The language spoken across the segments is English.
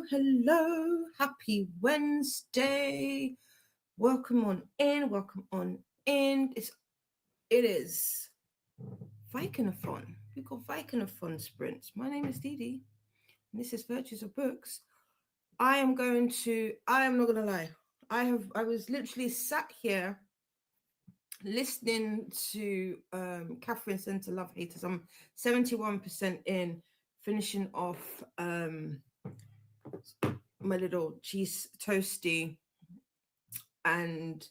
Hello. Happy Wednesday. Welcome on in. It is Vikingathon. We've got Vikingathon sprints. My name is Dee and this is Virtues of Books. I am not gonna lie. I was literally sat here listening to Catherine Center Love Haters. I'm 71% in, finishing off my little cheese toasty and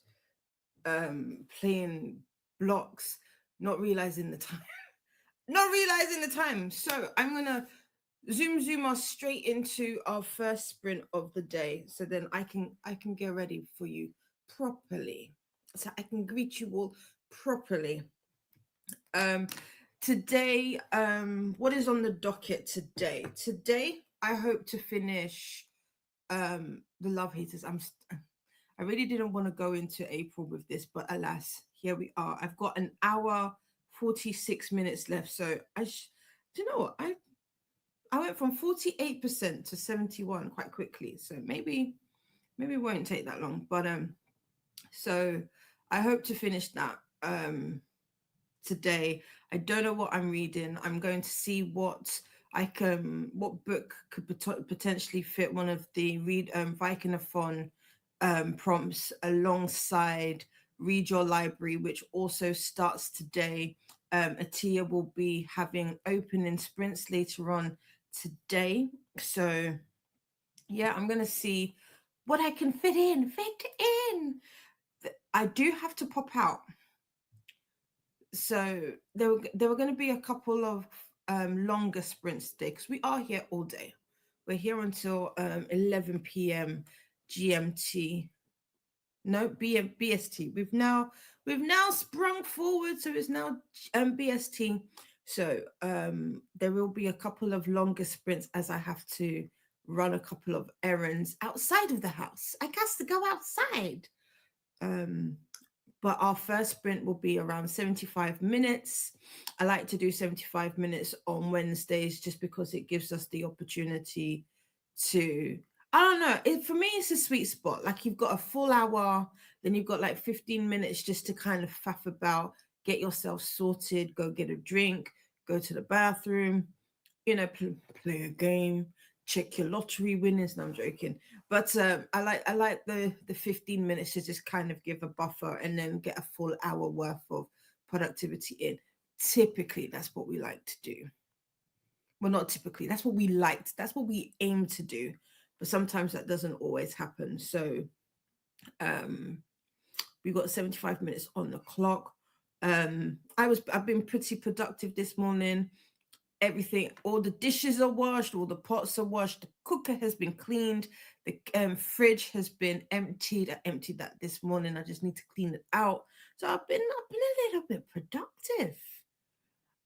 playing blocks, not realizing the time. So I'm gonna zoom us straight into our first sprint of the day, so then I can get ready for you properly, so I can greet you all properly. Today, what is on the docket today? Today I hope to finish the Love Haters. I really didn't want to go into April with this, but alas, here we are. I've got an hour 46 minutes left, so do you know what, I went from 48% to 71 quite quickly, so maybe it won't take that long. But so I hope to finish that today. I don't know what I'm reading. I'm going to see what book could potentially fit one of the Vikingathon prompts alongside Read Your Library, which also starts today. Atia will be having opening sprints later on today. So yeah, I'm gonna see what I can fit in. I do have to pop out. So there were going to be a couple of longer sprints today because we are here all day. We're here until 11 p.m. GMT. No, BST. We've now sprung forward, so it's now BST. So there will be a couple of longer sprints as I have to run a couple of errands outside of the house. I got to go outside. But our first sprint will be around 75 minutes. I like to do 75 minutes on Wednesdays just because it gives us the opportunity to, I don't know, for me, it's a sweet spot. Like, you've got a full hour, then you've got like 15 minutes just to kind of faff about, get yourself sorted, go get a drink, go to the bathroom, play a game, check your lottery winners. No, I'm joking. But I like the 15 minutes to just kind of give a buffer and then get a full hour worth of productivity in. Typically, that's what we like to do. Well, not typically. That's what we aim to do. But sometimes that doesn't always happen. So we got 75 minutes on the clock. I've been pretty productive this morning. Everything, all the dishes are washed, all the pots are washed, the cooker has been cleaned, the fridge has been emptied. I emptied that this morning. I just need to clean it out. So I've been a little bit productive.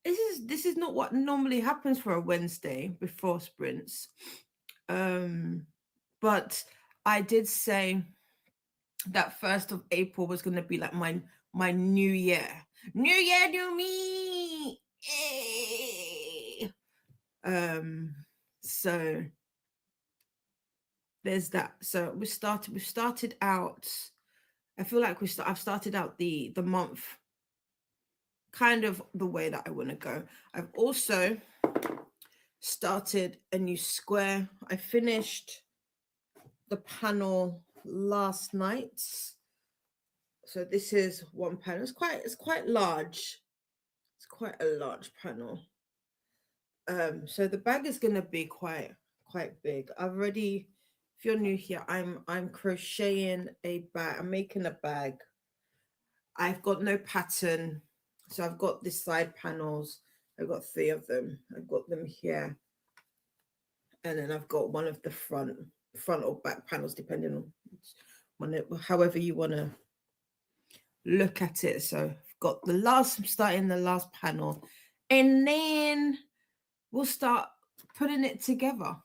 This is not what normally happens for a Wednesday before sprints. But I did say that 1st of April was going to be like my new year. New year, new me. Yay! So there's that. So we've started out. I feel like I've started out the month kind of the way that I want to go. I've also started a new square. I finished the panel last night. So this is one panel. It's quite large. It's quite a large panel. So the bag is gonna be quite big. I've already, if you're new here, I'm crocheting a bag. I'm making a bag. I've got no pattern, so I've got the side panels. I've got 3 of them. I've got them here, and then I've got one of the front or back panels, depending on however you want to look at it. So I've got the last, I'm starting the last panel, and then we'll start putting it together.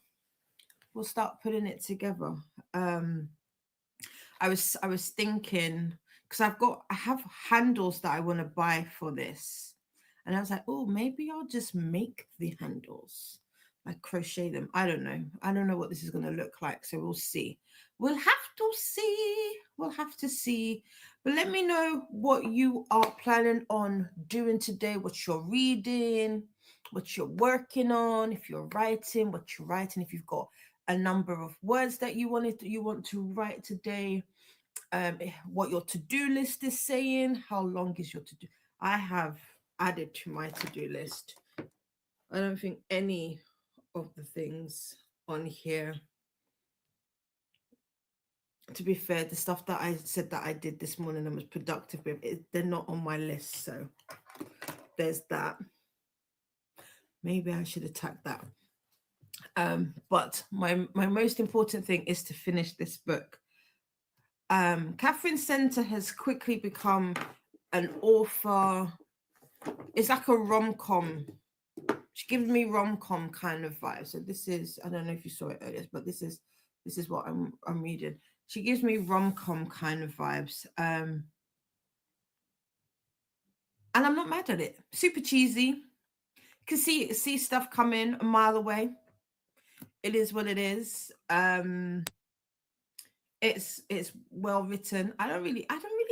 We'll start putting it together. I was thinking, because I have handles that I want to buy for this, and I was like, oh, maybe I'll just make the handles, like crochet them. I don't know. I don't know what this is going to look like, so we'll see. We'll have to see. We'll have to see. But let me know what you are planning on doing today, what you're reading, what you're working on, if you're writing, what you're writing, if you've got a number of words that you want to write today, what your to-do list is saying, how long is your to-do. I have added to my to-do list. I don't think any of the things on here, to be fair, the stuff that I said that I did this morning and was productive with, they're not on my list, so there's that. Maybe I should attack that. But my most important thing is to finish this book. Catherine Center has quickly become an author. It's like a rom-com. She gives me rom-com kind of vibe. So this is, I don't know if you saw it earlier, but this is what I'm reading. She gives me rom-com kind of vibes. And I'm not mad at it. Super cheesy. You can see stuff coming a mile away. It is what it is. It's well written. I don't really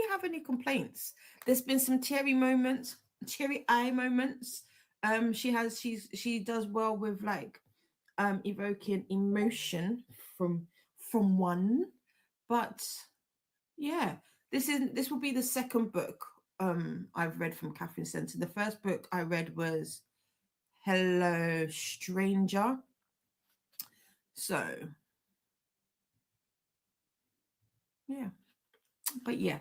have any complaints. There's been some teary eye moments. She does well with like evoking emotion from one. But yeah, this will be the second book I've read from Catherine Center. The first book I read was Hello Stranger. So yeah. But yeah.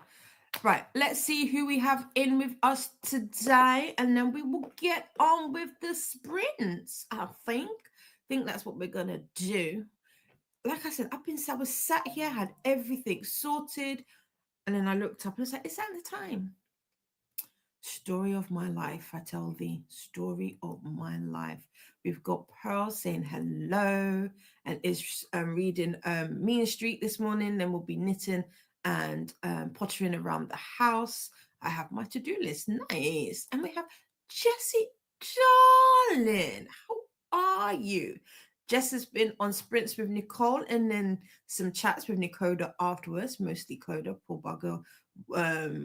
Right, let's see who we have in with us today, and then we will get on with the sprints. I think that's what we're gonna do. Like I said, I was sat here, had everything sorted, and then I looked up and I was like, is that the time? Story of my life, I tell thee, story of my life. We've got Pearl saying hello and is reading Mean Street this morning. Then we'll be knitting and pottering around the house. I have my to-do list. Nice. And we have Jessie, darling. How are you? Jess has been on sprints with Nicole and then some chats with Nicoda afterwards, mostly Coda, poor bugger.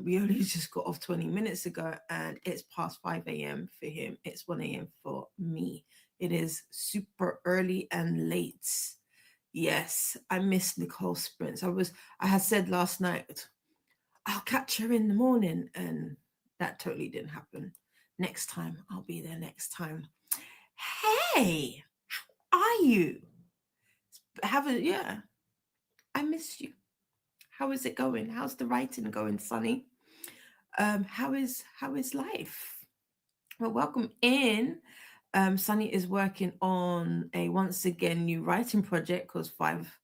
We only just got off 20 minutes ago and it's past 5 a.m. for him. It's 1 a.m. for me. It is super early and late. Yes, I missed Nicole's sprints. I had said last night, I'll catch her in the morning, and that totally didn't happen. Next time, I'll be there next time. Hey, how are you? Yeah, I miss you. How is it going? How's the writing going, Sunny? How is life? Well, welcome in. Sunny is working on a once again new writing project called 5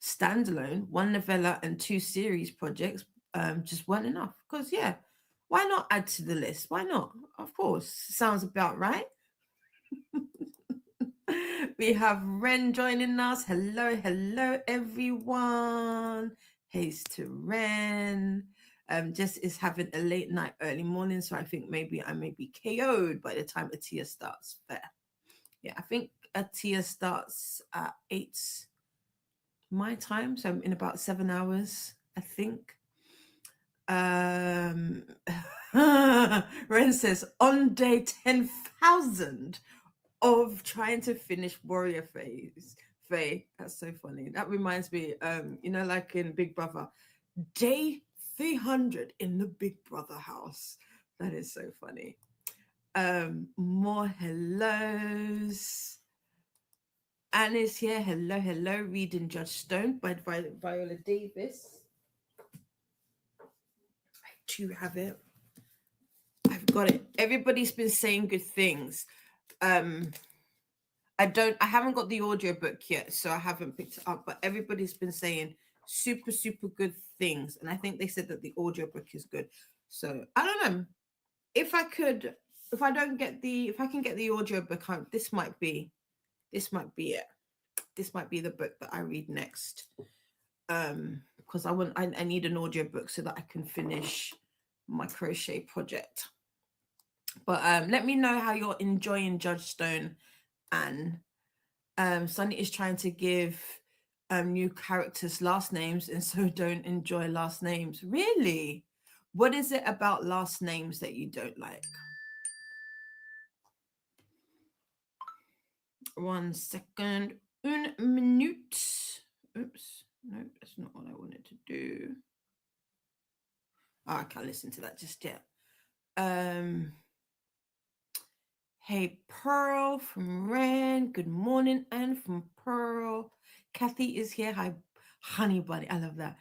standalone, 1 novella and 2 series projects. Just weren't enough. Because yeah, why not add to the list? Why not? Of course, sounds about right. We have Ren joining us. Hello, everyone. Heys to Ren. Jess is having a late night, early morning, so I think maybe I may be KO'd by the time Atia starts. Fair. Yeah, I think Atia starts at 8 my time, so I'm in about 7 hours, I think. Ren says on day 10,000 of trying to finish Warrior Phase. Faye, that's so funny. That reminds me, like in Big Brother, day 300 in the Big Brother house. That is so funny. More hellos. Anne is here. Hello. Reading Judge Stone by Viola Davis. I do have it. I've got it. Everybody's been saying good things. I haven't got the audiobook yet, so I haven't picked it up, but everybody's been saying super, super good things. And I think they said that the audiobook is good. So I don't know. If I could, if I don't get the, if I can get the audiobook, this might be it. This might be the book that I read next. Because I need an audiobook so that I can finish my crochet project. But let me know how you're enjoying Judge Stone. And Sunny is trying to give new characters last names, and so don't enjoy last names. Really? What is it about last names that you don't like? 1 second. Un minute. Oops. No, that's not what I wanted to do. Oh, I can't listen to that just yet. Hey, Pearl from Ren. Good morning, and from Pearl. Kathy is here. Hi, honey bunny. I love that.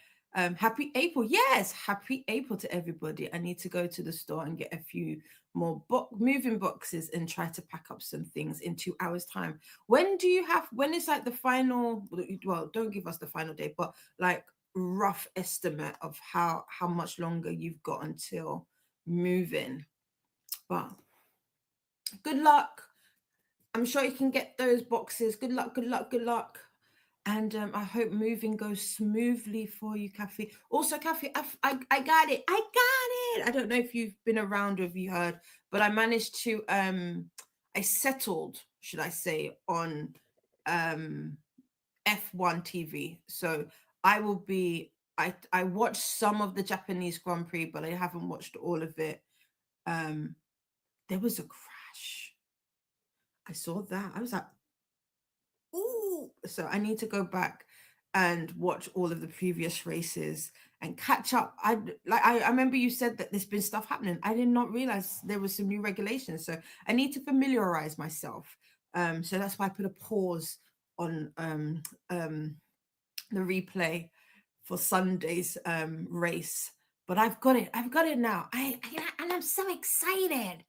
Happy April. Yes, happy April to everybody. I need to go to the store and get a few more moving boxes and try to pack up some things in 2 hours time. When is like the final, well, don't give us the final date, but like rough estimate of how much longer you've got until moving. But good luck. I'm sure you can get those boxes. Good luck, good luck, good luck. And I hope moving goes smoothly for you, Kathy. Also, Kathy, I got it. I got it. I don't know if you've been around or if you heard, but I managed to I settled, should I say, on F1 TV. So I will be I watched some of the Japanese Grand Prix, but I haven't watched all of it. There was a crash. I saw that. I was like, ooh. So I need to go back and watch all of the previous races and catch up. I remember you said that there's been stuff happening. I did not realize there was some new regulations. So I need to familiarize myself. So that's why I put a pause on the replay for Sunday's race. But I've got it. I've got it now. And I'm so excited.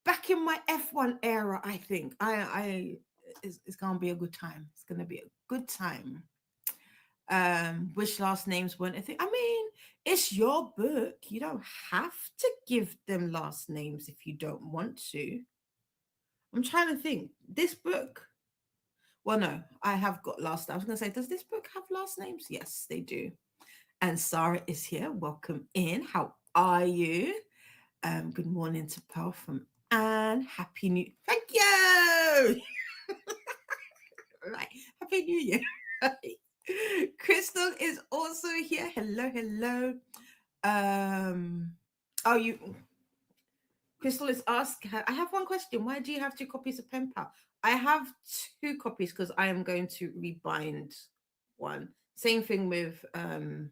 Back in my F1 era, I think it's gonna be a good time. It's gonna be a good time. Which last names weren't a thing. I mean, it's your book. You don't have to give them last names if you don't want to. I'm trying to think. This book. Well, no, I have got last. I was gonna say, does this book have last names? Yes, they do. And Sarah is here. Welcome in. How are you? Good morning to Pearl from Anne. Happy New. Thank you. Right. Happy New Year. Crystal is also here. Hello, hello. Oh, you. Crystal is asked. I have one question. Why do you have 2 copies of Pen Pal? I have 2 copies because I am going to rebind one. Same thing with a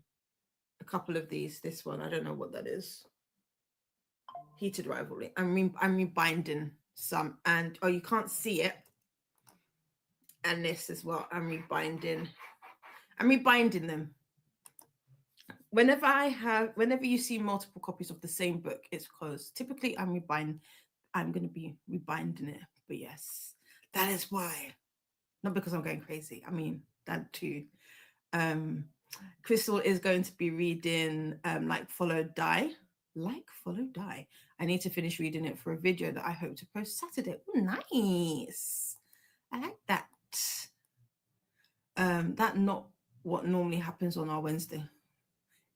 couple of these. This one, I don't know what that is. Heated Rivalry. I'm rebinding some, and you can't see it. And this as well. I'm rebinding them. Whenever you see multiple copies of the same book, it's because typically I'm going to be rebinding it. But yes, that is why. Not because I'm going crazy. I mean, that too. Crystal is going to be reading Like, Follow, Die. Like, Follow, Die. I need to finish reading it for a video that I hope to post Saturday. Oh, nice. I like that. That not what normally happens on our Wednesday.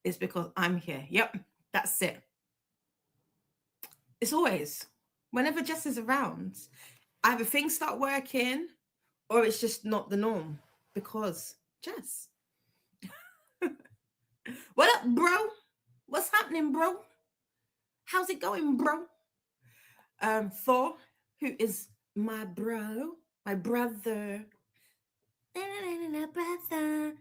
It's because I'm here. Yep, that's it. It's always whenever Jess is around, either things start working or it's just not the norm because Jess. What up, bro? What's happening, bro? How's it going, bro? Thor, who is my bro, my brother. Brother.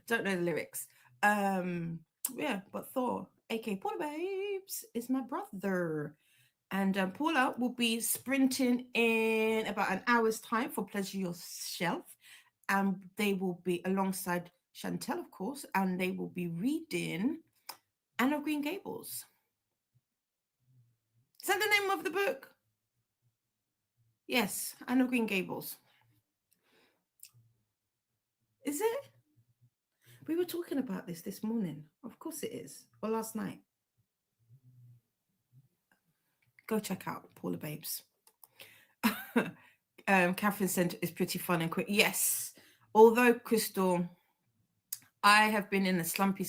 Don't know the lyrics. Yeah, but Thor, aka Paula Babes, is my brother. And Paula will be sprinting in about an hour's time for Pleasure Yourself. And they will be alongside Chantel, of course, and they will be reading Anne of Green Gables. Is that the name of the book? Yes, Anne of Green Gables. Is it? We were talking about this morning. Of course it is. Or last night. Go check out Paula Babes. Catherine Centre is pretty fun and quick. Yes. Although, Crystal, I have been in a slump,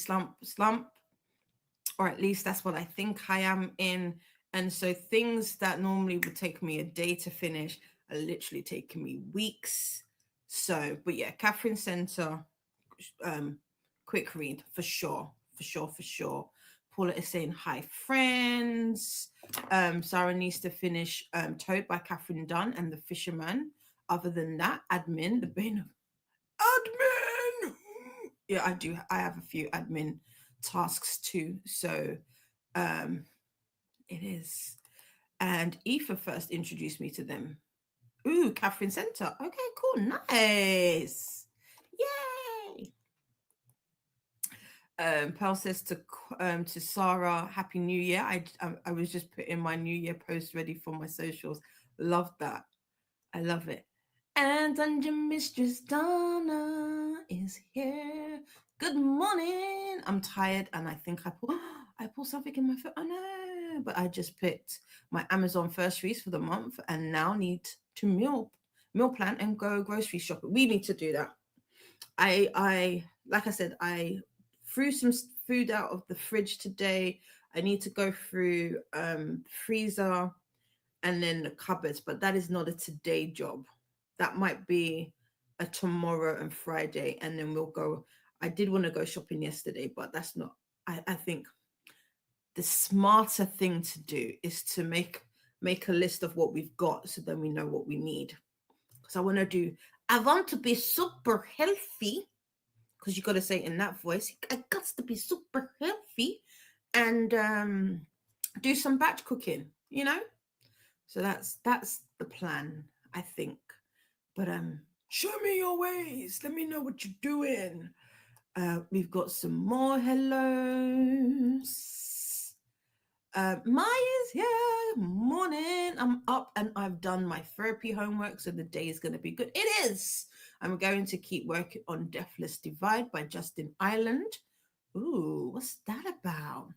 or at least that's what I think I am in. And so things that normally would take me a day to finish are literally taking me weeks. So, but yeah, Catherine Centre, quick read for sure, for sure, for sure. Paula is saying hi, friends. Sarah needs to finish Toad by Catherine Dunn and The Fisherman. Other than that, admin, the bane of admin. Yeah, I do. I have a few admin tasks too. So um it is. And Aoife first introduced me to them. Ooh, Catherine Centre. Okay, cool. Nice. Yay. Pearl says to Sarah, Happy New Year. I was just putting my New Year post ready for my socials. Love that. I love it. And Dungeon Mistress Donna is here. Good morning. I'm tired and I think I pulled something in my foot. Oh no. But I just picked my Amazon first for the month and now need to meal plan and go grocery shopping. We need to do that. I like I said, I threw some food out of the fridge today. I need to go through freezer and then the cupboards, but that is not a today job. That might be a tomorrow and Friday, and then we'll go. I did want to go shopping yesterday, but that's not. I think the smarter thing to do is to make a list of what we've got, so then we know what we need. Because I want to do. I want to be super healthy. Because you got to say it in that voice. I got to be super healthy, and do some batch cooking. So that's the plan, I think. But show me your ways. Let me know what you're doing. We've got some more hellos. Maya's here. Morning. I'm up and I've done my therapy homework, so the day is going to be good. It is. I'm going to keep working on Deathless Divide by Justin Ireland. Ooh, what's that about?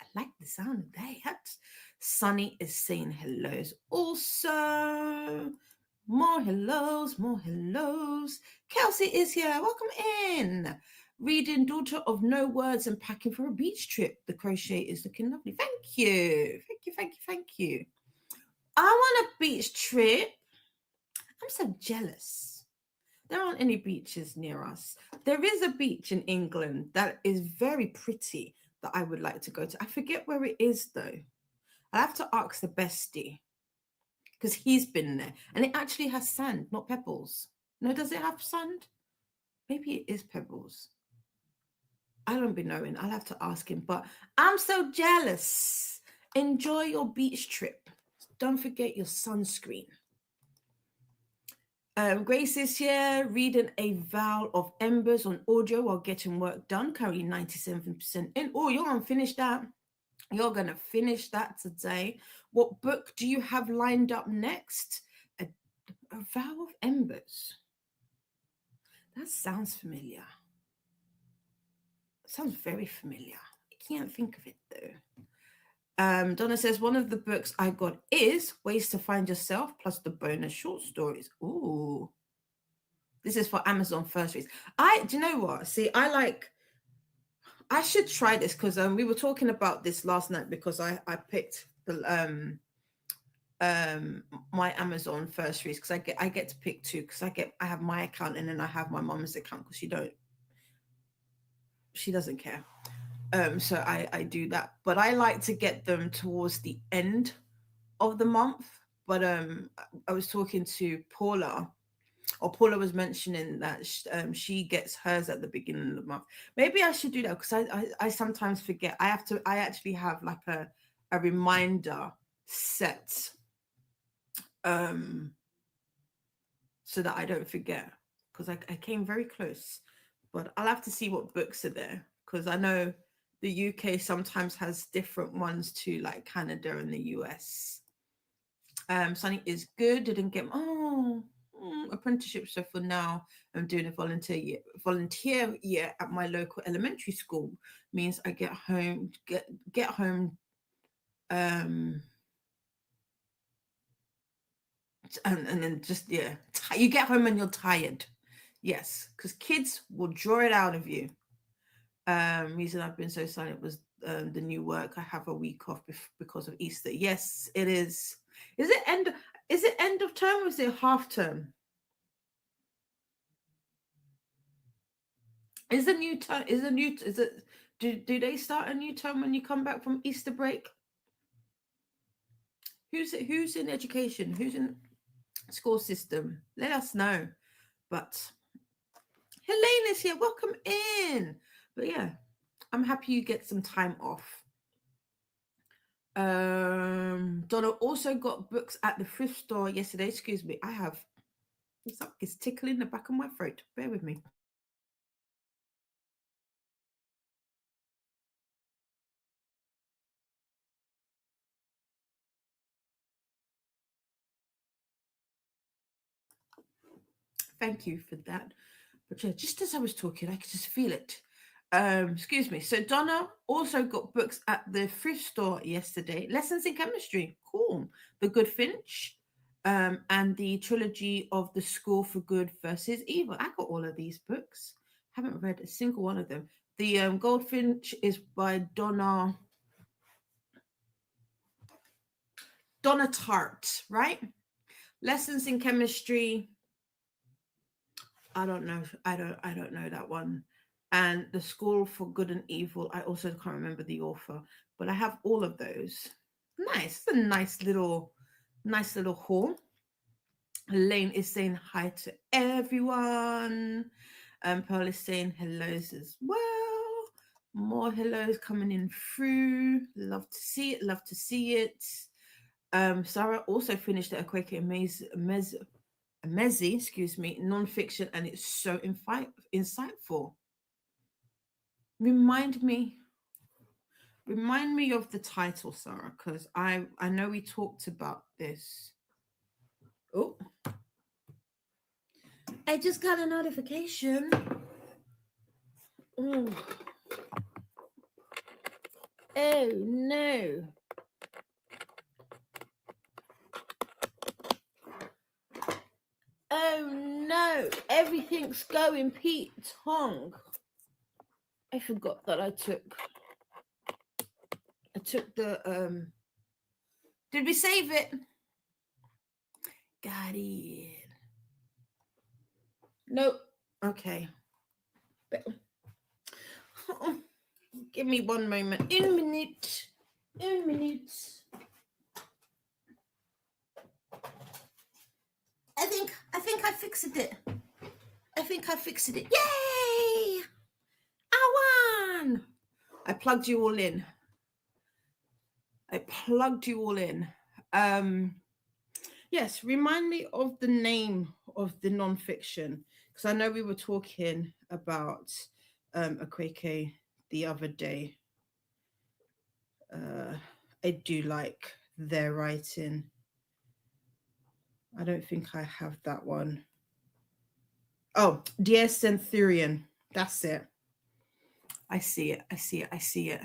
I like the sound of that. Sunny is saying hellos also. More hellos, more hellos. Kelsey is here. Welcome in. Reading Daughter of No Words and packing for a beach trip. The crochet is looking lovely. Thank you. Thank you, thank you, thank you. I want a beach trip. I'm so jealous. There aren't any beaches near us. There is a beach in England that is very pretty that I would like to go to. I forget where it is though. I have to ask the bestie because he's been there and it actually has sand, not pebbles. No, does it have sand? Maybe it is pebbles. I don't be knowing. I'll have to ask him, but I'm so jealous. Enjoy your beach trip. Don't forget your sunscreen. Grace is here reading A Vow of Embers on audio while getting work done. Currently 97% in. Oh, you're going to finish that. You're going to finish that today. What book do you have lined up next? A Vow of Embers. That sounds familiar. Sounds very familiar. I can't think of it though. Donna says one of the books I got is Ways to Find Yourself plus the bonus short stories. Ooh. This is for Amazon first reads. Do you know what? See, I should try this because we were talking about this last night because I picked the my Amazon first reads because I get to pick two because I have my account and then I have my mom's account because she doesn't care. So I do that, but I like to get them towards the end of the month. But I was talking to Paula, or Paula was mentioning that she gets hers at the beginning of the month. Maybe I should do that because I sometimes forget. I actually have like a reminder set so that I don't forget because I came very close. But I'll have to see what books are there because I know the UK sometimes has different ones to like Canada and the US. Sunny is good. Didn't get apprenticeship. So for now, I'm doing a volunteer year at my local elementary school. Means I get home um and then just yeah, you get home and you're tired. Yes, because kids will draw it out of you. Reason I've been so silent was the new work. I have a week off because of Easter. Yes, it is. Is it end? Is it end of term or is it half term? Is the new term? Is the new? Is it? Do they start a new term when you come back from Easter break? Who's in education? Who's in school system? Let us know. But Helene is here. Welcome in. But yeah, I'm happy you get some time off. Donna also got books at the thrift store yesterday. Excuse me, I have it's tickling the back of my throat. Bear with me. Thank you for that. But yeah, just as I was talking, I could just feel it. Excuse me. So Donna also got books at the thrift store yesterday. Lessons in chemistry. Cool. The Good Finch. And the trilogy of The School for Good versus Evil. I got all of these books. Haven't read a single one of them. The Goldfinch is by Donna Tart, right? Lessons in chemistry. I don't know. I don't know that one. And The School for Good and Evil. I also can't remember the author, but I have all of those. Nice. It's a nice little haul. Elaine is saying hi to everyone. Pearl is saying hellos as well. More hellos coming in through. Love to see it. Love to see it. Sarah also finished a Quaker Mezi, excuse me, non-fiction, and it's so insightful. Remind me, remind me of the title, Sarah, because I know we talked about this. Oh, I just got a notification. Oh, oh no. Oh no, everything's going Pete Tong. I forgot that I took the did we save it? Got it. Nope. Okay. Oh, give me one moment. In a minute. In a minute. I think I fixed it. I think I fixed it. Yay! I won! I plugged you all in. Yes, remind me of the name of the non-fiction, because I know we were talking about Akweke the other day. I do like their writing. I don't think I have that one. Oh, Dear Centurion. That's it. I see it. I see it. I see it.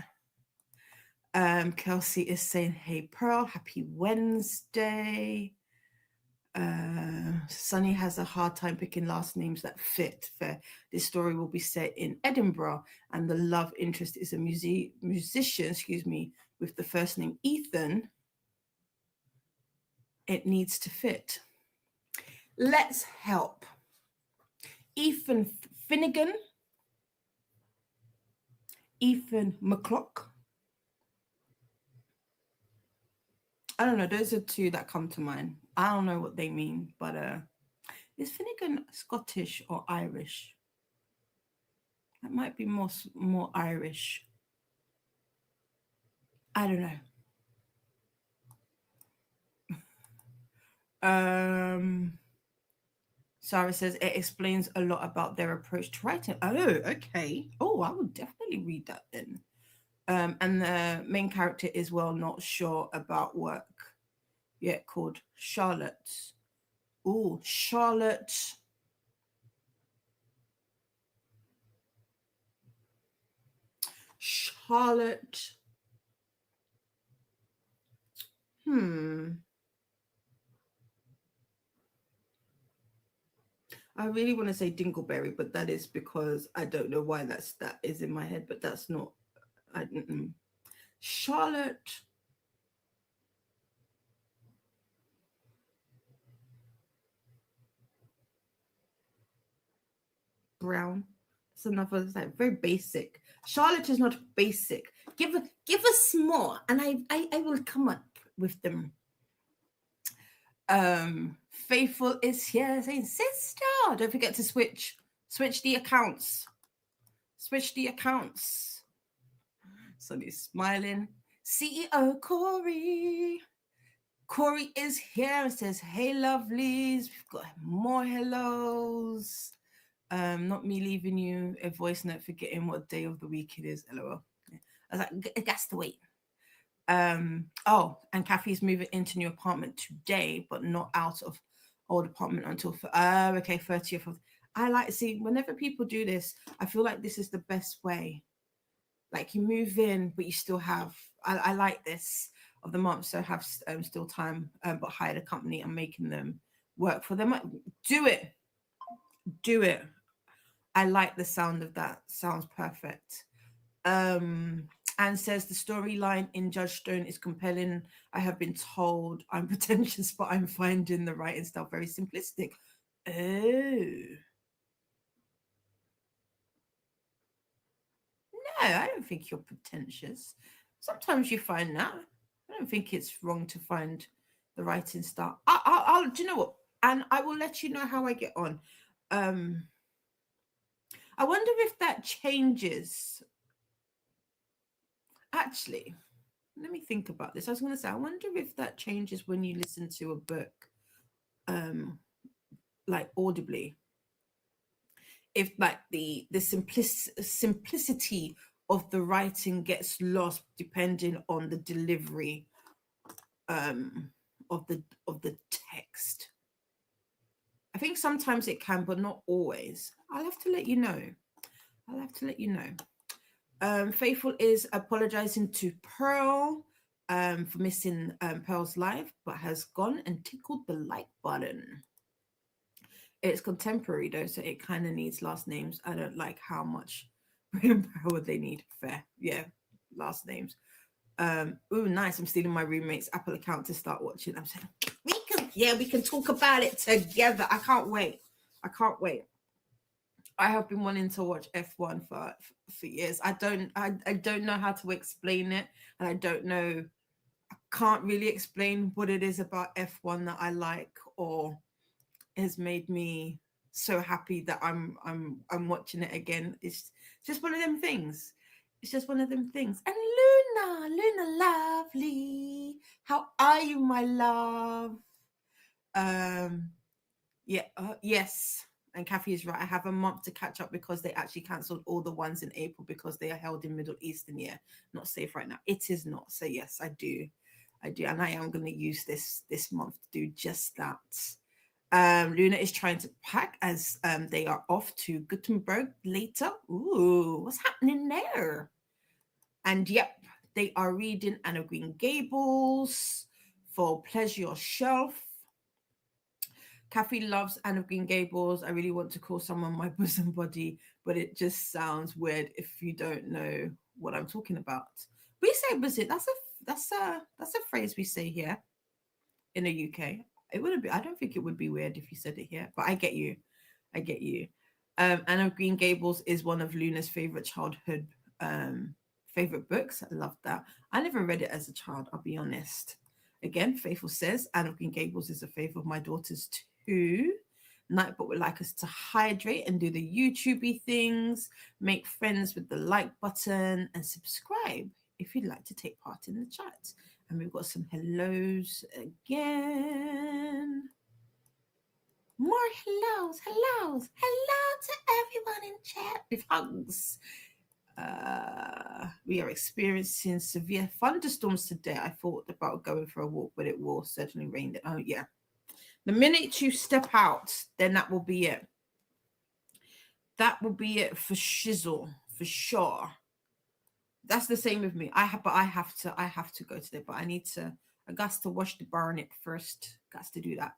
Kelsey is saying, "Hey Pearl, happy Wednesday." Sunny has a hard time picking last names that fit. Fair. This story will be set in Edinburgh, and the love interest is a musician. Excuse me, with the first name Ethan. It needs to fit. Let's help. Ethan Finnegan, Ethan McClock. I don't know. Those are two that come to mind. I don't know what they mean, but is Finnegan Scottish or Irish? That might be more Irish. I don't know. Sarah says it explains a lot about their approach to writing. Oh, okay. Oh, I would definitely read that then. And the main character is well not sure about work. Yeah, called Charlotte. Oh, Charlotte. Charlotte. Hmm. I really want to say Dingleberry, but that is because I don't know why that is in my head, but that's not. Mm-mm. Charlotte Brown. It's another, it's like very basic. Charlotte is not basic. Give us more, and I will come up with them. Faithful is here saying, sister. Don't forget to switch the accounts. Switch the accounts. Sonny's smiling. CEO Corey. Corey is here and says, hey lovelies. We've got more hellos. Not me leaving you a voice note forgetting what day of the week it is. LOL. Yeah. I was like, that's the wait. Oh, and Kathy's moving into new apartment today, but not out of old apartment until okay, 30th of. I like, see, whenever people do this, I feel like this is the best way. Like you move in, but you still have. I like this of the month, so have still time, but hire the company and making them work for them. Do it, do it. I like the sound of that. Sounds perfect. Um, and says the storyline in Judge Stone is compelling. I have been told I'm pretentious, but I'm finding the writing style very simplistic. Oh, no, I don't think you're pretentious. Sometimes you find that. I don't think it's wrong to find the writing style. I'll do you know what? And I will let you know how I get on. Um, I wonder if that changes. Actually, let me think about this. I was going to say, I wonder if that changes when you listen to a book, um, like audibly. If like the simplicity of the writing gets lost depending on the delivery um, of the text. I think sometimes it can, but not always. I'll have to let you know. I'll have to let you know. Faithful is apologizing to Pearl for missing Pearl's live, but has gone and tickled the like button. It's contemporary though, so it kind of needs last names. I don't like how much power they need. Fair, yeah, last names. Ooh, nice. I'm stealing my roommate's Apple account to start watching. I'm saying we can talk about it together. I can't wait. I can't wait. I have been wanting to watch F1 for years. I don't know how to explain it, and I don't know. I can't really explain what it is about F1 that I like or has made me so happy that I'm watching it again. It's just one of them things. It's just one of them things. And Luna, lovely. How are you, my love? Um, yeah, yes. And Kathy is right. I have a month to catch up because they actually cancelled all the ones in April because they are held in Middle Eastern. Yeah, not safe right now. It is not. So yes, I do. I do, and I am going to use this month to do just that. Luna is trying to pack as they are off to Gutenberg later. Ooh, what's happening there? And yep, they are reading Anne of Green Gables for Pleasure Yourself. Kathy loves Anne of Green Gables. I really want to call someone my bosom buddy, but it just sounds weird if you don't know what I'm talking about. We say bosom. That's a phrase we say here in the UK. It wouldn't be. I don't think it would be weird if you said it here, but I get you. I get you. Anne of Green Gables is one of Luna's favorite childhood favorite books. I love that. I never read it as a child. I'll be honest. Again, Faithful says Anne of Green Gables is a favorite of my daughter's too. Nightbot would like us to hydrate and do the YouTubey things, make friends with the like button, and subscribe if you'd like to take part in the chat. And we've got some hellos again. More hellos. Hello to everyone in chat with hugs. We are experiencing severe thunderstorms today. I thought about going for a walk, but it will certainly rain. Oh, yeah. The minute you step out, then that will be it. That will be it for shizzle, for sure. That's the same with me. But I have to go today, but I got to wash the barnet first. Got to do that.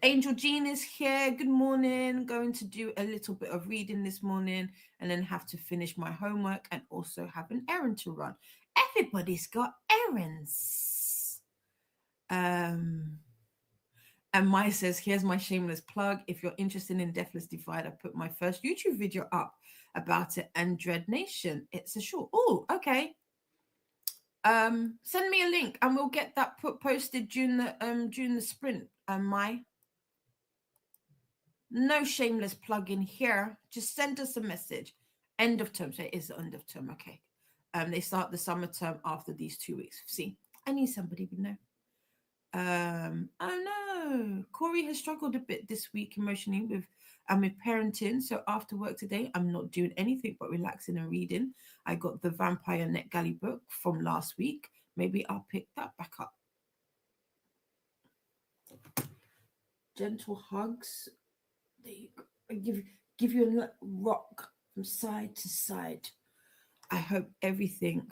Angel Jean is here. Good morning. Going to do a little bit of reading this morning and then have to finish my homework and also have an errand to run. Everybody's got errands. And Maya says, here's my shameless plug. If you're interested in Deathless Divide, I put my first YouTube video up about it and Dread Nation. It's a short. Oh, okay. Send me a link and we'll get that posted during the sprint. No shameless plug in here. Just send us a message. End of term. So it is the end of term. Okay. They start the summer term after these 2 weeks. See, I knew somebody would know. Oh no, Corey has struggled a bit this week emotionally with parenting. So after work today, I'm not doing anything but relaxing and reading. I got the Vampire NetGalley book from last week. Maybe I'll pick that back up. Gentle hugs. There you go. I give you a rock from side to side. I hope everything,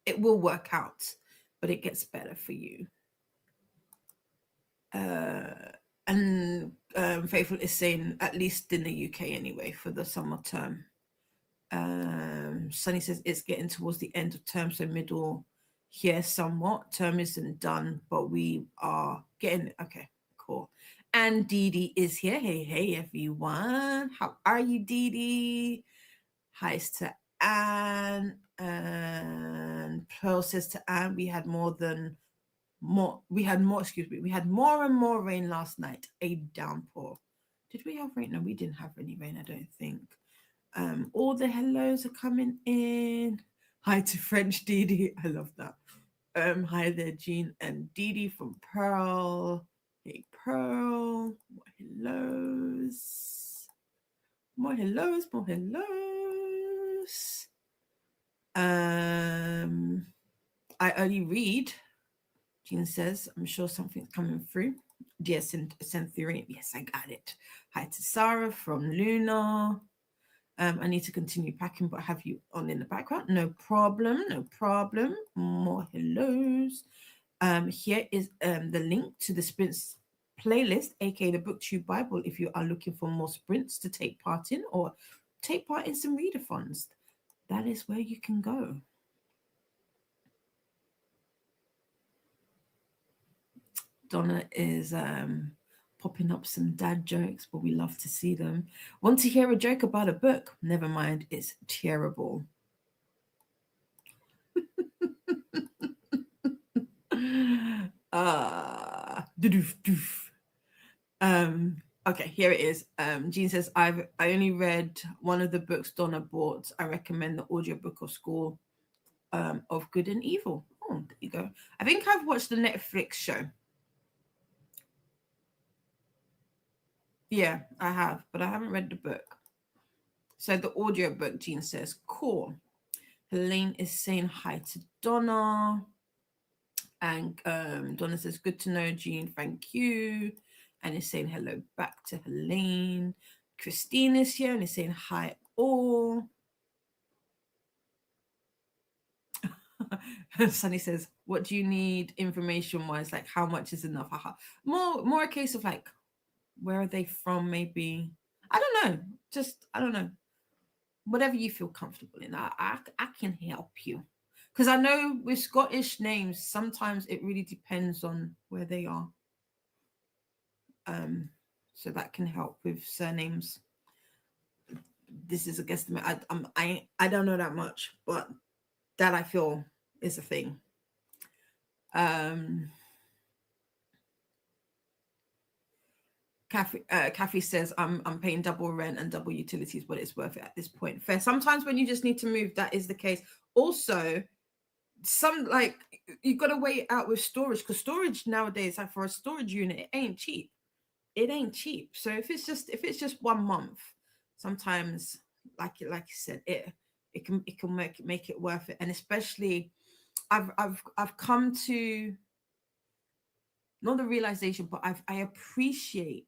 it will work out, but it gets better for you. Faithful is saying, at least in the UK anyway, for the summer term. Sunny says it's getting towards the end of term, so middle here somewhat. Term isn't done, but we are getting it. Okay, cool. And Dee Dee is here. Hey, everyone. How are you, Dee Dee? Hi to Anne. And Pearl says to Anne, we had more and more rain last night. A downpour. Did we have rain? No, we didn't have any rain, I don't think. All the hellos are coming in. Hi to French Dee Dee. I love that. Hi there, Jean and Dee Dee from Pearl. Hey, Pearl. More hellos. More hellos. I only read. Jean says, I'm sure something's coming through. Dear Centurion. Yes, I got it. Hi to Sarah from Luna. I need to continue packing, but have you on in the background? No problem. More hellos. Here is the link to the sprints playlist, aka the BookTube Bible, if you are looking for more sprints to take part in or take part in some readathons. That is where you can go. Donna is popping up some dad jokes, but we love to see them. Want to hear a joke about a book? Never mind, it's terrible. Okay, here it is. Jean says, I only read one of the books Donna bought. I recommend the audiobook of School of Good and Evil. Oh, there you go. I think I've watched the Netflix show. Yeah, I have, but I haven't read the book. So the audiobook, Jean says, cool. Helene is saying hi to Donna. And Donna says, good to know, Jean, thank you. And is saying hello back to Helene. Christine is here and is saying hi all. Sunny says, what do you need information-wise? Like, how much is enough? More a case of like, where are they from? Maybe, I don't know. Just, I don't know. Whatever you feel comfortable in, I can help you. Because I know with Scottish names, sometimes it really depends on where they are. So that can help with surnames. This is a guesstimate. I don't know that much, but that I feel is a thing. Kathy says, I'm paying double rent and double utilities, but it's worth it at this point. Fair. Sometimes when you just need to move, that is the case. Also, some like you've got to wait out with storage, because storage nowadays, like for a storage unit, it ain't cheap. So if it's just 1 month, sometimes like you said, it can make it worth it. And especially I've come to not the realization, but I appreciate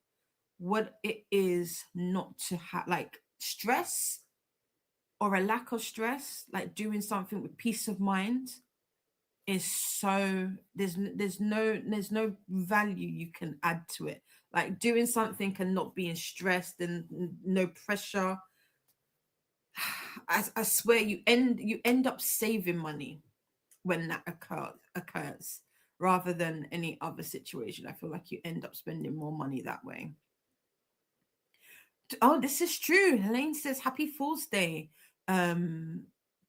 what it is not to have like stress or a lack of stress, like doing something with peace of mind is so there's no value you can add to it. Like doing something and not being stressed and no pressure. I swear you end up saving money when that occurs rather than any other situation. I feel like you end up spending more money that way. Oh, this is true. Helene says Happy Fool's Day. Um,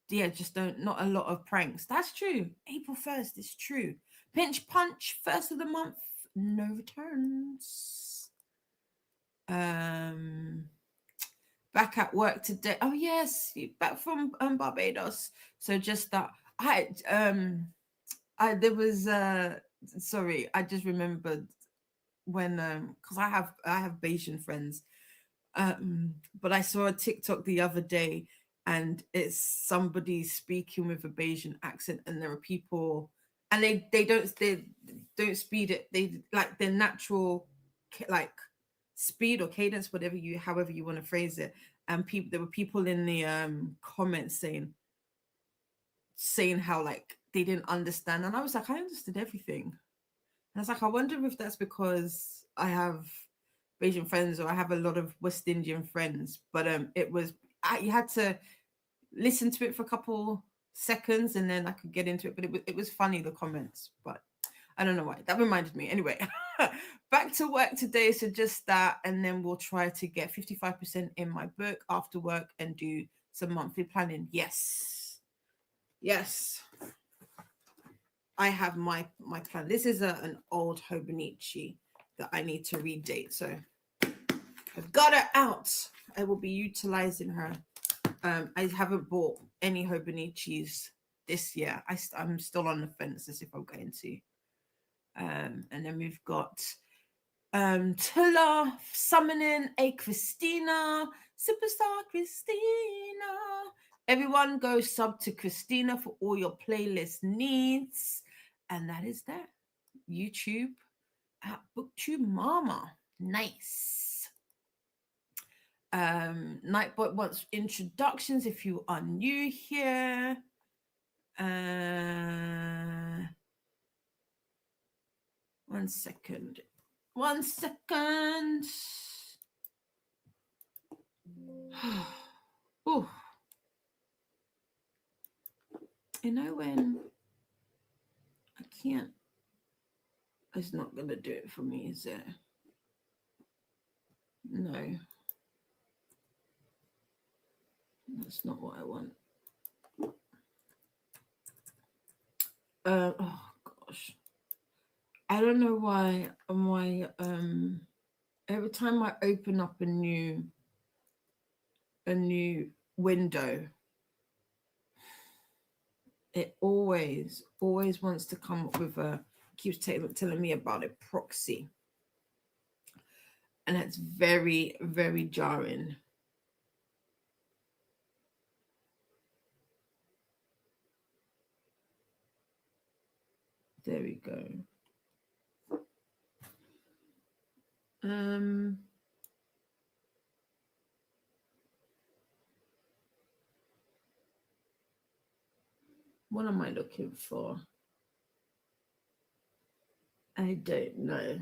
yeah, just don't not a lot of pranks. That's true. April 1st is true. Pinch punch, first of the month, no returns. Um, back at work today. Oh yes, back from Barbados. So just that I there was sorry, I just remembered when because I have Bayesian friends. But I saw a TikTok the other day, and it's somebody speaking with a Bayesian accent, and there are people, and they don't speed it. They like their natural like speed or cadence, whatever you however you want to phrase it. And people there were people in the comments saying how like they didn't understand, and I was like, I understood everything. And I was like, I wonder if that's because I have Asian friends or I have a lot of West Indian friends. But it was you had to listen to it for a couple seconds and then I could get into it. But it was funny, the comments. But I don't know why. That reminded me. Anyway, back to work today. So just that, and then we'll try to get 55% in my book after work and do some monthly planning. Yes. Yes. I have my plan. This is an old Hobonichi that I need to redate. So I've got her out. I will be utilizing her. I haven't bought any Hobonichis this year. I'm still on the fence as if I'm going to. And then we've got Tula summoning a Christina, superstar Christina. Everyone go sub to Christina for all your playlist needs. And that is that. YouTube at BookTube Mama. Nice. Nightbot wants introductions if you are new here. One second. One second. Oh. You know when I can't, it's not going to do it for me, is it? No. That's not what I want. Oh gosh. I don't know why my every time I open up a new window, it always wants to come up with keeps telling me about a proxy, and it's very, very jarring. There we go. What am I looking for? I don't know.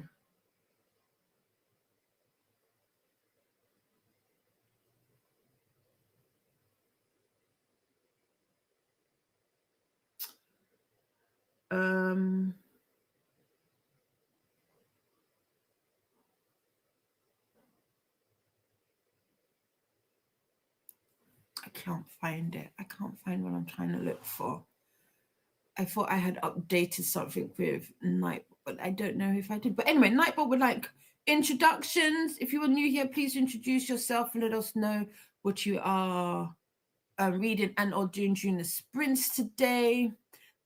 I can't find it. I can't find what I'm trying to look for. I thought I had updated something with Night, but I don't know if I did. But anyway, Nightbot would like introductions. If you are new here, please introduce yourself and let us know what you are reading and or doing during the sprints today.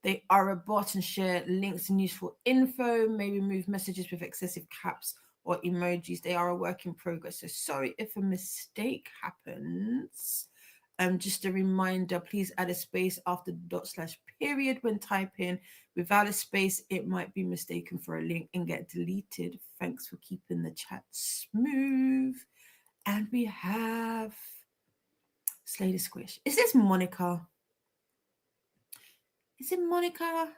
They are a bot and share links and useful info, may remove messages with excessive caps or emojis. They are a work in progress. So sorry if a mistake happens. Just a reminder, please add a space after the dot slash period when typing. Without a space, it might be mistaken for a link and get deleted. Thanks for keeping the chat smooth. And we have Slay the Squish. Is this Monica? Is it Monica?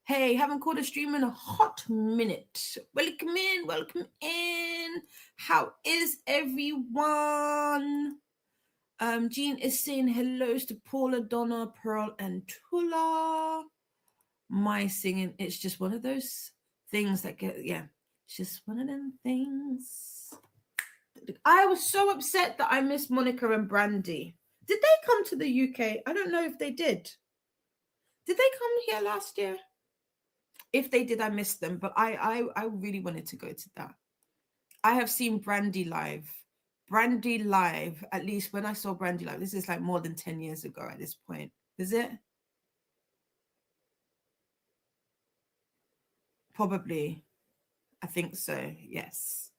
Hey, haven't called a stream in a hot minute. Welcome in, welcome in. How is everyone? Jean is saying hellos to Paula, Donna, Pearl, and Tula. My singing, it's just one of those things that get, yeah, it's just one of them things. I was so upset that I missed Monica and Brandy. Did they come to the UK? I don't know if they did. Did they come here last year? If they did, I missed them, but I really wanted to go to that. I have seen Brandy live. Brandy live, at least when I saw Brandy live, this is like more than 10 years ago at this point. Is it? Probably. I think so, yes.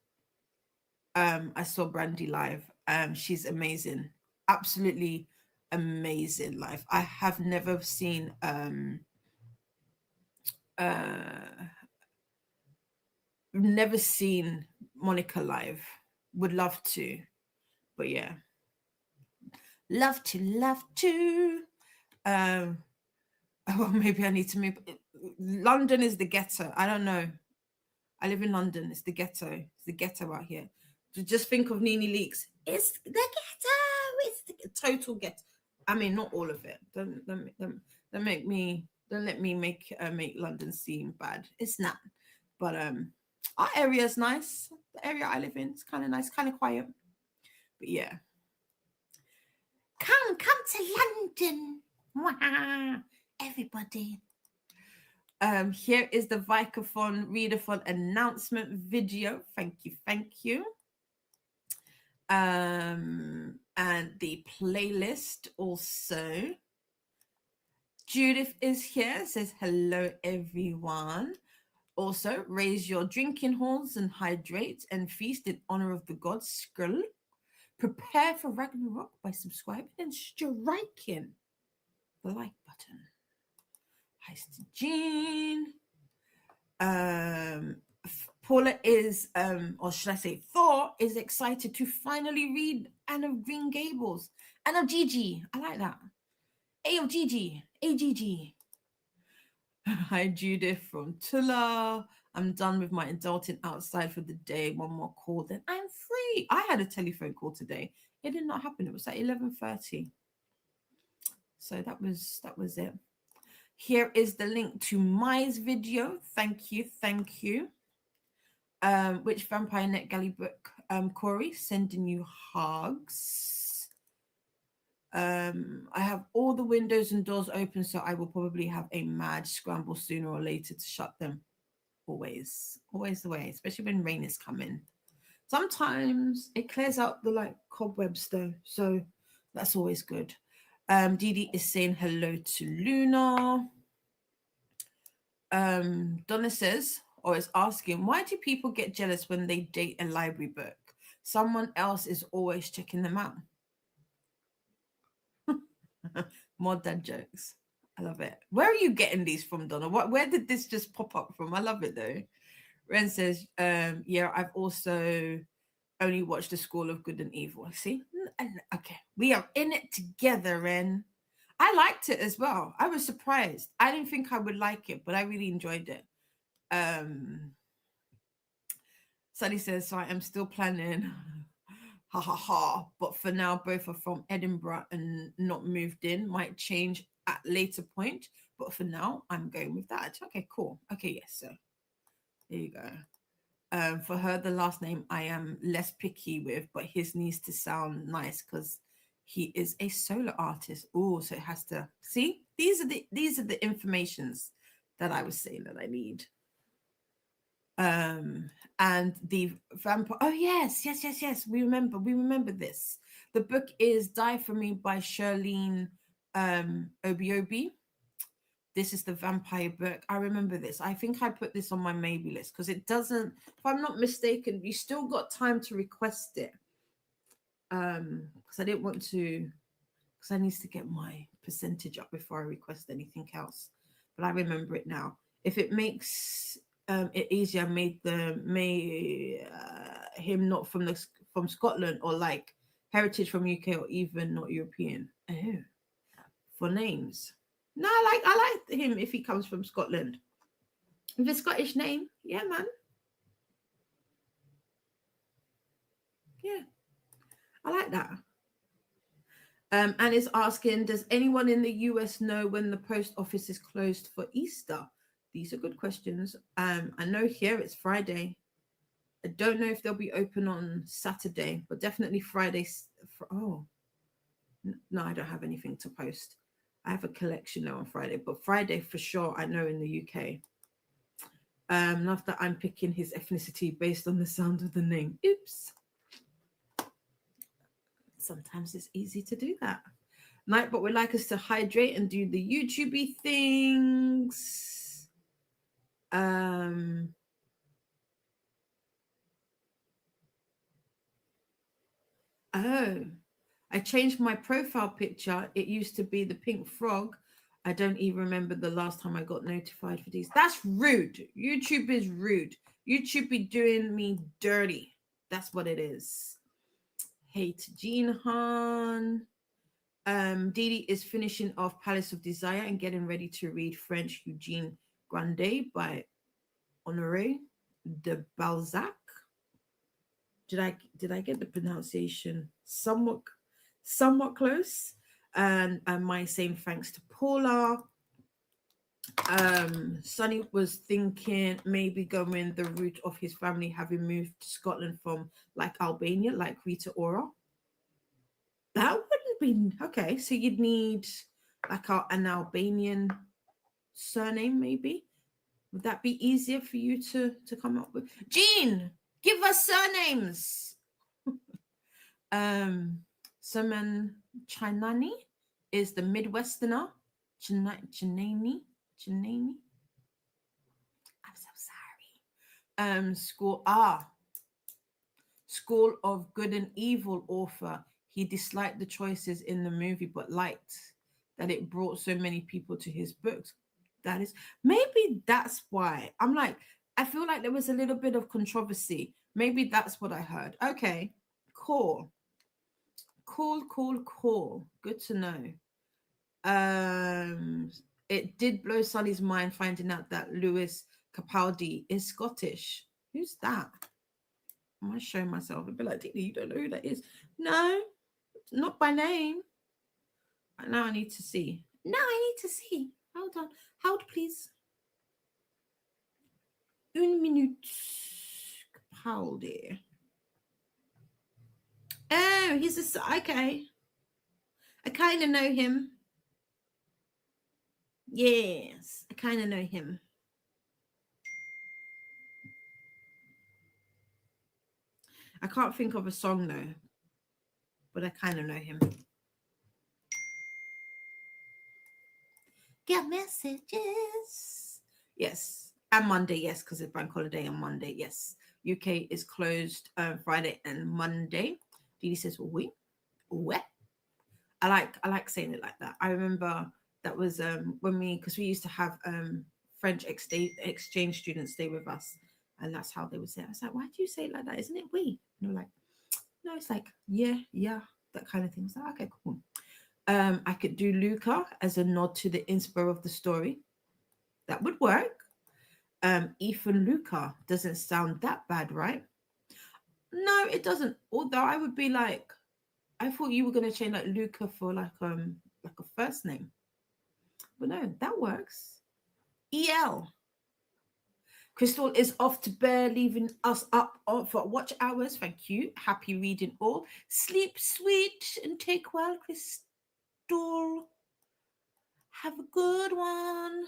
I saw Brandy live. She's amazing. Absolutely amazing live. I have never seen never seen Monica live. Would love to, but yeah, love to. Well, maybe I need to move. London is the ghetto. I don't know. I live in London. It's the ghetto. It's the ghetto out here. Just think of Nene Leakes. It's the ghetto. It's the total ghetto. I mean, not all of it. Don't make me. Don't let me make London seem bad. It's not. But our area is nice. The area I live in is kind of nice, kind of quiet. But yeah, come to London, everybody. Here is the Vikingathon readathon announcement video. Thank you. And the playlist also. Judith is here, says hello everyone. Also, raise your drinking horns and hydrate and feast in honor of the god Skrull. Prepare for Ragnarok by subscribing and striking the like button. Hi, Jean. Paula is, or should I say, Thor is excited to finally read Anne of Green Gables. Anne of Gigi. I like that. A of Gigi. AGG. Hi, Judith from Tula. I'm done with my adulting outside for the day. One more call, then I'm free. I had a telephone call today. It did not happen. It was at 11:30. So that was it. Here is the link to Mai's video. Thank you. Which Vampire Net Galley book? Corey, sending you hugs. I have all the windows and doors open, so I will probably have a mad scramble sooner or later to shut them. Always the way, especially when rain is coming. Sometimes it clears out the cobwebs though, so that's always good. Dee is saying hello to Luna. Donna says, or is asking, why do people get jealous when they date a library book? Someone else is always checking them out. More dad jokes. I love it. Where are you getting these from, Donna? Where did this just pop up from? I love it though. Ren says, yeah, I've also only watched The School of Good and Evil. See? Okay. We are in it together, Ren. I liked it as well. I was surprised. I didn't think I would like it, but I really enjoyed it. Sunny says, so I am still planning. Ha ha ha. But for now, both are from Edinburgh and not moved in. Might change at later point. But for now, I'm going with that. Okay, cool. Okay, yes. So there you go. For her, the last name I am less picky with, but his needs to sound nice because he is a solo artist. Oh, so it has to see. These are the informations that I was saying that I need. And the vampire. Oh yes. We remember this. The book is Die for Me by Shirlene Obiobi. This is the vampire book. I remember this. I think I put this on my maybe list because it doesn't, if I'm not mistaken, you still got time to request it. Because I didn't want to, because I need to get my percentage up before I request anything else. But I remember it now. If it makes it easier, made the may him not from the from Scotland or like heritage from UK or even not European. Oh, for names. No, I like him if he comes from Scotland. With a Scottish name, yeah, man. Yeah, I like that. And it's asking, does anyone in the US know when the post office is closed for Easter? These are good questions. I know here it's Friday. I don't know if they'll be open on Saturday, but definitely Friday. Oh, no, I don't have anything to post. I have a collection now on Friday, but Friday for sure, I know in the UK. Not that I'm picking his ethnicity based on the sound of the name. Oops. Sometimes it's easy to do that. Night, but would like us to hydrate and do the YouTubey things. Oh, I changed my profile picture. It used to be the pink frog. I don't even remember the last time I got notified for these. That's rude. YouTube is rude. YouTube be doing me dirty. That's what it is. Hate Jean Han. Didi is finishing off Palace of Desire and getting ready to read French Eugene Grandet by Honoré de Balzac. Did I get the pronunciation somewhat close? And my same thanks to Paula. Sonny was thinking maybe going the route of his family having moved to Scotland from like Albania, like Rita Ora. That wouldn't be okay. So you'd need like an Albanian surname, maybe. Would that be easier for you to come up with? Jean, give us surnames. Someone Chinani is the Midwesterner. Chinani. I'm so sorry. School of Good and Evil author. He disliked the choices in the movie, but liked that it brought so many people to his books. That is maybe that's why I'm like, I feel like there was a little bit of controversy. Maybe that's what I heard. Okay, cool. Cool. Good to know. Um, it did blow Sonny's mind finding out that Lewis Capaldi is Scottish. Who's that? Am I showing myself? I'd be like, Dina, you don't know who that is. No, not by name. Now I need to see. Now I need to see. Hold on. Hold, please. Une minute. Capaldi. Oh, he's a. Okay. I kind of know him. Yes, I kind of know him. I can't think of a song though, but I kind of know him. Get messages. Yes. And Monday, yes, because it's bank holiday on Monday. Yes. UK is closed Friday and Monday. Didi says, oui. What? I like saying it like that. I remember that was when because we used to have French exchange students stay with us, and that's how they would say it. I was like, why do you say it like that? Isn't it we? And they're like, no, it's like, yeah, that kind of thing. I was like, okay, cool. I could do Luca as a nod to the inspo of the story. That would work. Ethan Luca doesn't sound that bad, right? No, it doesn't. Although I would be like, I thought you were gonna change like Luca for like a first name. But no, that works. EL. Crystal is off to bear, leaving us up for watch hours. Thank you. Happy reading all. Sleep sweet and take well, Crystal. Have a good one.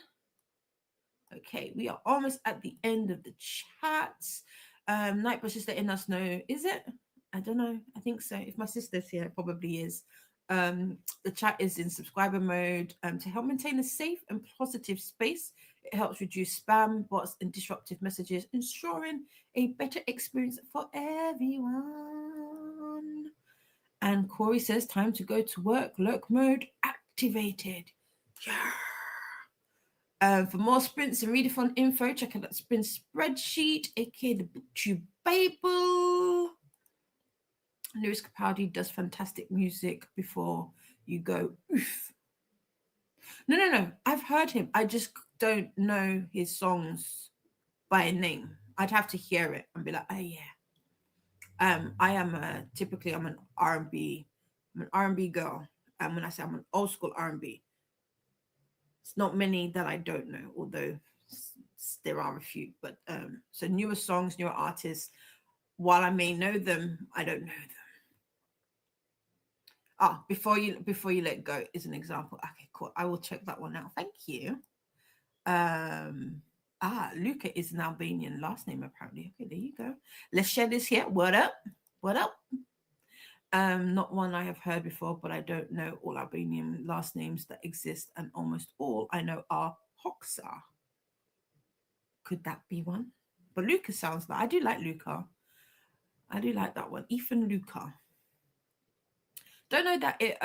Okay, we are almost at the end of the chats. Nightbush is letting us know. Is it? I don't know. I think so. If my sister's here, it probably is. The chat is in subscriber mode to help maintain a safe and positive space. It helps reduce spam, bots, and disruptive messages, ensuring a better experience for everyone. And Corey says, time to go to work. Lurk mode activated. Yeah. For more sprints and readathon info, check out that sprint spreadsheet, aka the BookTube Bible. Lewis Capaldi does fantastic music before you go, oof. No. I've heard him. I just don't know his songs by name. I'd have to hear it and be like, oh yeah. I am typically I'm an R&B. I'm an R&B girl. And when I say I'm an old school R&B, it's not many that I don't know, although there are a few. But so newer songs, newer artists. While I may know them, I don't know them. Before you let go is an example. Okay, cool. I will check that one out. Thank you. Luca is an Albanian last name apparently. Okay, there you go. Let's share this here. What up? What up? Not one I have heard before, but I don't know all Albanian last names that exist, and almost all I know are Hoxha. Could that be one? But Luca sounds like I do like Luca. I do like that one. Ethan Luca. Don't know that it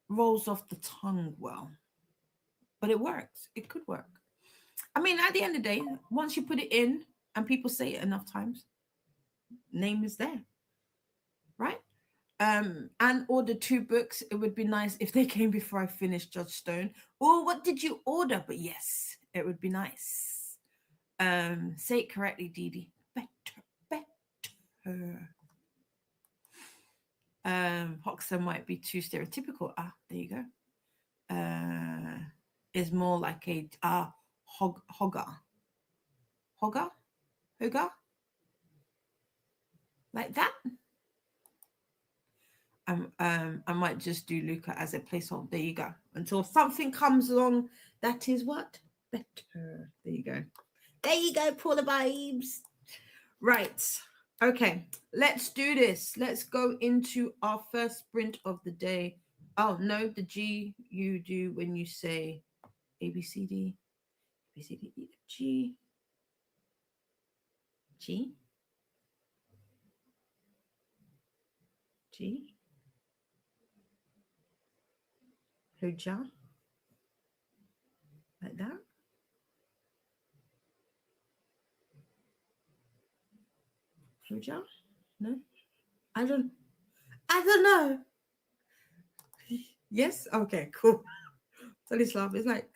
rolls off the tongue well, but it works. It could work. I mean, at the end of the day, once you put it in and people say it enough times, name is there, right? And ordered 2 books. It would be nice if they came before I finished Judge Stone. Oh, what did you order? But yes, it would be nice. Say it correctly, Dee. Better. Hoxha might be too stereotypical. There you go. Is more like a hogger, like that. I might just do Luca as a placeholder. There you go. Until something comes along that is what better. There you go. There you go, Paula Babes. Right. Okay. Let's do this. Let's go into our first sprint of the day. Oh no, the G you do when you say A B C D E F G. G. Hoja. Like that. Hoja? No. I don't know. Yes? Okay, cool. Stanislav is like,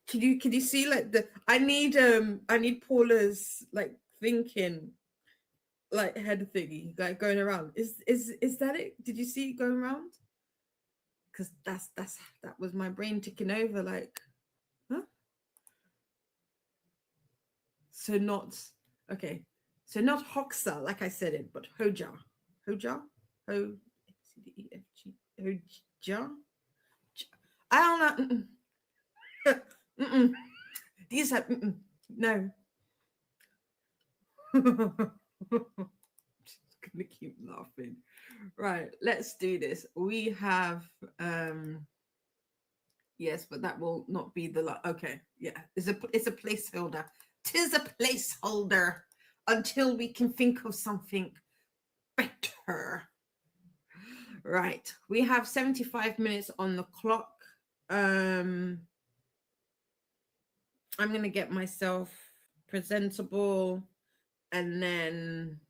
can you see like I need Paula's like thinking like head thingy like going around. Is that it? Did you see it going around? Because that was my brain ticking over like, huh? So not okay. So not Hoxa, like I said it, but Hoja. Hoja? Ho C D E F G Hoja? I don't know. Mm-mm. These are no. Just gonna keep laughing. Right, let's do this. We have yes, but that will not be the okay. Yeah, it's a placeholder. Tis a placeholder until we can think of something better. Right, we have 75 minutes on the clock. I'm gonna get myself presentable, and then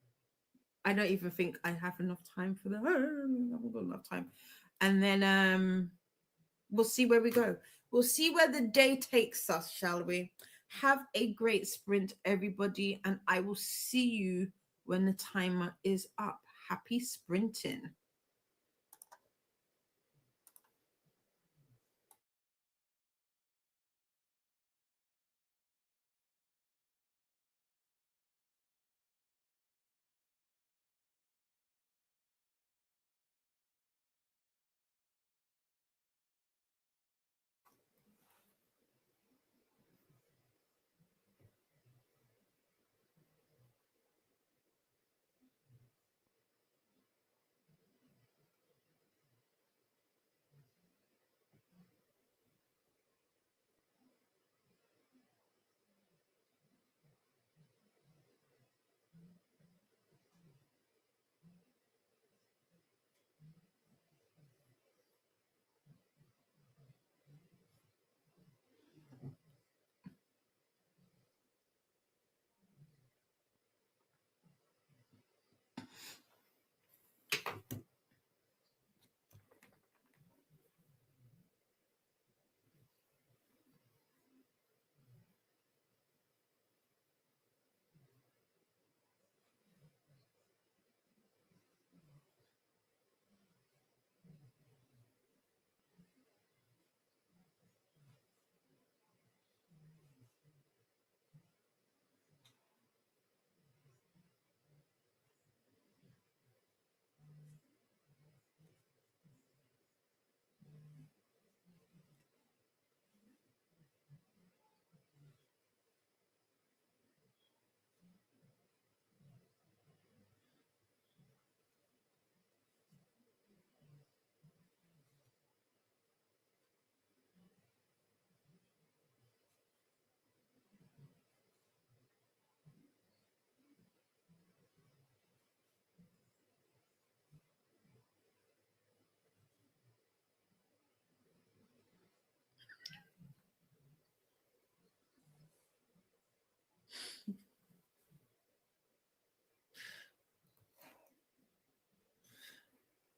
I don't even think I have enough time for the. I haven't got enough time, and then we'll see where we go. We'll see where the day takes us, shall we? Have a great sprint, everybody, and I will see you when the timer is up. Happy sprinting.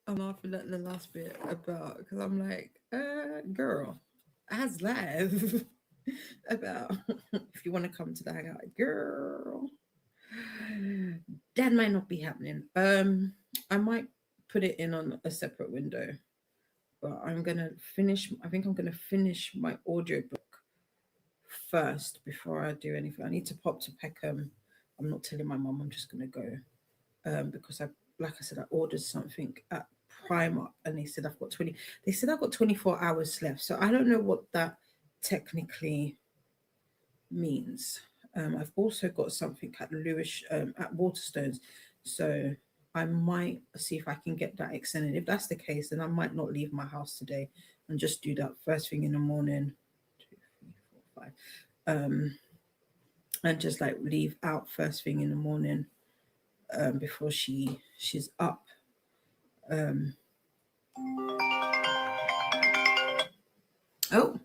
I'm laughing at the last bit about because I'm like, girl, as live about if you want to come to the hangout, girl, that might not be happening. I might put it in on a separate window, but I'm gonna finish. I think I'm gonna finish my audiobook first before I do anything. I need to pop to Peckham. I'm not telling my mum. I'm just gonna go because like I said, I ordered something at Primark, and they said I've got 20. They said I've got 24 hours left, so I don't know what that technically means. I've also got something at Lewis at Waterstones, so I might see if I can get that extended. If that's the case, then I might not leave my house today and just do that first thing in the morning. 2, 3, 4, 5. And just like leave out first thing in the morning before she's up. Um, oh,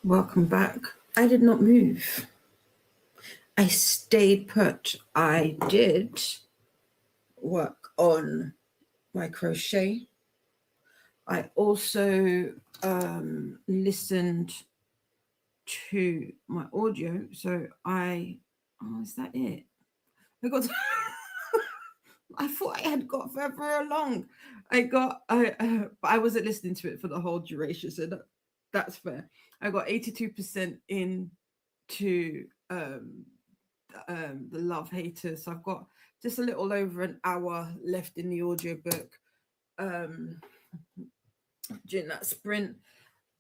Welcome back. I did not move. I stayed put. I did work on my crochet. I also listened to my audio. So is that it? I got, I thought I had got further along. But I wasn't listening to it for the whole duration. So that's fair. I got 82% into the Love Haters. So I've got just a little over an hour left in the audiobook um, during that sprint.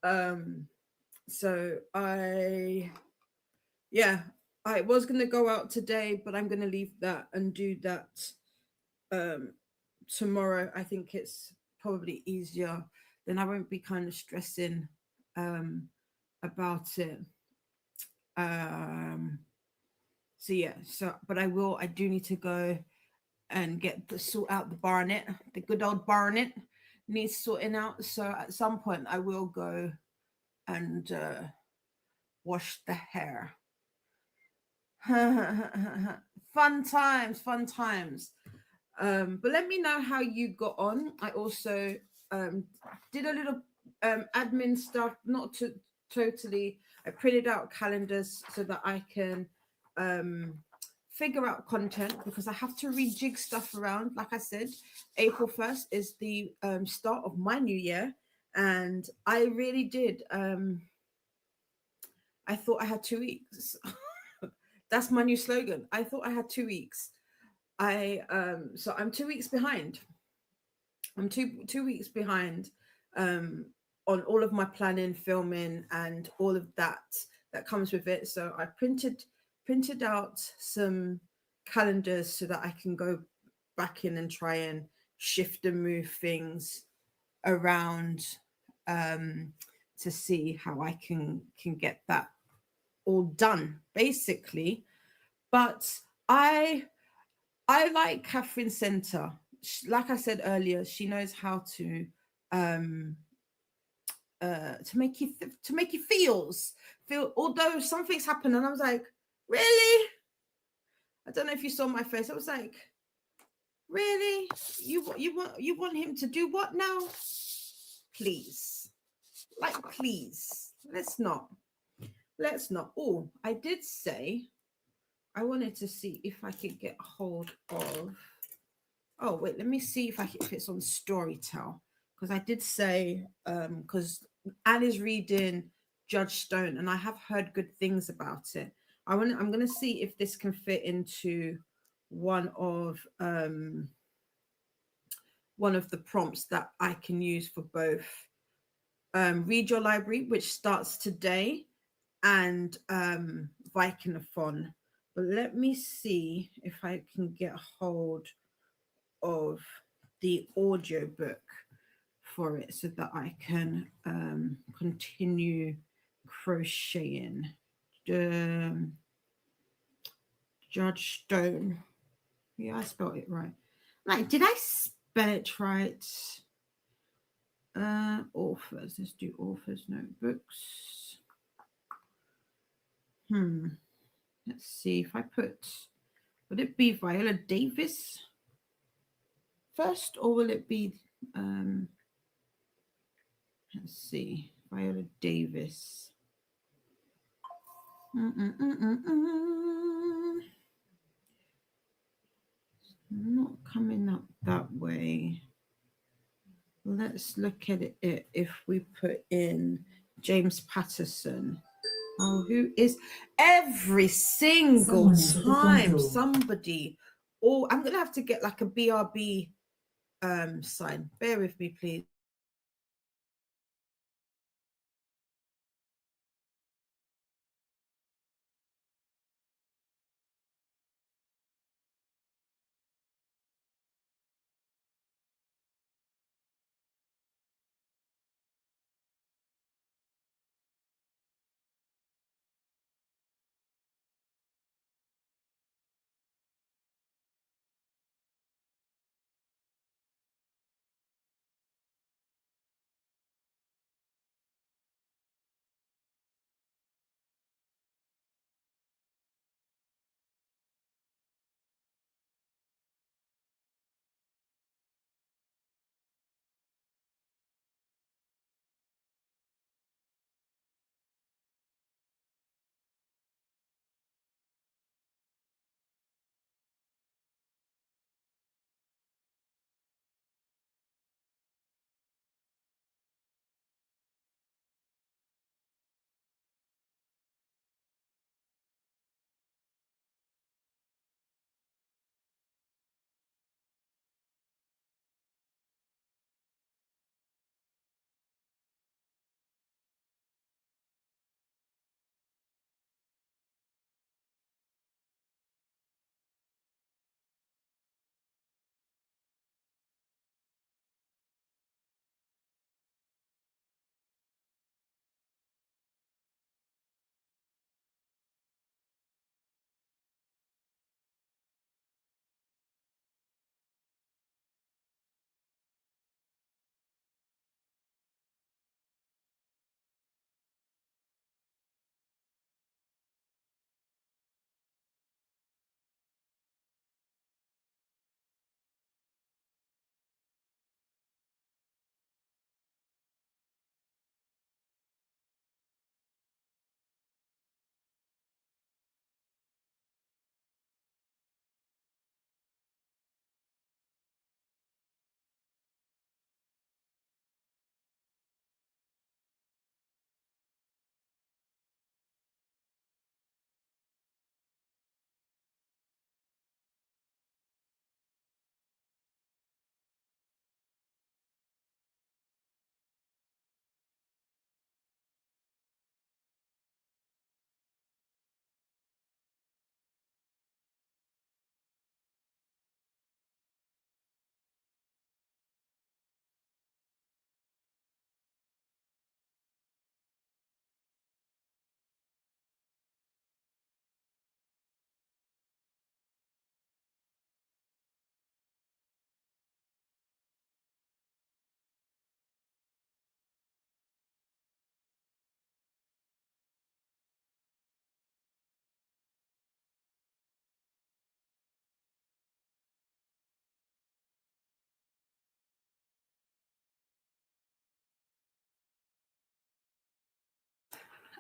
Um, so yeah, I was going to go out today, but I'm going to leave that and do that um, tomorrow. I think it's probably easier. Then I won't be kind of stressing about it. Um, so yeah, but I do need to go and sort out the baronet, the good old baronet needs sorting out. So at some point I will go and wash the hair. Fun times, fun times. But let me know how you got on. I also did a little admin stuff, not to totally. I printed out calendars so that I can figure out content because I have to rejig stuff around. Like I said, April 1st is the start of my new year, and I really did. I thought I had 2 weeks. That's my new slogan. I thought I had 2 weeks. So I'm 2 weeks behind. I'm two weeks behind on all of my planning, filming, and all of that comes with it. So I printed out some calendars so that I can go back in and try and shift and move things around to see how I can get that all done, basically. But I like Catherine Center. Like I said earlier, she knows how um to make you feel. Although some things happen, and I was like, really? I don't know if you saw my face. I was like, really? You want him to do what now? Please, like, please. Let's not. Oh, I did say I wanted to see if I could get hold of. Oh wait, let me see if it's on Storytel, because I did say because Anne is reading Judge Stone and I have heard good things about it. I'm gonna see if this can fit into one of the prompts that I can use for both Read Your Library, which starts today, and Vikingathon. But let me see if I can get hold of the audio book for it so that I can continue crocheting. Judge Stone. Yeah, I spelled it right. Like, did I spell it right? Authors. Let's do authors notebooks. Let's see if I put. Would it be Viola Davis first, or will it be? Let's see, Viola Davis. Not coming up that way. Let's look at it if we put in James Patterson. Oh, who is every single time somebody? Oh, I'm gonna have to get like a BRB sign. Bear with me, please.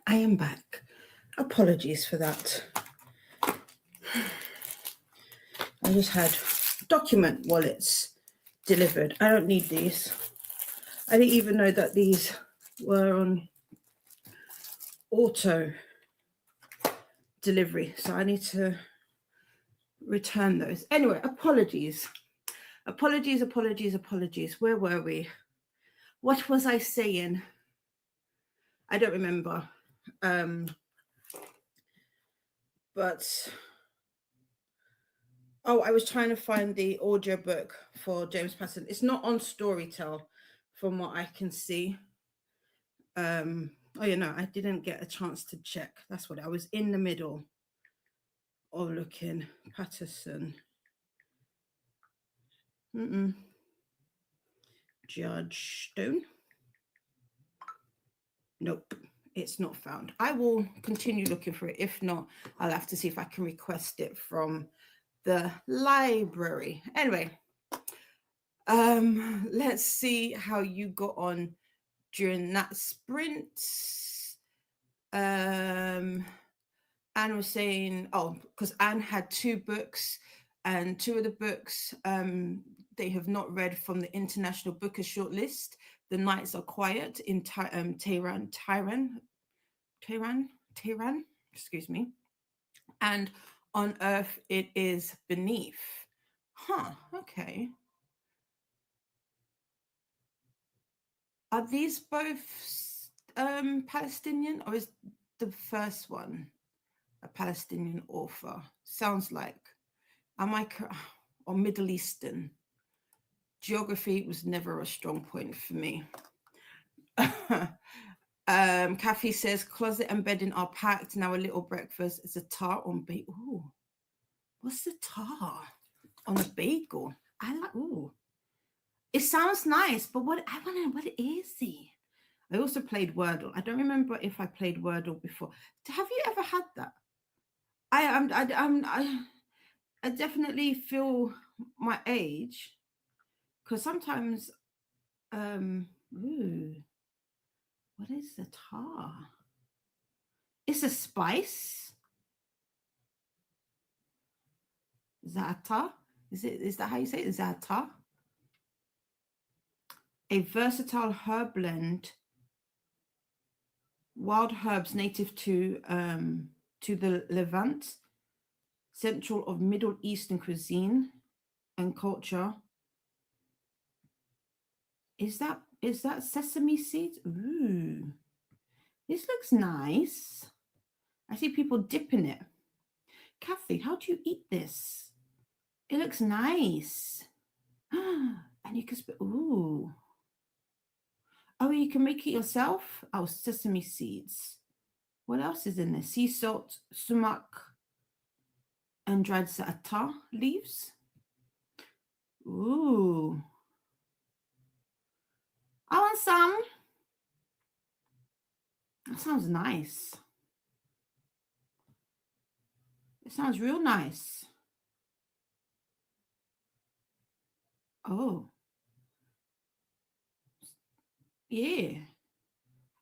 I am back. Apologies for that. I just had document wallets delivered. I don't need these. I didn't even know that these were on auto delivery, so I need to return those. Anyway, apologies. Apologies. Where were we? What was I saying? I don't remember. But I was trying to find the audiobook for James Patterson. It's not on Storytel from what I can see. I didn't get a chance to check. That's what I was in the middle of looking. Patterson. Judge Stone. Nope, it's not found. I will continue looking for it. If not, I'll have to see if I can request it from the library. Anyway, let's see how you got on during that sprint. Anne was saying, because Anne had 2 books, and 2 of the books they have not read from the International Booker shortlist. The Nights Are Quiet in Tehran, excuse me, and On Earth It Is Beneath. Okay. Are these both Palestinian, or is the first one a Palestinian author? Sounds like. Or Middle Eastern? Geography was never a strong point for me. Kathy says closet and bedding are packed. Now a little breakfast is a tart on bagel. Ooh, what's the tart on a bagel? I like. Ooh, it sounds nice, but what is it? I also played Wordle. I don't remember if I played Wordle before. Have you ever had that? I definitely feel my age, because sometimes what is the tar? It's a spice. Is that a tar? Is that how you say it? Is that a tar? A versatile herb blend. Wild herbs native to the Levant, central of Middle Eastern cuisine and culture. Is that sesame seeds? Ooh, this looks nice. I see people dipping it. Kathy, how do you eat this? It looks nice. And you can ooh. Oh, you can make it yourself? Oh, sesame seeds. What else is in there? Sea salt, sumac, and dried za'atar leaves. Ooh. I want some. That sounds nice. It sounds real nice. Oh. Yeah.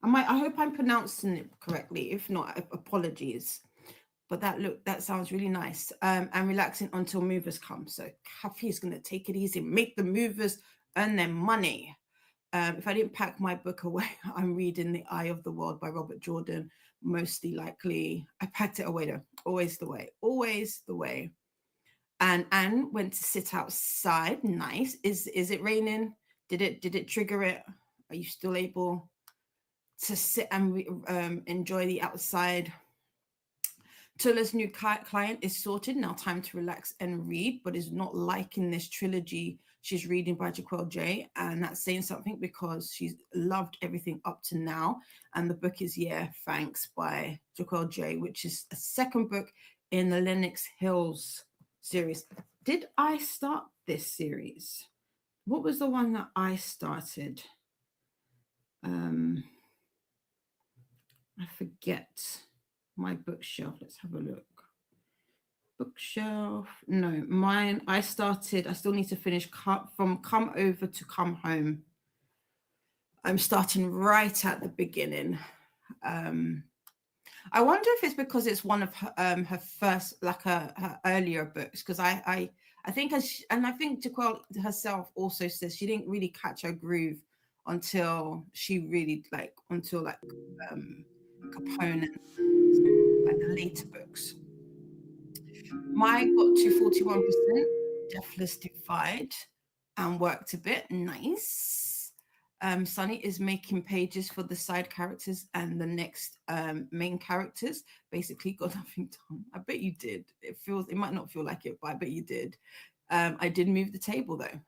I hope I'm pronouncing it correctly. If not, apologies. But that sounds really nice. And relaxing until movers come. So Kathy is going to take it easy, make the movers earn their money. If I didn't pack my book away, I'm reading The Eye of the World by Robert Jordan. Mostly likely, I packed it away though. Always the way. And Anne went to sit outside. Nice. Is it raining? Did it trigger it? Are you still able to sit and enjoy the outside? Tulla's new client is sorted. Now time to relax and read, but is not liking this trilogy she's reading by Jaquel J. And that's saying something, because she's loved everything up to now. And the book is Yeah, Thanks by Jaquel J, which is a second book in the Lenox Hills series. Did I start this series? What was the one that I started? I forget my bookshelf. Let's have a look. Bookshelf. No, mine. I still need to finish from Come Over to Come Home. I'm starting right at the beginning. I wonder if it's because it's one of her first, like her earlier books. Because I think and I think Jaquel herself also says she didn't really catch her groove until she really like until like um Capone and like the later books. Mine got to 41%, Deathless Divide, and worked a bit. Nice. Sunny is making pages for the side characters and the next main characters. Basically, got nothing done. I bet you did. It might not feel like it, but I bet you did. I did move the table though.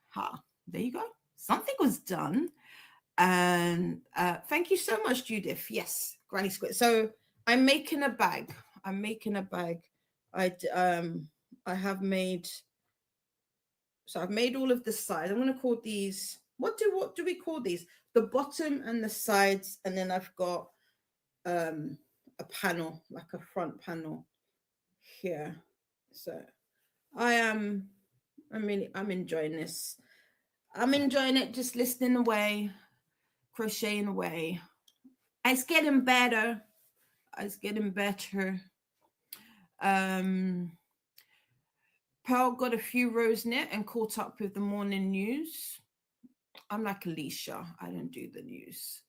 There you go. Something was done. And thank you so much, Judith. Yes, Granny Squid. So I'm making a bag. I'm making a bag. I have made, so I've made all of the sides. I'm going to call these, what do we call these? The bottom and the sides, and then I've got a panel, like a front panel here. So I'm enjoying this. I'm enjoying it, just listening away, crocheting away. It's getting better. It's getting better. Um, Pearl got a few rows knit and caught up with the morning news. I'm like Alicia. I don't do the news.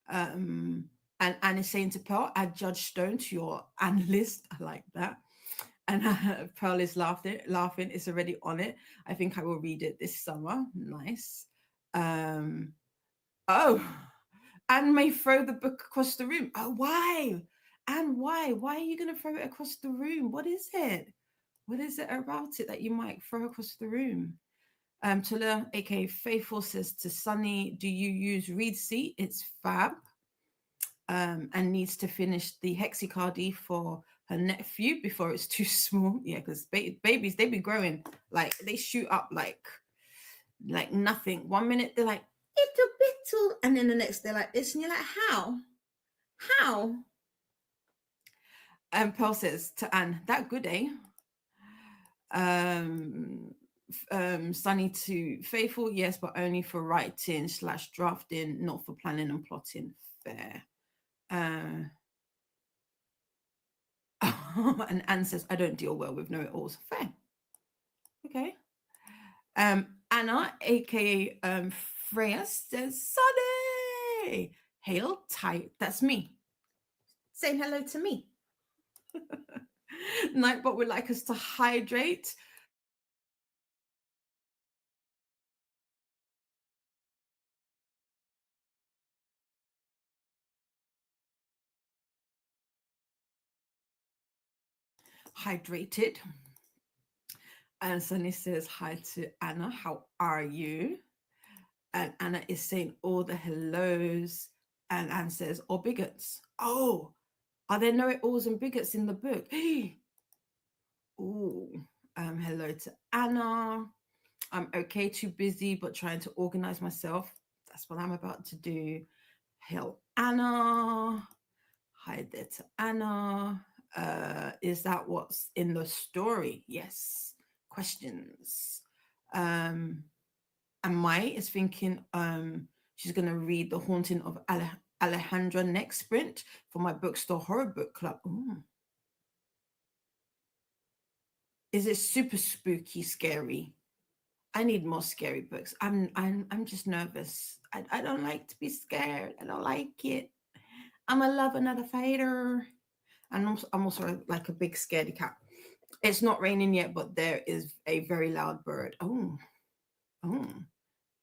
And Anne is saying to Pearl, add Judge Stone to your analyst. I like that. And Pearl is laughing. It's already on it. I think I will read it this summer. Nice. Oh, Anne may throw the book across the room. Oh, why? And why? Why are you going to throw it across the room? What is it? What is it about it that you might throw across the room? Tula, aka Faithful, says to Sunny, do you use Reed Seat? It's fab. And needs to finish the Hexicardy for her nephew before it's too small. Yeah, because babies, they be growing. Like, they shoot up like nothing. 1 minute, they're like, little bittle. And then the next, they're like this. And you're like, how? How? And Pearl says to Anne, that good, eh? Sunny to Faithful, yes, but only for writing / drafting, not for planning and plotting. Fair. And Anne says, I don't deal well with know-it-alls. Fair. Okay. Anna, aka Freya, says, Sunny, hail tight. That's me. Saying hello to me. Nightbot would like us to hydrate. Hydrated. And Sunny says hi to Anna. How are you? And Anna is saying all the hellos. And Anne says, or bigots. Oh, are there know-it-alls and bigots in the book? Oh, hello to Anna. I'm okay, too busy, but trying to organize myself. That's what I'm about to do. Hail Anna. Hi there to Anna. Is that what's in the story? Yes. Questions. And Mai is thinking she's going to read The Haunting of Alejandra next sprint for my bookstore horror book club. Ooh. Is it super spooky, scary? I need more scary books. I'm just nervous. I don't like to be scared. I don't like it. I'm a lover, not a fighter. And I'm also like a big scaredy cat. It's not raining yet, but there is a very loud bird. Oh.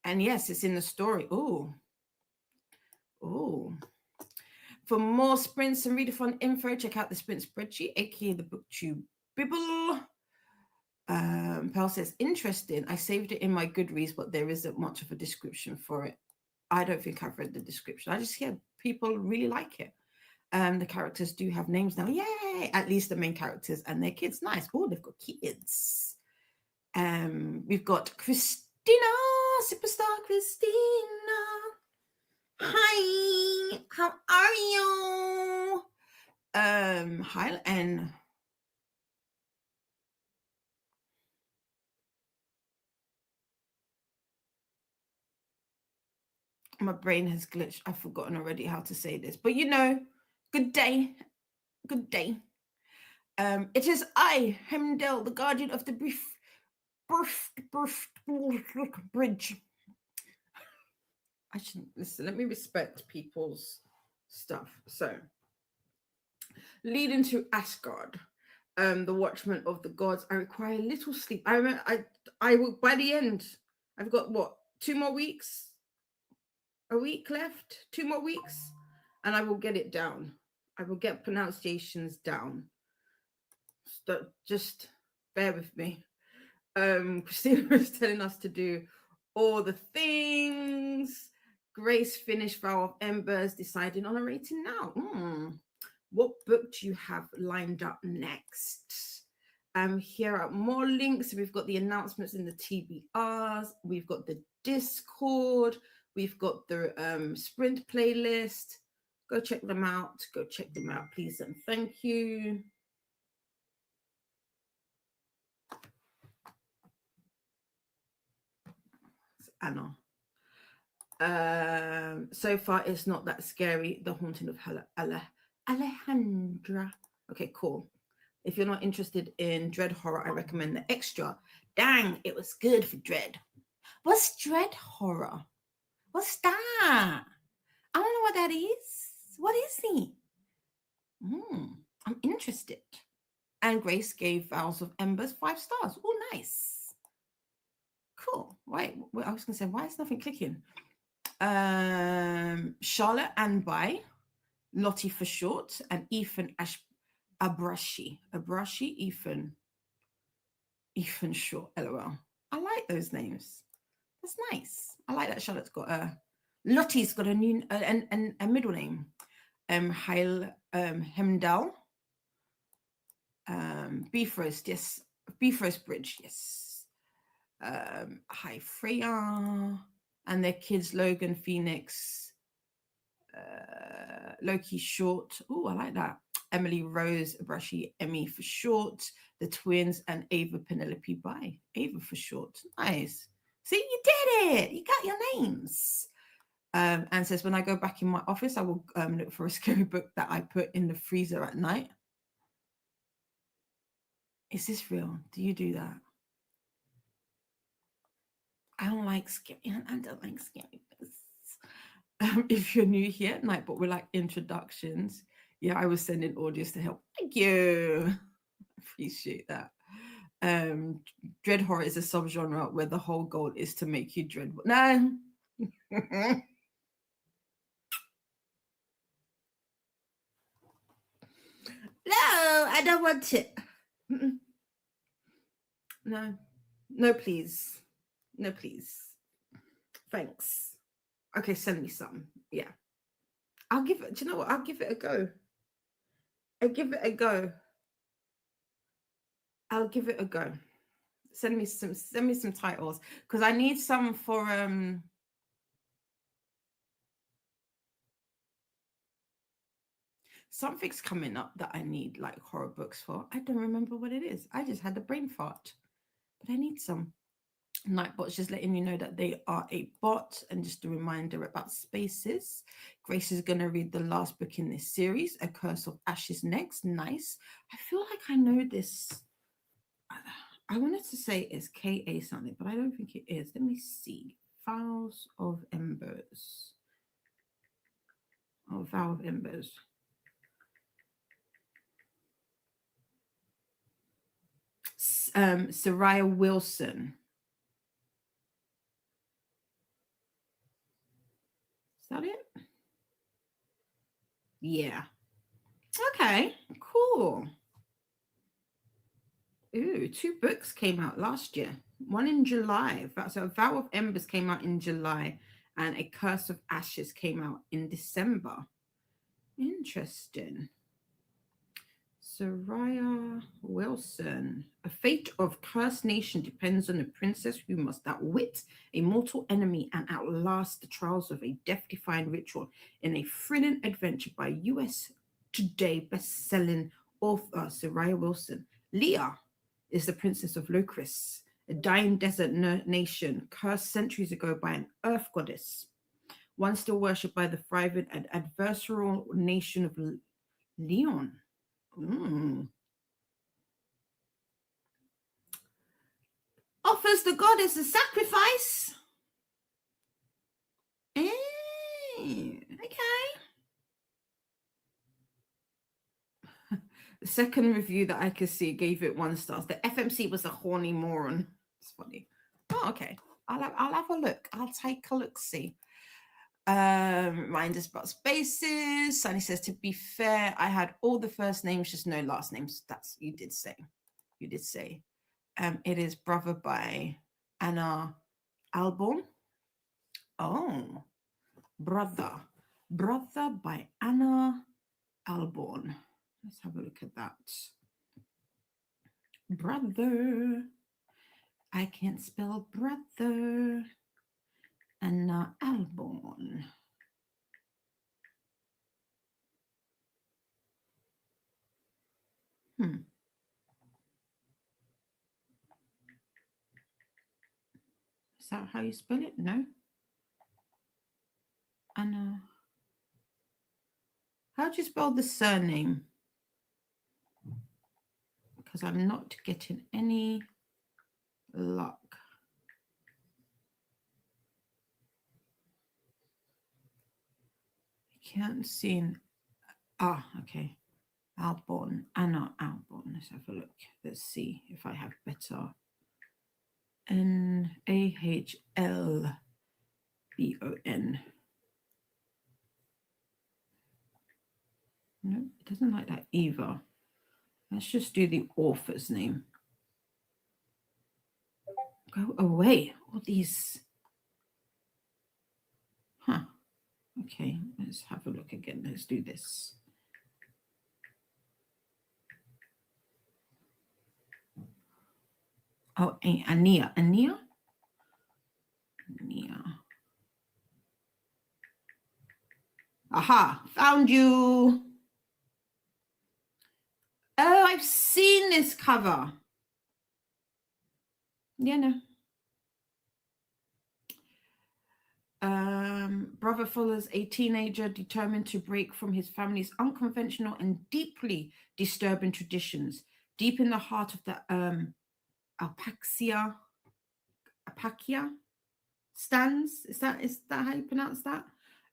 And yes, it's in the story. Oh. For more sprints and readathon info, check out the sprint spreadsheet, aka the booktube bibble. Pearl says, interesting. I saved it in my Goodreads, but there isn't much of a description for it. I don't think I've read the description. I just hear people really like it. The characters do have names now. Yay! At least the main characters and their kids. Nice. Oh, they've got kids. We've got Christina, superstar Christina. Hi, how are you? Hi, and my brain has glitched. I've forgotten already how to say this, but good day. Good day. It is I, Hemdel, the guardian of the bridge. I shouldn't listen. Let me respect people's stuff. So, leading to Asgard, the watchman of the gods. I require little sleep. I will by the end. I've got what 2 more weeks, a week left, 2 more weeks, and I will get it down. I will get pronunciations down. So just bear with me. Christina was telling us to do all the things. Grace finished Vow of Embers, deciding on a rating now. What book do you have lined up next? Here are more links. We've got the announcements in the TBRs. We've got the Discord. We've got the sprint playlist. Go check them out. Go check them out, please, and thank you. Anna. So far, it's not that scary. The Haunting of Alejandra. Okay, cool. If you're not interested in Dread horror, I recommend the extra. Dang, it was good for Dread. What's Dread horror? What's that? I don't know what that is. What is it? I'm interested. And Grace gave Vows of Embers 5 stars. Oh, nice. Cool. Wait, I was going to say, why is nothing clicking? Charlotte Anbai, Lottie for short, and Ethan Abrashi, Ethan Short, LOL. I like those names. That's nice. I like that Charlotte's got Lottie's got a new a middle name. Heil Hemdal. Bifrost, yes. Bifrost Bridge, yes. Hi Freya. And their kids, Logan, Phoenix, Loki Short. Oh, I like that. Emily Rose, Abrashi, Emmy for short. The twins, and Ava Penelope by Ava for short. Nice. See, you did it. You got your names. And says, when I go back in my office, I will look for a scary book that I put in the freezer at night. Is this real? Do you do that? I don't like scary. I don't like scary books. If you're new here, Nightbot, we're like introductions. Yeah, I was sending audios to help. Thank you. Appreciate that. Dread horror is a subgenre where the whole goal is to make you dread. No. No, I don't want it. No. No, please. No, please. Thanks. Okay, send me some. Yeah. I'll give it, do you know what? I'll give it a go. I'll give it a go. I'll give it a go. Send me some titles, because I need some for something's coming up that I need like horror books for. I don't remember what it is. I just had a brain fart, but I need some. Nightbot's just letting you know that they are a bot, and just a reminder about spaces. Grace is going to read the last book in this series, A Curse of Ashes, next. Nice. I feel like I know this. I wanted to say it's KA something, but I don't think it is. Let me see. Vows of Embers. Oh, Vow of Embers. Soraya Wilson. Is that it? Yeah. Okay, cool. Ooh, 2 books came out last year. One in July. So A Vow of Embers came out in July, and A Curse of Ashes came out in December. Interesting. Soraya Wilson. A fate of cursed nation depends on a princess who must outwit a mortal enemy and outlast the trials of a death-defying ritual in a thrilling adventure by US Today best-selling author Soraya Wilson. Leah is the princess of Locris, a dying desert nation cursed centuries ago by an earth goddess, one still worshipped by the thriving and adversarial nation of Leon. Mm. Offers the goddess a sacrifice. Okay. The second review that I could see gave it 1 star. The FMC was a horny moron. It's funny. Oh, okay. I'll have a look. I'll take a look. See. Reminders about spaces. Sunny says, to be fair, I had all the first names, just no last names. That's you did say. You did say. It is Brother by Anna Alborn. Oh, Brother. Brother by Anna Alborn. Let's have a look at that. Brother. I can't spell brother. Anna Alborn. Is that how you spell it? No. Anna. How do you spell the surname? Because I'm not getting any luck. I can't see. Okay. Alborn. Anna Alborn. Let's have a look. Let's see if I have better. Nahlbon. No, it doesn't like that either. Let's just do the author's name. Go away. All these. Huh. Okay, let's have a look again. Let's do this. Oh, Ania. Aha, found you. Oh, I've seen this cover. Yeah, no. Brother follows a teenager determined to break from his family's unconventional and deeply disturbing traditions. Deep in the heart of the Alpacia stands. Is that how you pronounce that?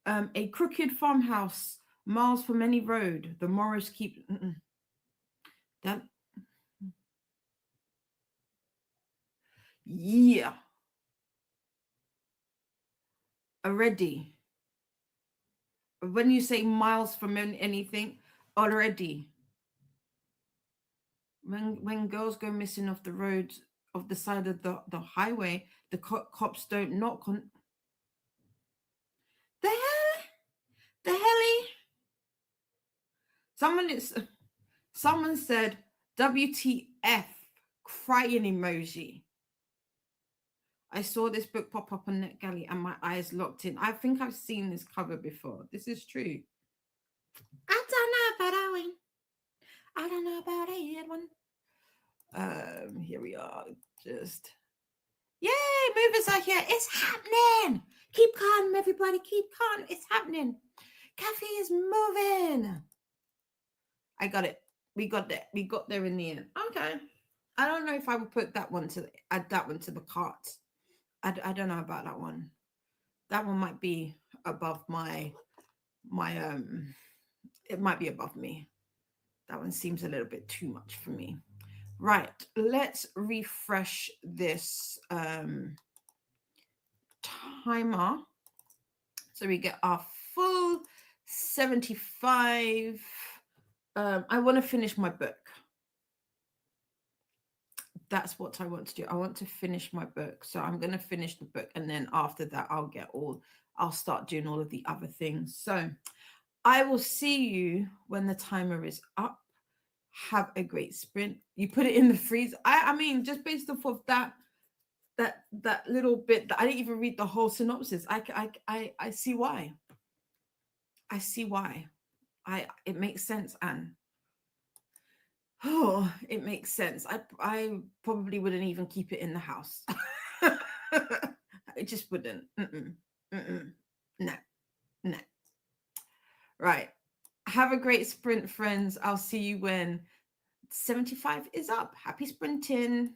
A crooked farmhouse miles from any road. The Morris keep that. Yeah. Already. When you say miles from anything, already. When girls go missing off the road, of the side of the highway, the cops don't knock on. The hell? The helly? Someone said WTF crying emoji. I saw this book pop up on NetGalley and my eyes locked in. I think I've seen this cover before. This is true. I don't know about that one. I don't know about that one. Here we are. Just yay, movers are here. It's happening. Keep calm, everybody. Keep calm. It's happening. Kathy is moving. I got it. We got there. We got there in the end. Okay. I don't know if I would put that one add that one to the cart. I don't know about that one. That one might be above my it might be above me. That one seems a little bit too much for me. Right, let's refresh this timer so we get our full 75. I want to finish my book. That's what I want to do. I want to finish my book. So I'm going to finish the book. And then after that, I'll start doing all of the other things. So I will see you when the timer is up. Have a great sprint. You put it in the freezer. I mean, just based off of that little bit that I didn't even read the whole synopsis. I see why. I see why. It makes sense, Anne. Oh, it makes sense. I probably wouldn't even keep it in the house. I just wouldn't. No. Right. Have a great sprint, friends. I'll see you when 75 is up. Happy sprinting.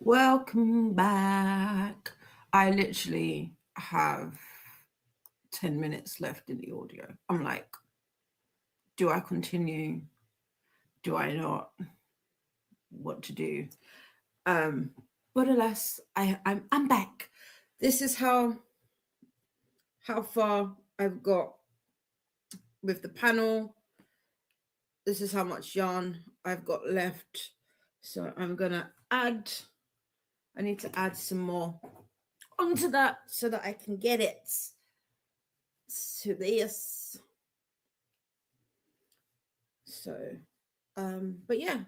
Welcome back. I literally have 10 minutes left in the audio. I'm like, do I continue? Do I not? What to do? Um, but alas, I'm back. This is how far I've got with the panel. This is how much yarn I've got left. So I'm gonna add, I need to add some more onto that so that I can get it to this. So, but yeah,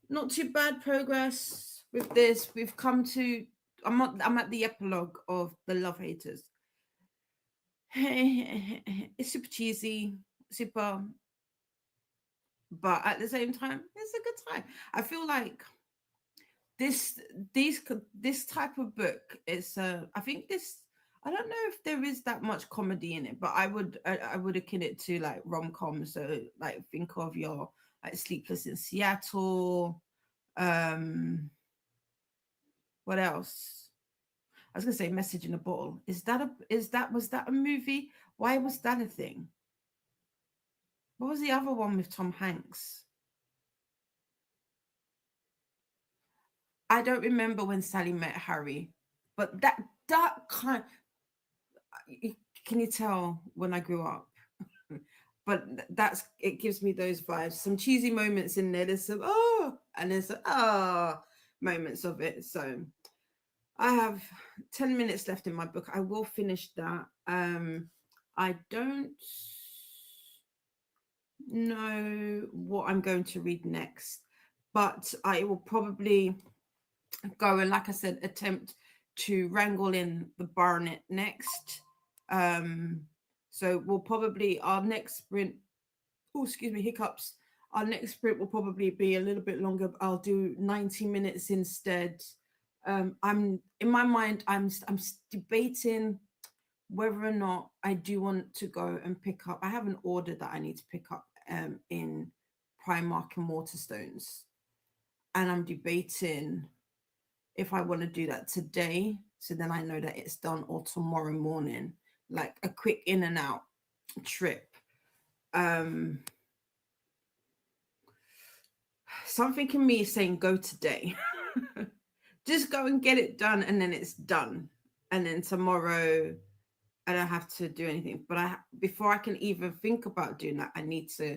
not too bad progress with this. We've come to, I'm at the epilogue of The Love Haters. It's super cheesy, super, but at the same time, it's a good time. I feel like this this type of book is I think this, I don't know if there is that much comedy in it, but I would akin it to like rom-com. So like think of your like Sleepless in Seattle. What else? I was gonna say Message in a Bottle. Was that a movie? Why was that a thing? What was the other one with Tom Hanks? I don't remember When Sally Met Harry, but that kind, can you tell when I grew up? But that's, it gives me those vibes. Some cheesy moments in there. There's some and there's some moments of it. So I have 10 minutes left in my book. I will finish that. I don't know what I'm going to read next, but I will probably go and, like I said, attempt to wrangle in the Baronet next. So we'll probably, our next sprint, oh, excuse me, hiccups. Our next sprint will probably be a little bit longer. I'll do 90 minutes instead. I'm in my mind, I'm debating whether or not I do want to go and pick up. I have an order that I need to pick up in Primark and Waterstones, and I'm debating if I want to do that today, so then I know that it's done, or tomorrow morning, like a quick in and out trip. Um, Something in me is saying go today. Just go and get it done, and then it's done. And then tomorrow I don't have to do anything. But before I can even think about doing that, I need to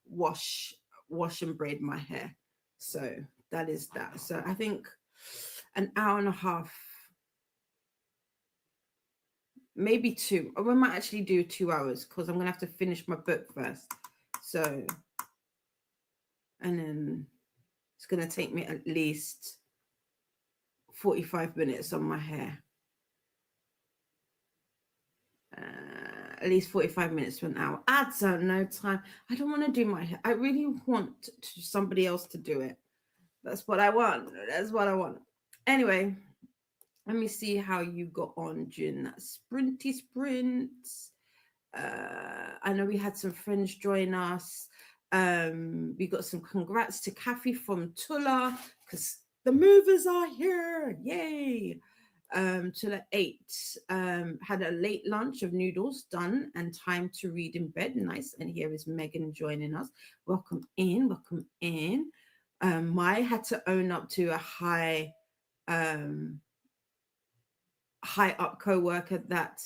wash and braid my hair. So that is that. So I think an hour and a half, maybe two. We might actually do 2 hours because I'm gonna have to finish my book first. So, and then it's gonna take me at least 45 minutes on my hair. At least 45 minutes to an hour. I don't know time. I don't want to do my hair. I really want somebody else to do it. That's what I want. That's what I want. Anyway, let me see how you got on during that sprinty sprint. I know we had some friends join us. We got some congrats to Kathy from Tula because the movers are here. Yay! Till at 8. Had a late lunch of noodles done and time to read in bed. Nice. And here is Megan joining us. Welcome in. Welcome in. Mai had to own up to a high up co-worker that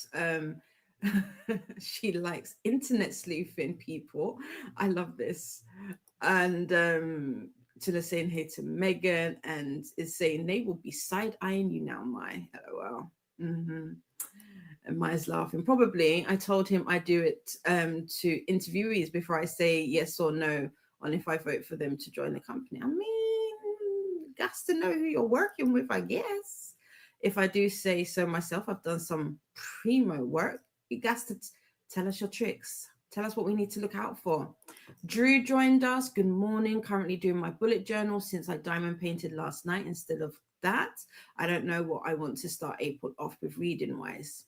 she likes internet sleuthing people. I love this. And Tila saying hey to Megan and is saying they will be side-eyeing you now, Mai. LOL. Mm-hmm. And Mai's laughing. Probably I told him I do it to interviewees before I say yes or no on if I vote for them to join the company. I mean, got to know who you're working with, I guess. If I do say so myself, I've done some primo work. You got to tell us your tricks. Tell us what we need to look out for. Drew joined us. Good morning. Currently doing my bullet journal since I diamond painted last night instead of that. I don't know what I want to start April off with reading wise.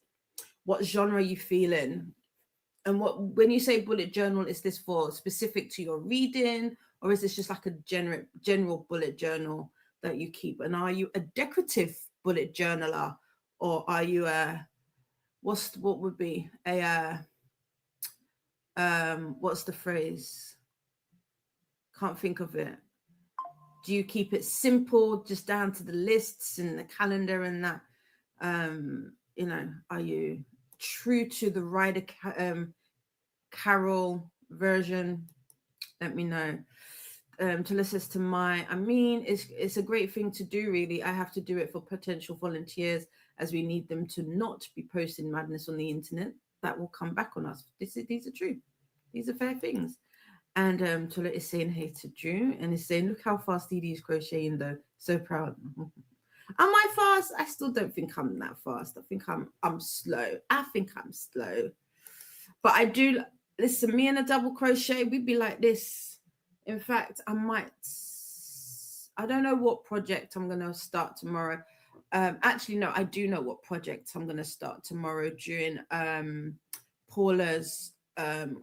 What genre are you feeling? And what, when you say bullet journal, is this for specific to your reading, or is this just like a general bullet journal that you keep? And are you a decorative bullet journaler, or are you a what would be a what's the phrase? Can't think of it. Do you keep it simple, just down to the lists and the calendar and that? You know, are you true to the Carol version? Let me know. To listen to I mean, it's a great thing to do, really. I have to do it for potential volunteers, as we need them to not be posting madness on the internet. That will come back on us. These are true. These are fair things. And Toilet is saying hey to Drew, and is saying, look how fast Dee is crocheting though. So proud. Am I fast? I still don't think I'm that fast. I think I'm slow. I think I'm slow. But I do listen, me and a double crochet, we'd be like this. In fact, I don't know what project I'm gonna start tomorrow. Actually, no, I do know what project I'm gonna start tomorrow during Paula's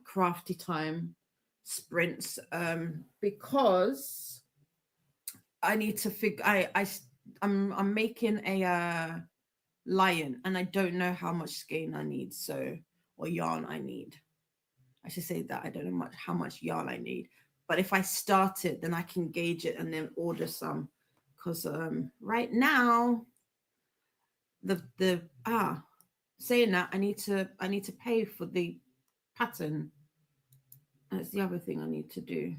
crafty time sprints, because I need to figure. I'm making a lion, and I don't know how much skein I need, or yarn I need. I should say that I don't know how much yarn I need. But if I start it, then I can gauge it and then order some. Because right now, saying that, I need to pay for the pattern. That's the other thing I need to do.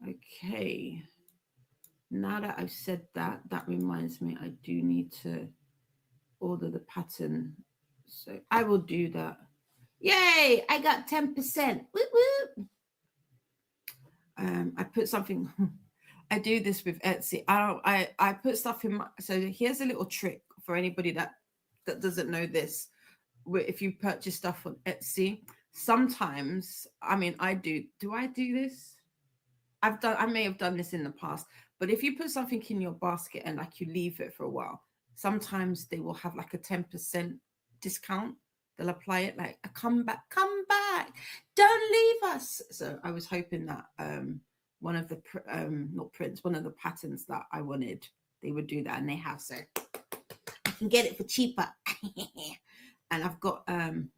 Okay. Now that I've said that, that reminds me I do need to order the pattern. So I will do that. Yay! I got 10%. Whoop, whoop. I put something. I do this with Etsy. I put stuff in my. So here's a little trick for anybody that doesn't know this. If you purchase stuff on Etsy, sometimes, I mean, I do. Do I do this? I may have done this in the past, but if you put something in your basket and like you leave it for a while, sometimes they will have like a 10% discount. They'll apply it like, come back, don't leave us. So I was hoping that one of the not prints, one of the patterns that I wanted, they would do that, and they have. So I can get it for cheaper. And I've got I'm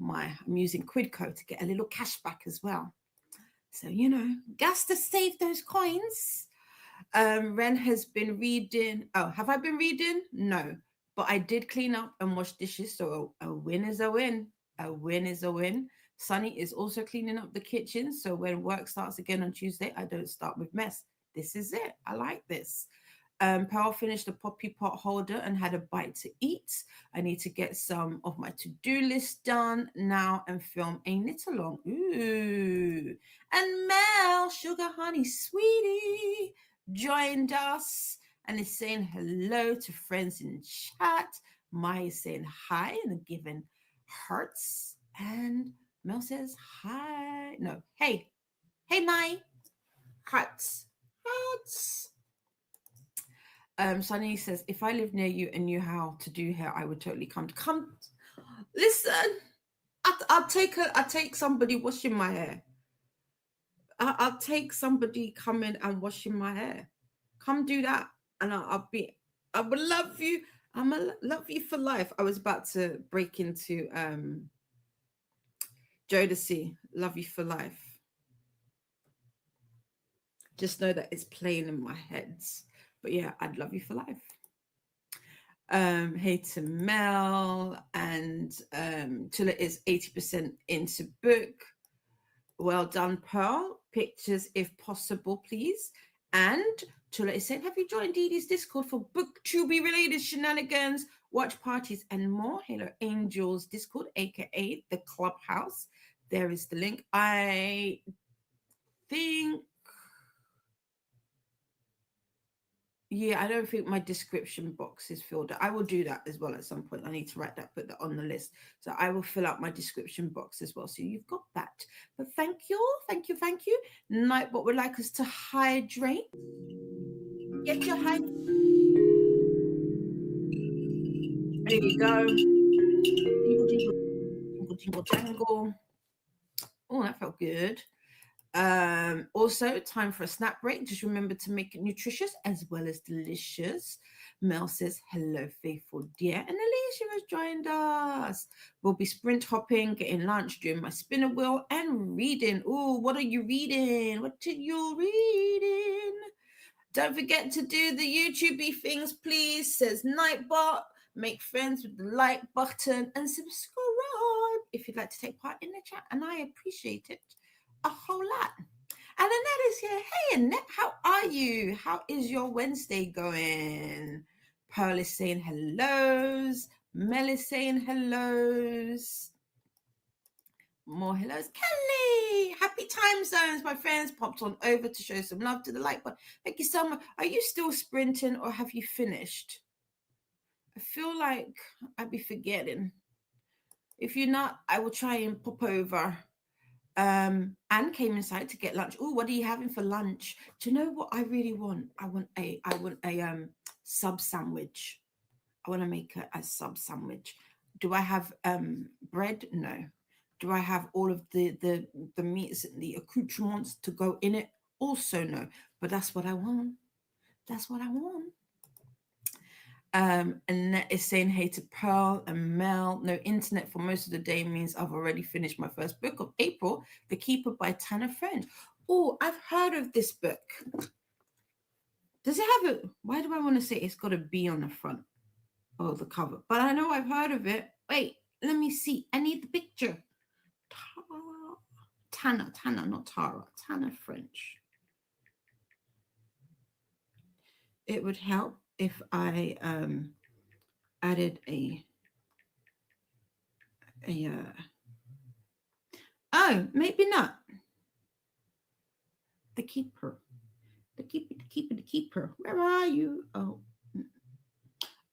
using Quidco to get a little cash back as well. So, you know, gas to save those coins. Ren has been reading. Oh, have I been reading? No. But I did clean up and wash dishes. So a win is a win. A win is a win. Sunny is also cleaning up the kitchen. So when work starts again on Tuesday, I don't start with mess. This is it. I like this. Pearl finished the poppy pot holder and had a bite to eat. I need to get some of my to-do list done now and film a knit along. Ooh. And Mel, Sugar Honey Sweetie, joined us and is saying hello to friends in chat. Maya is saying hi and giving hearts. And Mel says hi. No, hey. Hey, Mai. Hearts. Hearts. Sunny says, if I lived near you and knew how to do hair, I would totally come. Listen, I'll take somebody washing my hair. I'll take somebody coming and washing my hair. Come do that, and I would love you. I'm a love you for life. I was about to break into Jodeci, love you for life. Just know that it's playing in my head. But yeah, I'd love you for life. Hey to Mel, and Tula is 80% into book. Well done, Pearl. Pictures if possible, please. And Tula is saying, have you joined Dee Dee's Discord for booktube related shenanigans, watch parties, and more? Halo Angels Discord, aka the Clubhouse. There is the link. I think. Yeah, I don't think my description box is filled. I will do that as well at some point. I need to put that on the list. So I will fill out my description box as well. So you've got that. But thank you. Nightbot would like us to hydrate. Get your hydrate. There you go. Jingle, jingle, jingle, jingle, jangle. Oh, that felt good. Also, time for a snack break. Just remember to make it nutritious as well as delicious. Mel says, hello, faithful dear. And Alicia has joined us. We'll be sprint hopping, getting lunch, doing my spinner wheel, and reading. Oh, what are you reading? What are you reading? Don't forget to do the YouTubey things, please, says Nightbot. Make friends with the like button and subscribe if you'd like to take part in the chat. And I appreciate it a whole lot. And Annette is here. Hey, Annette, how are you? How is your Wednesday going? Pearl is saying hellos. Mel is saying hellos. More hellos. Kelly, happy time zones, my friends. Popped on over to show some love to the like button. Thank you so much. Are you still sprinting or have you finished? I feel like I'd be forgetting. If you're not, I will try and pop over. Anne came inside to get lunch. Oh, what are you having for lunch? Do you know what I really want? I want a sub sandwich. I want to make a sub sandwich. Do I have bread? No. Do I have all of the meats, the accoutrements to go in it? Also no. But that's what I want. That's what I want. Annette is saying hey to Pearl and Mel. No internet for most of the day means I've already finished my first book of April, The Keeper by Tana French. Oh, I've heard of this book. Does it have a, why do I want to say it's got a B on the front of the cover? But I know I've heard of it. Wait, let me see. I need the picture. Tana, not Tara. Tana French. It would help if I added oh, maybe not. The Keeper. The Keeper. Where are you?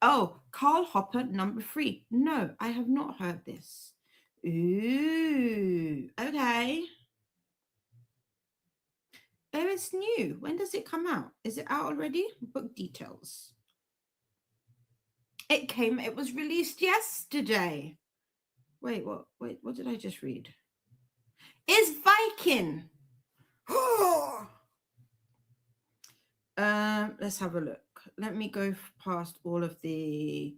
Oh, Karl Hopper #3. No, I have not heard this. Ooh, okay. Oh, it's new. When does it come out? Is it out already? Book details. It was released yesterday. Wait, what did I just read? It's Viking. Let's have a look. Let me go past all of the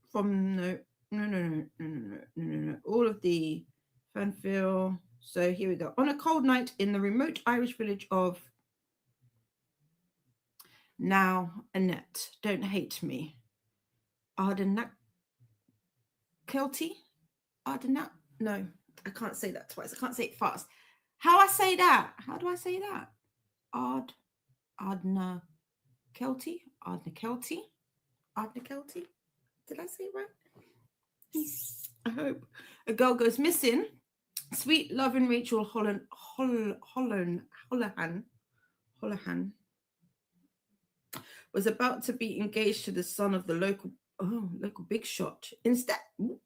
from no. All of the fanfare. So here we go. On a cold night in the remote Irish village of now, Annette, don't hate me. Ardenack Kelty? Ardenack? No, I can't say that twice. I can't say it fast. How I say that? How do I say that? Ardna Kelty? Ardna Kelty? Ardna Kelty? Did I say it right? I hope. A girl goes missing. Sweet, loving Rachel Holohan was about to be engaged to the son of the local big shot. Instead, unalive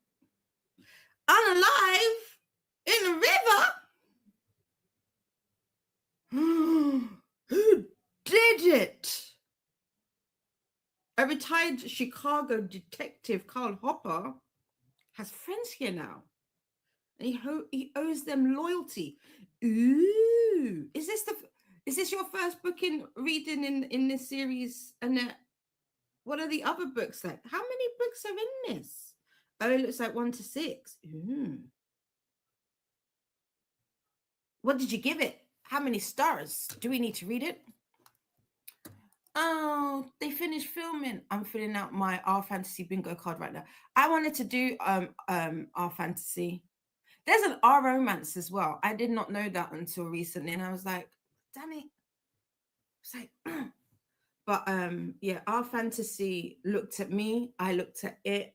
in the river. Who did it? A retired Chicago detective, Karl Hopper, has friends here now. And he owes them loyalty. Ooh, is this your first book in reading in this series? And what are the other books like? How many books are in this? Oh, it looks like 1 to 6. Ooh. What did you give it? How many stars? Do we need to read it? Oh, they finished filming. I'm filling out my Our Fantasy bingo card right now. I wanted to do Our Fantasy. There's an Our Romance as well. I did not know that until recently, and I was like, damn it. It's like, but yeah, Our Fantasy looked at me. I looked at it.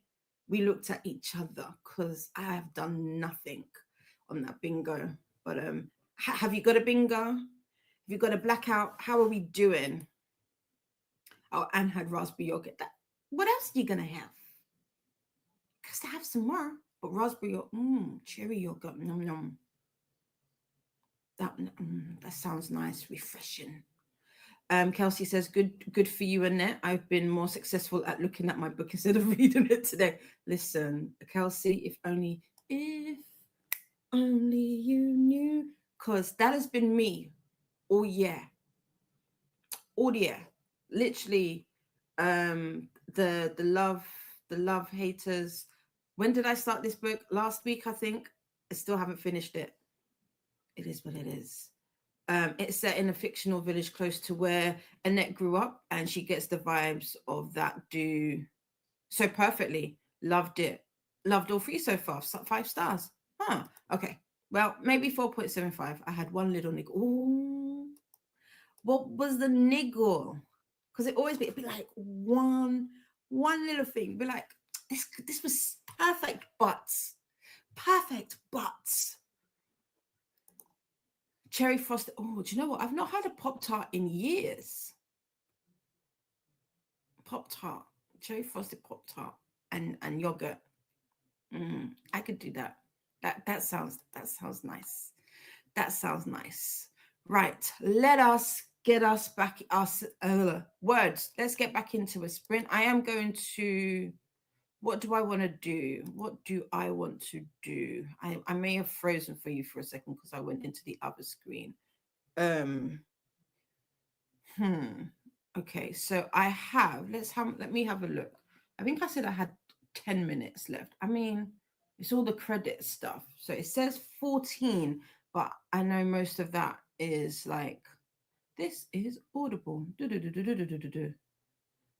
We looked at each other because I have done nothing on that bingo. But have you got a bingo? Have you got a blackout? How are we doing? Oh, Anne had raspberry yogurt. What else are you gonna have? Because to have some more, but raspberry yogurt, cherry yogurt, nom. That sounds nice, refreshing. Kelsey says, good for you, Annette. I've been more successful at looking at my book instead of reading it today. Listen, Kelsey, if Only you knew. Because that has been me all year. All year. Literally, the love haters. When did I start this book? Last week, I think. I still haven't finished it. It is what it is. It's set in a fictional village close to where Annette grew up, and she gets the vibes of that do so perfectly. Loved it. Loved all three so far. 5 stars. Huh. Okay. Well, maybe 4.75. I had one little niggle. Ooh. What was the niggle? Because it'd be like one little thing. Be like, this was perfect, but cherry frosted. Oh, do you know what? I've not had a Pop Tart in years. Pop Tart, cherry frosted Pop Tart, and yogurt. I could do that. That sounds nice. That sounds nice. Right. Let us get us back us words. Let's get back into a sprint. I am going to. What do I want to do? What do I want to do? I may have frozen for you for a second because I went into the other screen. Um. Hmm. Okay. So I have. Let me have a look. I think I said I had 10 minutes left. I mean, it's all the credit stuff. So it says 14, but I know most of that is like this is audible. Do.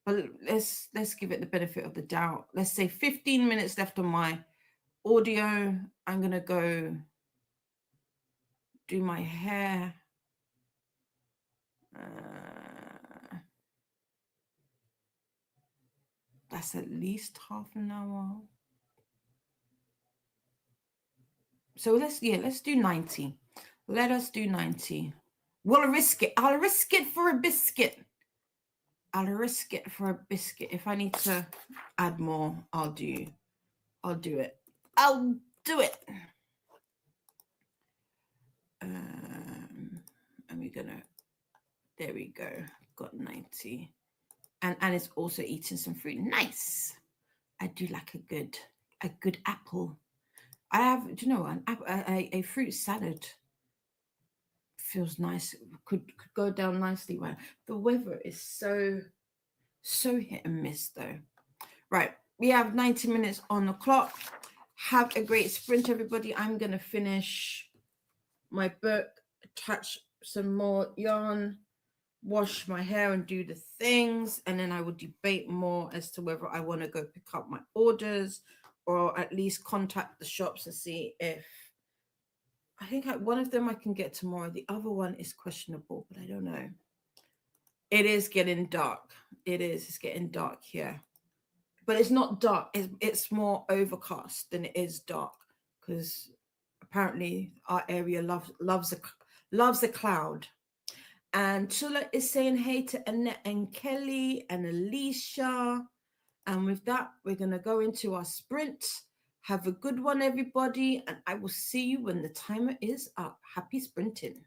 But let's give it the benefit of the doubt. Let's say 15 minutes left on my audio. I'm gonna go do my hair. That's at least half an hour. So let's do 90. Let us do 90. We'll risk it. I'll risk it for a biscuit. I'll risk it for a biscuit. If I need to add more, I'll do it. I'll do it. And we're gonna. There we go. Got 90. And it's also eating some fruit. Nice. I do like a good apple. I have, do you know, a fruit salad feels nice. Could go down nicely. Right. The weather is so hit and miss though. Right. We have 90 minutes on the clock. Have a great sprint, everybody. I'm gonna finish my book, attach some more yarn, wash my hair and do the things, and then I will debate more as to whether I want to go pick up my orders or at least contact the shops and see if I think one of them I can get tomorrow. The other one is questionable, but I don't know. It is getting dark. It's getting dark here, but it's not dark. It's more overcast than it is dark because apparently our area loves a cloud. And Chula is saying hey to Annette and Kelly and Alicia. And with that, we're going to go into our sprint. Have a good one, everybody. And I will see you when the timer is up. Happy sprinting.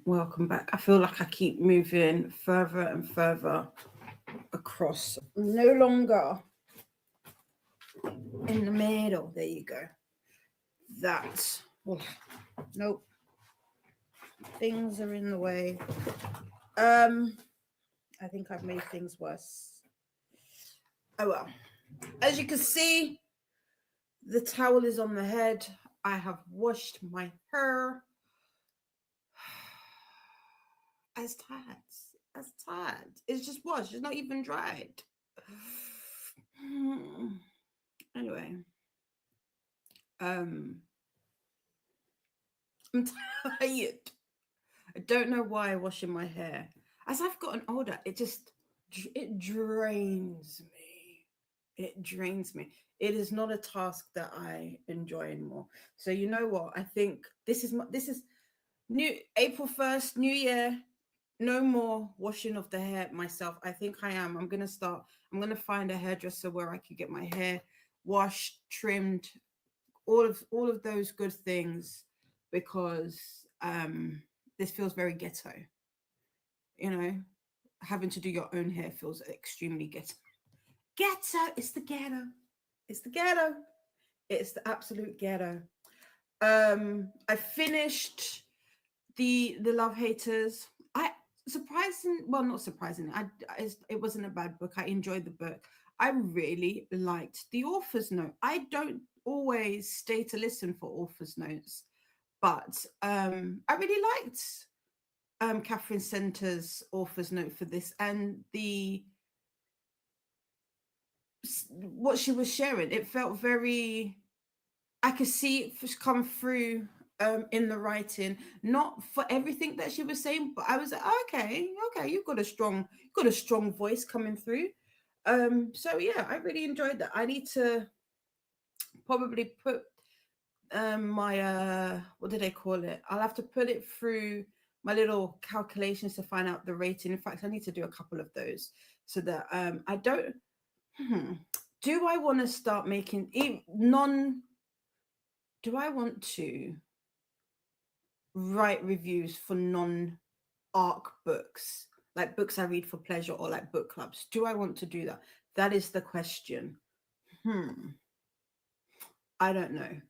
Welcome back. I feel like I keep moving further and further across. No longer in the middle. There you go. That. Oh, nope. Things are in the way. I think I've made things worse. Oh well. As you can see, the towel is on the head. I have washed my hair. As tired. As tired. It's just washed. It's not even dried. Anyway. I'm tired. I don't know why washing my hair. As I've gotten older, it drains me. It drains me. It is not a task that I enjoy anymore. So you know what? I think this is new April 1st, new year. No more washing of the hair myself. I think I am. I'm gonna find a hairdresser where I could get my hair washed, trimmed, all of those good things because this feels very ghetto. You know, having to do your own hair feels extremely ghetto. Ghetto, it's the ghetto. It's the ghetto. It's the absolute ghetto. I finished the Love Haters. I surprising, well, not surprising. It wasn't a bad book. I enjoyed the book. I really liked the author's note. I don't always stay to listen for author's notes, but I really liked Catherine Center's author's note for this, and the what she was sharing. It felt very. I could see it come through in the writing, not for everything that she was saying, but I was like, okay, okay, you've got a strong voice coming through. So yeah, I really enjoyed that. I need to probably put my what do they call it? I'll have to put it through my little calculations to find out the rating. In fact, I need to do a couple of those so that I don't. Do I want to start making non? Do I want to write reviews for non-arc books, like books I read for pleasure or like book clubs? Do I want to do that? That is the question. I don't know,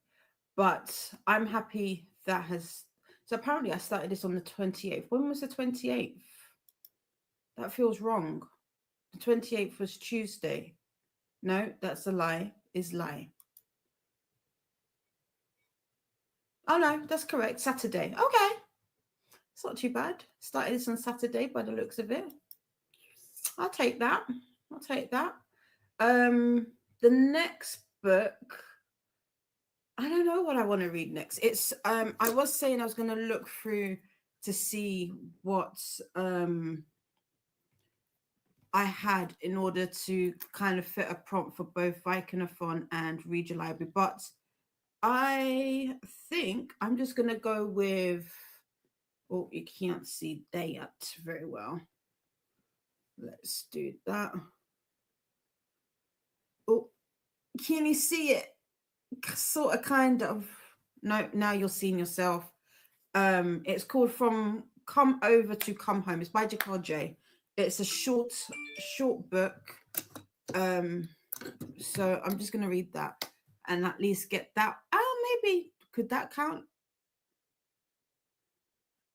but I'm happy that has. So apparently, I started this on the 28th. When was the 28th? That feels wrong. The 28th was Tuesday. No, that's a lie. Is lie. Oh no, that's correct. Saturday. Okay. It's not too bad. Started this on Saturday by the looks of it. I'll take that. I'll take that. The next book, I don't know what I want to read next. It's I was saying I was going to look through to see what I had in order to kind of fit a prompt for both Vikingathon and Read Your Library, but I think I'm just going to go with. Oh, you can't see that very well. Let's do that. Oh, can you see it? Sort of, kind of. No, now you're seeing yourself. It's called From Come Over to Come Home. It's by Jakar J. It's a short book. So I'm just gonna read that and at least get that. Maybe could that count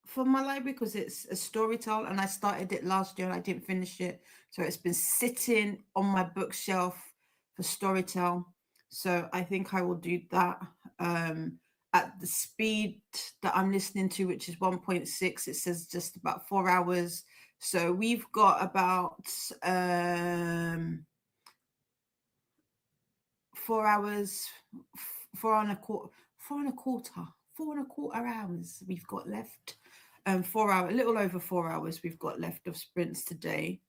for my library because it's a storytell and I started it last year and I didn't finish it. So it's been sitting on my bookshelf for storytell. So I think I will do that at the speed that I'm listening to, which is 1.6. It says just about 4 hours. So we've got about 4 hours, 4 and a quarter hours we've got left. 4 hours, a little over 4 hours we've got left of sprints today.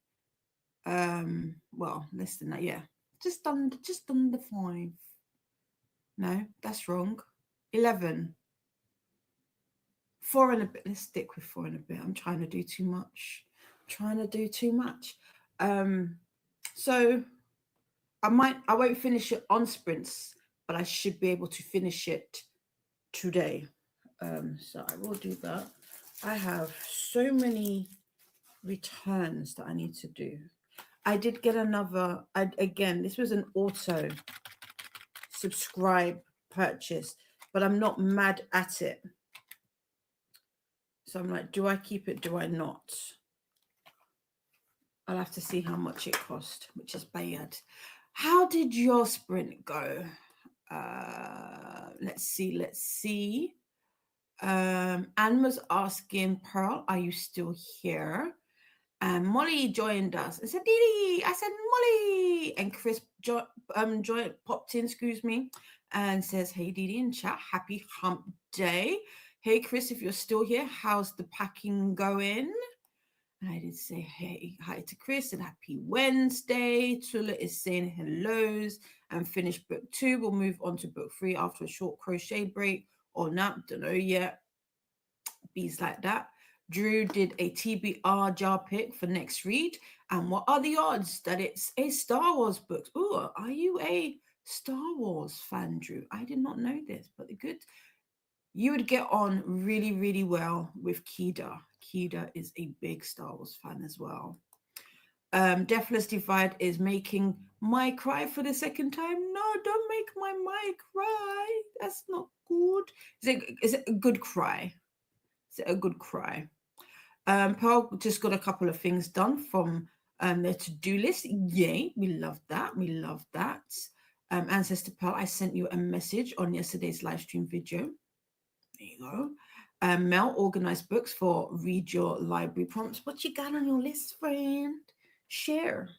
Well, less than that, yeah. Just under 5. No, that's wrong. 11. 4 and a bit. Let's stick with 4 and a bit. I'm trying to do too much. Trying to do too much. Um, so I won't finish it on sprints, but I should be able to finish it today. So I will do that. I have so many returns that I need to do. I did get another, again, this was an auto subscribe purchase, but I'm not mad at it. So I'm like, do I keep it? Do I not? I'll have to see how much it cost, which is bad. How did your sprint go? Let's see. Let's see. Anne was asking, Pearl, are you still here? And Molly joined us and said, Didi. I said, Molly. And Chris popped in, excuse me, and says, hey, Didi in chat, happy hump day. Hey, Chris, if you're still here, how's the packing going? And I did say, hey, hi to Chris and happy Wednesday. Tula is saying hellos and finished book 2. We'll move on to book 3 after a short crochet break or nap. Don't know yet. Bees like that. Drew did a TBR jar pick for next read. And what are the odds that it's a Star Wars book? Ooh, are you a Star Wars fan, Drew? I did not know this, but the good. You would get on really, really well with Kida. Kida is a big Star Wars fan as well. Deathless Divide is making my cry for the second time. No, don't make my cry. That's not good. Is it a good cry? Is it a good cry? Pearl just got a couple of things done from their to-do list. Yay, we love that. We love that. Ancestor Pearl, I sent you a message on yesterday's live stream video. There you go. Mel organized books for read your library prompts. What you got on your list, friend? Share.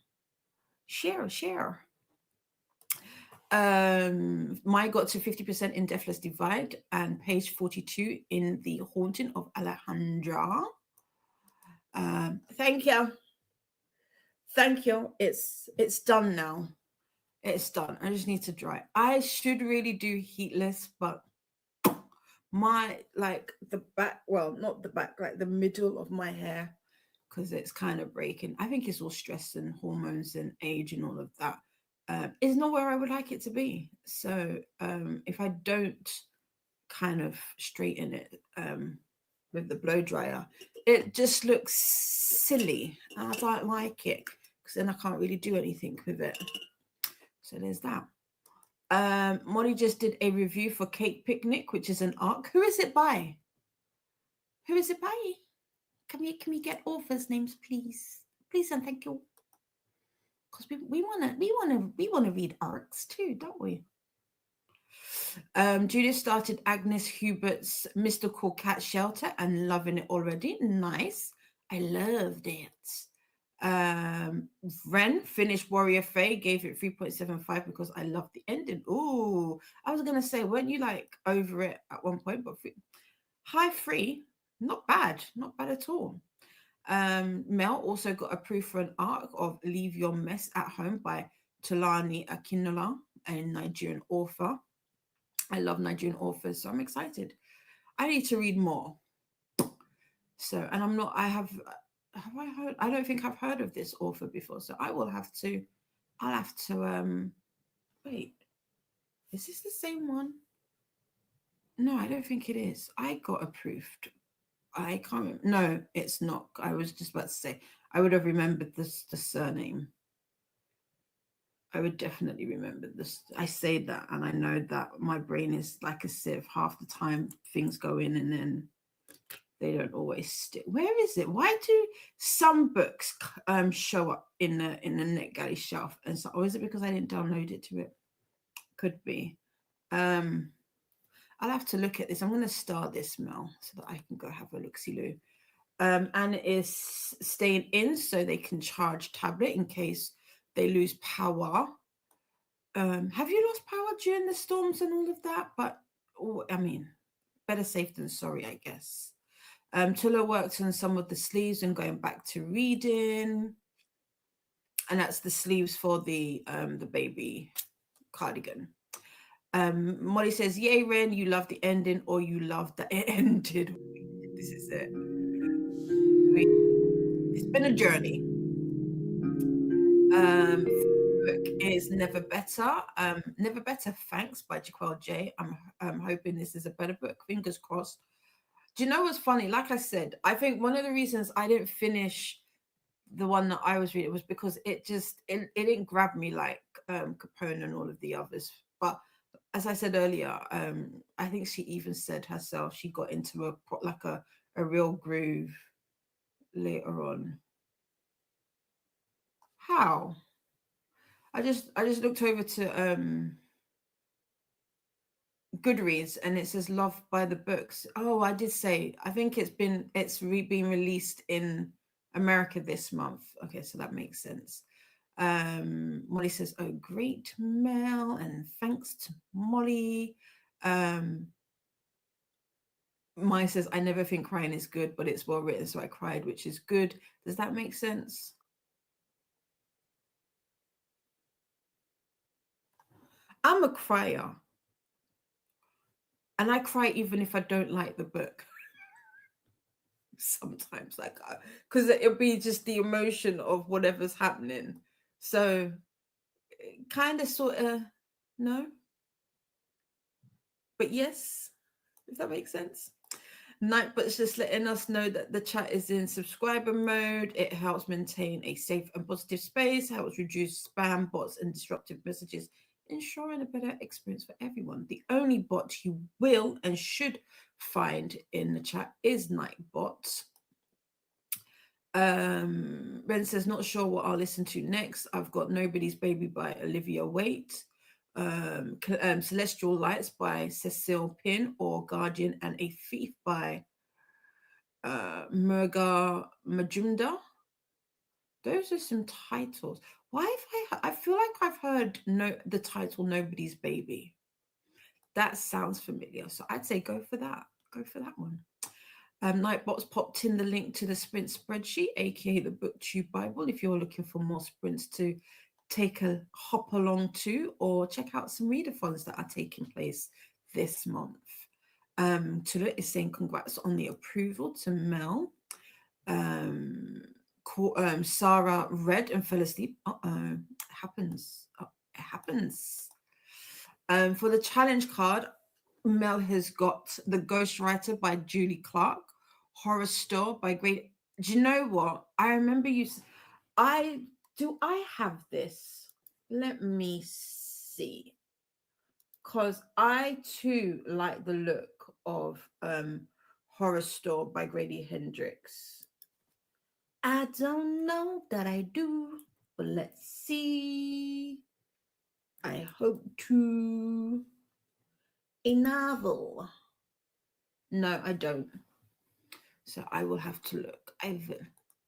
My got to 50% in Deathless Divide and page 42 in The Haunting of Alejandra. Thank you. It's done now. It's done. I just need to dry. I should really do heatless, but my the back, well, not the back, like the middle of my hair, because it's kind of breaking. I think it's all stress and hormones and age and all of that. Is not where I would like it to be. So if I don't kind of straighten it with the blow dryer, it just looks silly. I don't like it because then I can't really do anything with it. So there's that. Molly just did a review for Cake Picnic, which is an arc. Who is it by? Who is it by? Can we get authors' names, please? Please and thank you. Because we wanna read arcs too, don't we? Judith started Agnes Hubert's Mystical Cat Shelter and loving it already. Nice. I loved it. Ren finished Warrior Faye, gave it 3.75 because I loved the ending. Ooh, I was gonna say, weren't you like over it at one point? But high 3, not bad at all. Mel also got approved for an arc of Leave Your Mess at Home by Tolani Akinola, a Nigerian author. I love Nigerian authors, so I'm excited. I need to read more. So, and I'm not, have I heard, I don't think I've heard of this author before, so I'll have to wait, is this the same one? No, I don't think it is. I got approved. I can't, no, it's not. I was just about to say, I would have remembered the surname. I would definitely remember this. I say that and I know that my brain is like a sieve. Half the time things go in and then they don't always stick. Where is it? Why do some books show up in the NetGalley shelf? And so, or is it because I didn't download it to it? Could be. I'll have to look at this. I'm going to start this, Mel, so that I can go have a look-see-loo. And it is staying in so they can charge tablet in case they lose power. Have you lost power during the storms and all of that? But I mean, better safe than sorry, I guess. Tula worked on some of the sleeves and going back to reading, and that's the sleeves for the baby cardigan. Molly says, "Yay, Ren! You love the ending, or you love that it ended." This is it. It's been a journey. Book is Never Better. Never Better, Thanks by Jaquel J. I'm hoping this is a better book. Fingers crossed. Do you know what's funny? Like I said, I think one of the reasons I didn't finish the one that I was reading was because it didn't grab me like Capone and all of the others. But as I said earlier, I think she even said herself she got into a real groove later on. How? I just looked over to Goodreads and it says Love by the Books. Oh, I did say I think been released in America this month. Okay, so that makes sense. Molly says, "Oh, great, Mel, and thanks to Molly." Maya says, "I never think crying is good, but it's well written, so I cried, which is good." Does that make sense? I'm a crier. And I cry even if I don't like the book. Sometimes, like, because it'll be just the emotion of whatever's happening. So, kind of, sort of, no. But yes, if that makes sense. Nightbot's just letting us know that the chat is in subscriber mode. It helps maintain a safe and positive space, helps reduce spam, bots, and disruptive messages, ensuring a better experience for everyone. The only bot you will and should find in the chat is Nightbot. Ben says, not sure what I'll listen to next. I've got Nobody's Baby by Olivia Waite, Celestial Lights by Cecile Pin, or Guardian and a Thief by Murga Majumdar. Those are some titles. Why have I feel like I've heard the title Nobody's Baby. That sounds familiar. So I'd say go for that. Go for that one. Nightbot's popped in the link to the sprint spreadsheet, aka the BookTube Bible, if you're looking for more sprints to take a hop along to, or check out some readathons that are taking place this month. Tula is saying congrats on the approval to Mel. Sarah read and fell asleep. It happens. It happens. For the challenge card, Mel has got The Ghostwriter by Julie Clark, Horror Store by Great. Do you know what? I remember you. I have this. Let me see. Because I too like the look of Horror Store by Grady Hendrix. I don't know that I do, but let's see. I hope to. A novel. No, I don't. So I will have to look.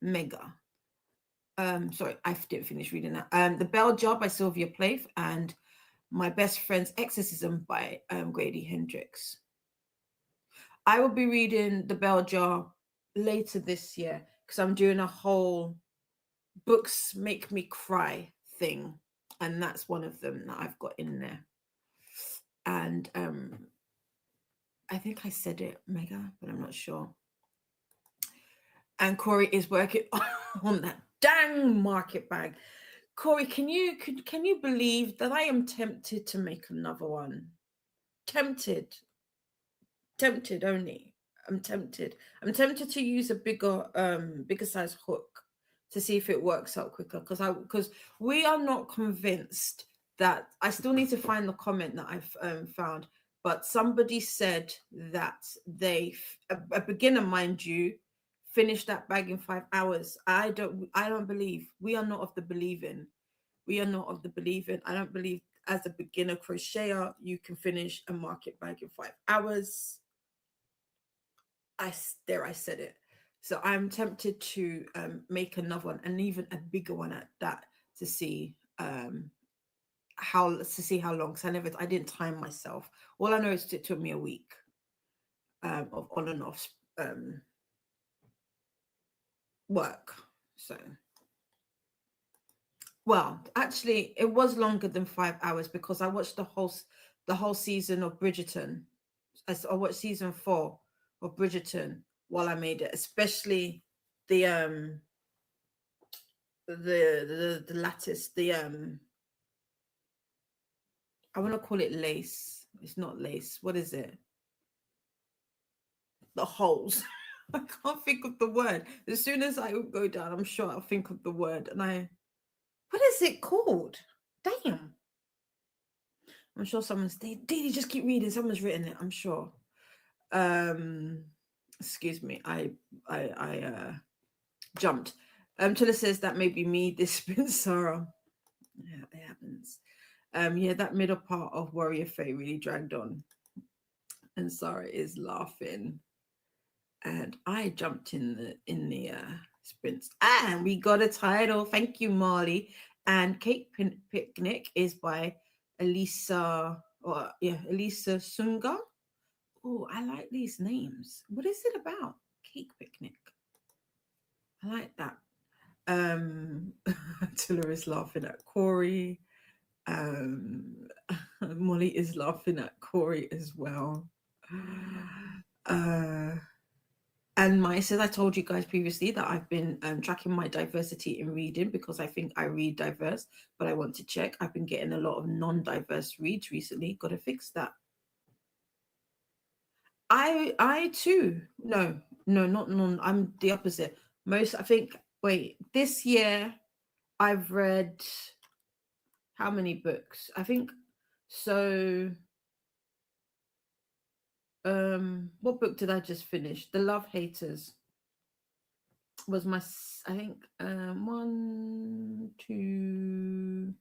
Mega. Sorry, I didn't finish reading that. The Bell Jar by Sylvia Plath and My Best Friend's Exorcism by Grady Hendrix. I will be reading The Bell Jar later this year because I'm doing a whole books make me cry thing, and that's one of them that I've got in there. And I think I said it, Mega, but I'm not sure. And Corey is working on that dang market bag. Corey, can you believe that I am tempted to make another one? Tempted only. I'm tempted to use a bigger size hook to see if it works out quicker, because we are not convinced that. I still need to find the comment that I've found, but somebody said that a beginner, mind you, finished that bag in 5 hours. I don't believe. We are not of the believing. I don't believe as a beginner crocheter you can finish a market bag in 5 hours. I said it. So I'm tempted to make another one, and even a bigger one at that, to see how long. Because I didn't time myself. All I know is it took me a week of on and off work. So, well, actually, it was longer than 5 hours because I watched the whole season of Bridgerton. I watched season 4 of Bridgerton while I made it, especially the the lattice, the I want to call it lace. It's not lace. What is it? The holes. I can't think of the word. As soon as I go down, I'm sure I'll think of the word. And what is it called? Damn. I'm sure someone's, Dee, just keep reading. Someone's written it, I'm sure. Um, excuse me. I jumped. Tilla says that may be me, this been Sarah. Yeah, it happens. Yeah, that middle part of Warrior Faye really dragged on. And Sarah is laughing. And I jumped in the sprints. And we got a title. Thank you, Marley. And Cake Picnic is by Elisa, or yeah, Elisa Sunga. Oh, I like these names. What is it about? Cake Picnic. I like that. Tilla is laughing at Corey. Um, Molly is laughing at Corey as well. Uh, and Maya says, I told you guys previously that I've been tracking my diversity in reading because I think I read diverse, but I want to check. I've been getting a lot of non-diverse reads recently. Got to fix that. I too. No, no, not non. I'm the opposite. Most, I think, wait, this year I've read how many books? I think so. What book did I just finish? The Love Haters was my, I think, one, two,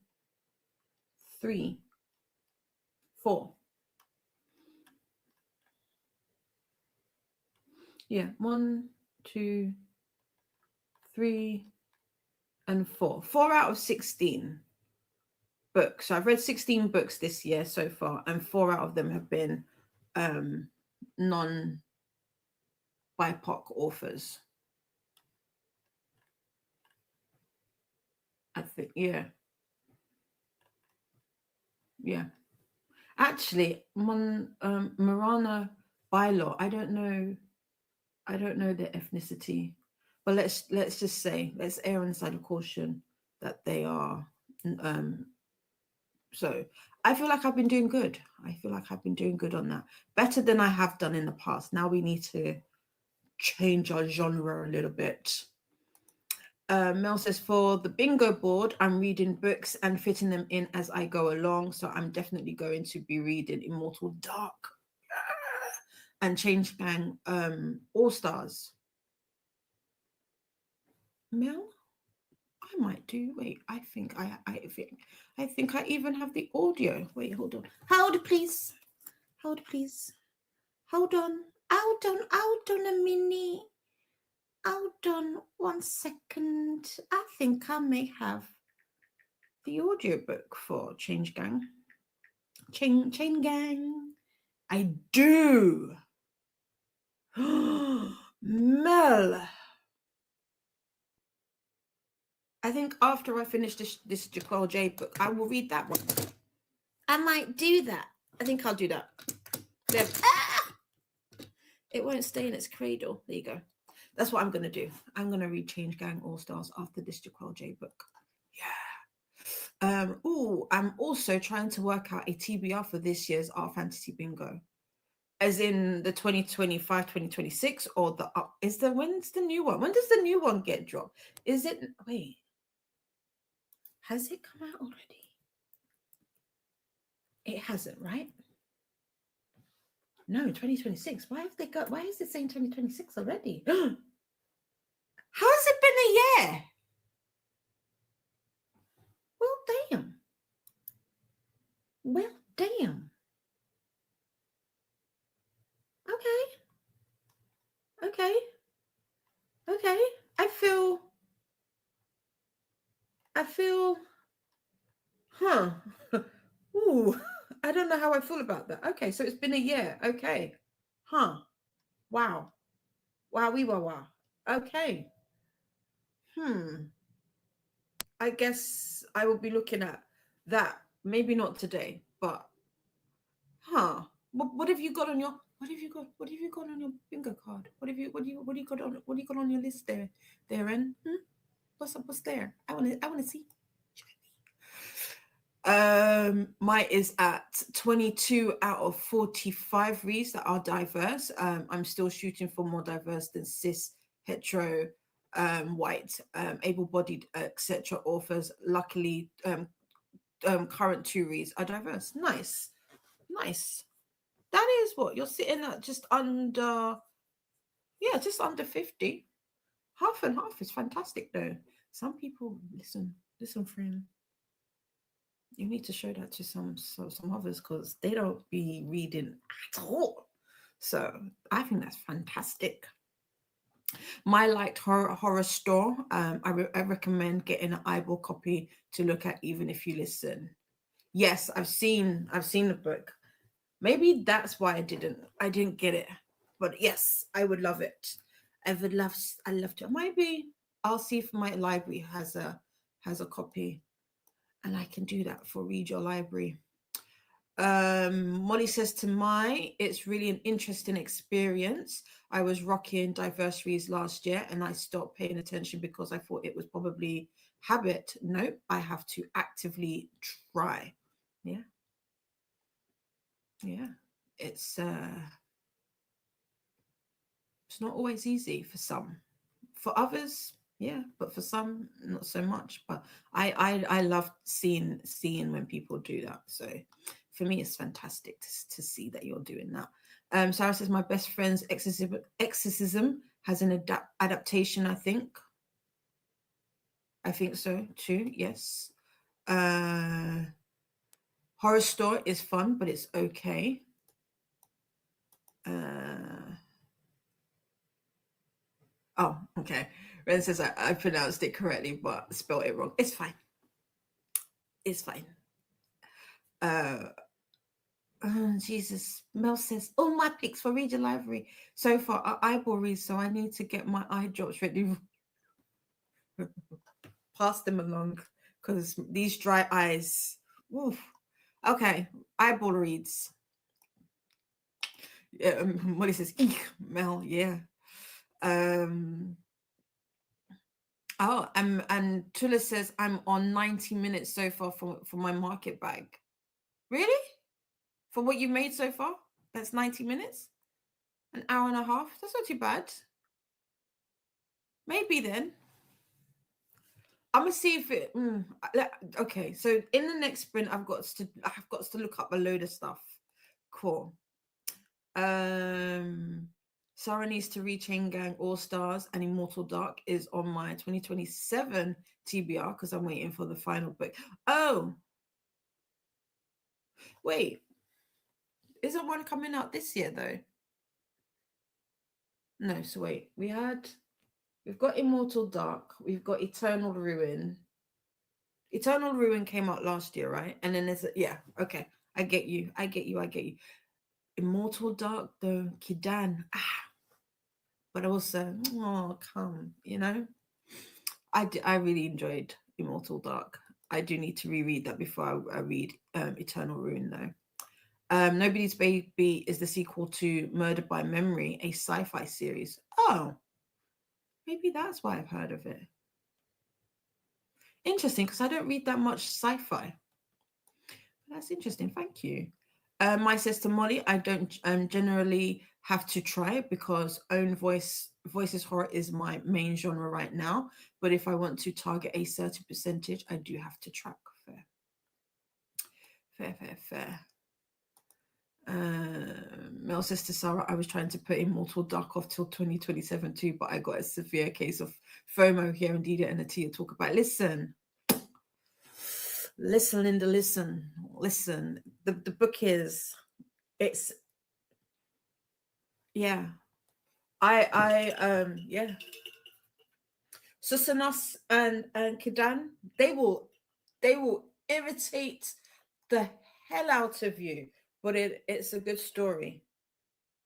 three, four. Yeah, one, two, three, and four. 4 out of 16 books. So I've read 16 books this year so far, and 4 out of them have been non BIPOC authors. I think, yeah. Yeah. Actually, Marana Bailo, I don't know their ethnicity, but let's just say, let's err on the side of caution that they are. Um, so I feel like I've been doing good. I feel like I've been doing good on that, better than I have done in the past. Now we need to change our genre a little bit. Mel says, for the bingo board, I'm reading books and fitting them in as I go along. So I'm definitely going to be reading Immortal Dark and Change Gang All Stars. Mel, I might do. Wait, I think I even have the audio. Wait, hold on. Hold, please. Hold, please. Hold on. Hold on a minute. Hold on 1 second. I think I may have the audiobook for Change Gang. Chain Gang. I do. Mel. I think after I finish this Jaquel J book, I will read that one. I might do that. I think I'll do that. There. Ah! It won't stay in its cradle. There you go. That's what I'm going to do. I'm going to read Change Gang All Stars after this Jaquel J book. Yeah. I'm also trying to work out a TBR for this year's Art Fantasy Bingo. As in the 2025-2026, or the up is the when's the new one? When does the new one get dropped? Is it wait? Has it come out already? It hasn't, right? No, 2026. Why have they got? Why is it saying 2026 already? How has it been a year? Well, damn. Well, damn. Okay. Okay. Okay. I feel, huh. Ooh, I don't know how I feel about that. Okay, so it's been a year. Okay. Huh. Wow. Wow, wow. Okay. I guess I will be looking at that. Maybe not today, but what have you got on your What have you got? What have you got on your bingo card? What do you got on your list there, Ren? What's up? What's there? I wanna see. Mine is at 22 out of 45 reads that are diverse. I'm still shooting for more diverse than cis, hetero, white, able-bodied, etc. authors. Luckily, current two reads are diverse. Nice, nice. That is what you're sitting at, just under, yeah, just under 50. Half and half is fantastic, though. Some people listen, friend. You need to show that to some others because they don't be reading at all. So I think that's fantastic. My liked horror store. I recommend getting an eyeball copy to look at, even if you listen. Yes, I've seen the book. Maybe that's why I didn't get it. But yes, I would love it. I love to. Maybe I'll see if my library has a copy, and I can do that for Read Your Library. Molly says to my, it's really an interesting experience. I was rocking diverse reads last year and I stopped paying attention because I thought it was probably habit. Nope, I have to actively try. Yeah, yeah. It's uh it's not always easy for some. For others, yeah, but for some, not so much. But I love seeing when people do that. So for me, it's fantastic to see that you're doing that. Sarah says my best friend's exorcism has an adaptation. I think so too. Yes. Uh, Horror Store is fun, but it's okay. Uh, oh, okay. Ren says I pronounced it correctly, but spelled it wrong. It's fine. It's fine. Uh, Jesus. Mel says, all my picks for Read Your Library so far are eyeball reads, so I need to get my eye drops ready. Pass them along because these dry eyes. Oof. Okay, eyeball reads. Yeah, Molly says, eek, Mel, yeah. Um, oh, and Tula says, I'm on 90 minutes so far for my market bag. Really? For what you've made so far? That's 90 minutes? An hour and a half? That's not too bad. Maybe then. I'm gonna see if it. Okay, so in the next sprint, I've got to look up a load of stuff. Cool. Sarah needs to read Chain Gang All Stars and Immortal Dark is on my 2027 TBR because I'm waiting for the final book. Oh, wait, isn't one coming out this year though? No, so wait, we've got Immortal Dark, we've got Eternal Ruin. Eternal Ruin came out last year, right? And then yeah, okay. I get you. Immortal Dark though, Kidan. But also, oh come, I really enjoyed Immortal Dark. I do need to reread that before I read Eternal Ruin though. Nobody's Baby is the sequel to Murder by Memory, a sci-fi series. Oh, maybe that's why I've heard of it. Interesting, because I don't read that much sci-fi. That's interesting. Thank you. My sister Molly, I don't generally have to try it because voices horror is my main genre right now. But if I want to target a certain percentage, I do have to track. Fair. Mel says to Sarah, I was trying to put Immortal Dark off till 2027 too, but I got a severe case of FOMO here. Indeed, and Atia talk about. Listen, Linda, listen. The book it's yeah. Yeah. Susanos and Kidan, they will irritate the hell out of you, but it's a good story.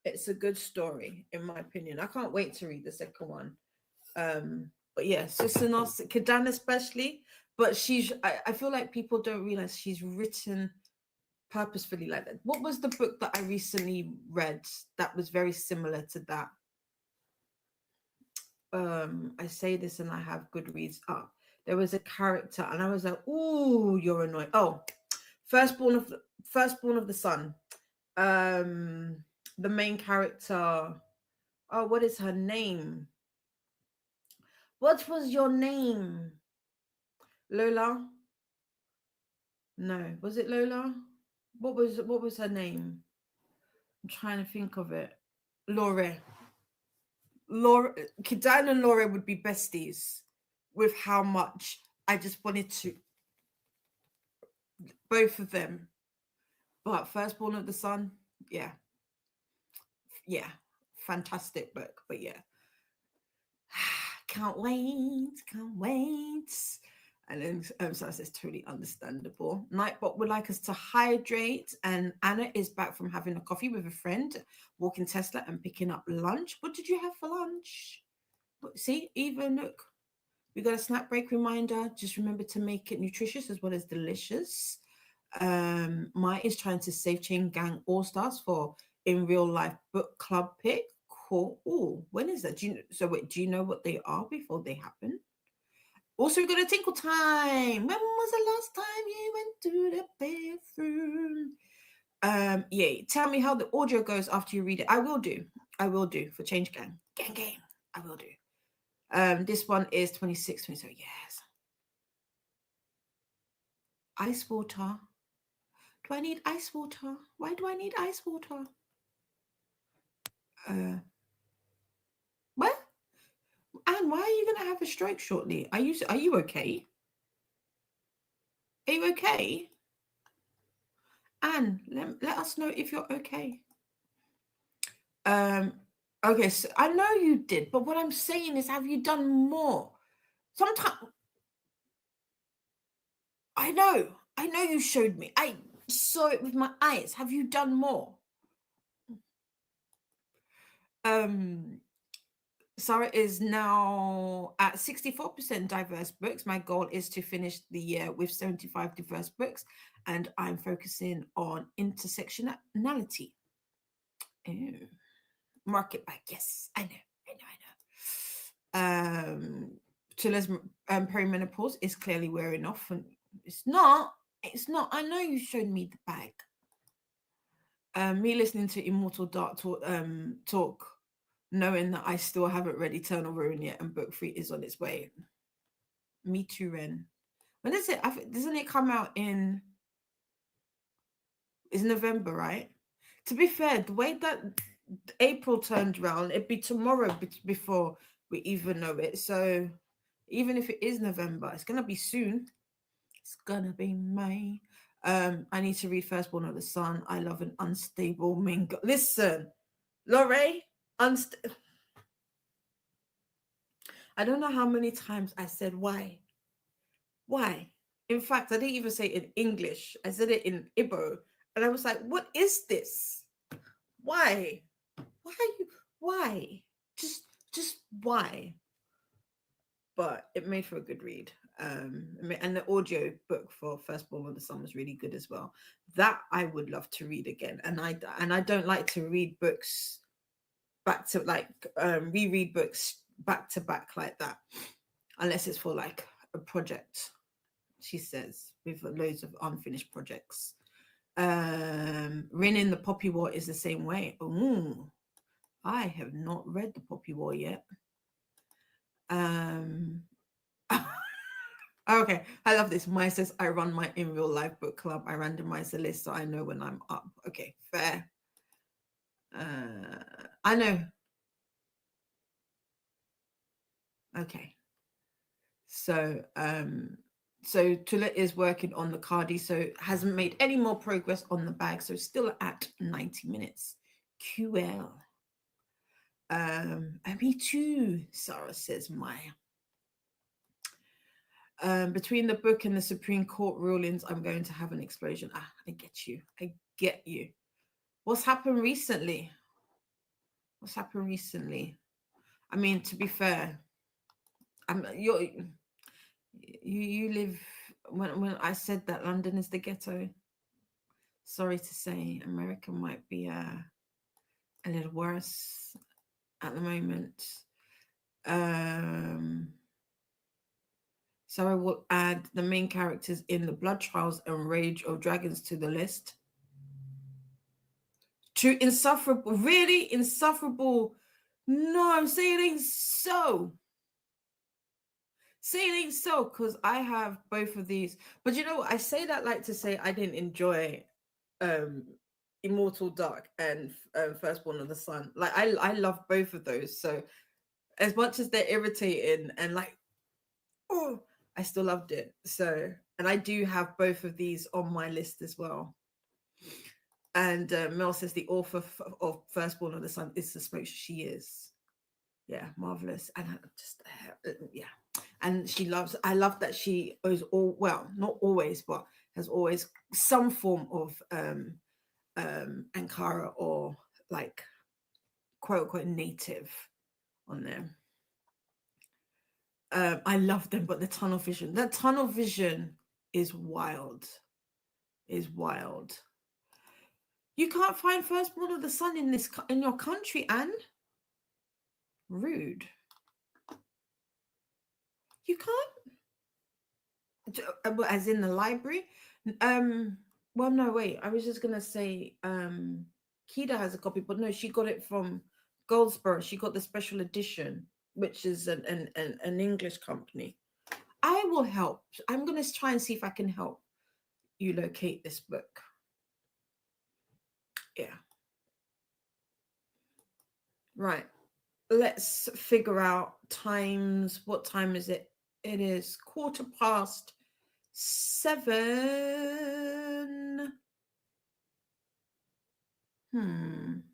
It's a good story, in my opinion. I can't wait to read the second one. But yeah, Susanos, Kidan especially, but I feel like people don't realize she's written purposefully like that. What was the book that I recently read that was very similar to that? I say this and I have good reads up. There was a character and I was like, "Ooh, you're annoying." Oh, firstborn of the sun. Um, the main character. Oh, what is her name? What was your name? Lola? No, was it Lola? What was her name? I'm trying to think of it. Laura. Laura Kidan and Laura would be besties with how much I just wanted to both of them. But Firstborn of the Sun, yeah, yeah. Fantastic book. But yeah. Can't wait, can't wait. And then so says totally understandable. Nightbot would like us to hydrate, and Anna is back from having a coffee with a friend, walking Tesla and picking up lunch. What did you have for lunch? But see, even look, we got a snack break reminder. Just remember to make it nutritious as well as delicious. Mai is trying to save Chain Gang All Stars for in real life book club pick. Cool. Oh, when is that? Do you know what they are before they happen? Also, we got a tinkle time. When was the last time you went to the bathroom? Yeah. Tell me how the audio goes after you read it. I will do. I will do for Change Gang. Gang gang. I will do. This one is 26, 27. Yes. Ice water. Do I need ice water? Why do I need ice water? Uh, what? Anne, why are you gonna have a stroke shortly? Are you okay? Are you okay? Anne, let us know if you're okay. Um, okay, so I know you did, but what I'm saying is, have you done more? Sometimes I know you showed me. I saw it with my eyes. Have you done more? Um, Sarah is now at 64% diverse books. My goal is to finish the year with 75 diverse books, and I'm focusing on intersectionality. Oh, market back. Yes, I know. Tula's perimenopause is clearly wearing off, and it's not. It's not. I know you showed me the bag. Me listening to Immortal Dark talk, knowing that I still haven't read Eternal Ruin yet, and book 3 is on its way. Me too, Ren. When is it? Doesn't it come out in? It's November, right? To be fair, the way that April turned around, it'd be tomorrow before we even know it. So even if it is November, it's gonna be soon. It's gonna be May. I need to read Firstborn of the Sun. I love an unstable mingo. Listen, Lorraine, I don't know how many times I said why. Why? In fact, I didn't even say it in English. I said it in Igbo. And I was like, what is this? Why? Why why? Just why? But it made for a good read. And the audio book for Firstborn of the Sun was really good as well. That I would love to read again. And I don't like to read books back to like reread books back to back like that, unless it's for like a project. She says with loads of unfinished projects. Rin in the Poppy War is the same way. Ooh, I have not read the Poppy War yet. Um, okay, I love this. Maya says, I run my in real life book club. I randomize the list so I know when I'm up. Okay, fair. I know. Okay. So Tula is working on the Cardi, so hasn't made any more progress on the bag, so still at 90 minutes. QL. And me too, Sarah says Maya. Between the book and the Supreme Court rulings, I'm going to have an explosion. I get you. I get you. What's happened recently? What's happened recently? I mean, to be fair, you live when I said that London is the ghetto. Sorry to say, America might be a little worse at the moment. Um, so I will add the main characters in the Blood Trials and Rage of Dragons to the list. To insufferable, really insufferable. No, I'm saying it ain't so. Say it ain't so, because I have both of these. But you know, I say that like to say I didn't enjoy um Immortal Dark and Firstborn of the Sun. Like I love both of those. So as much as they're irritating and like, oh, I still loved it. So, and I do have both of these on my list as well. And Mel says the author of Firstborn of the Sun is the smoke. She is, yeah, marvelous. And I just, yeah, and she loves. I love that she is all well, not always, but has always some form of Ankara or like quote unquote native on them. I love them, but the tunnel vision is wild. Is wild. You can't find Firstborn of the Sun in in your country, Anne. Rude. You can't, as in the library. Um. Well, no, wait. I was just gonna say, Kida has a copy, but no, she got it from Goldsboro. She got the special edition, which is an English company. I will help. I'm gonna try and see if I can help you locate this book. Yeah. Right. Let's figure out times. What time is it? It is 7:15.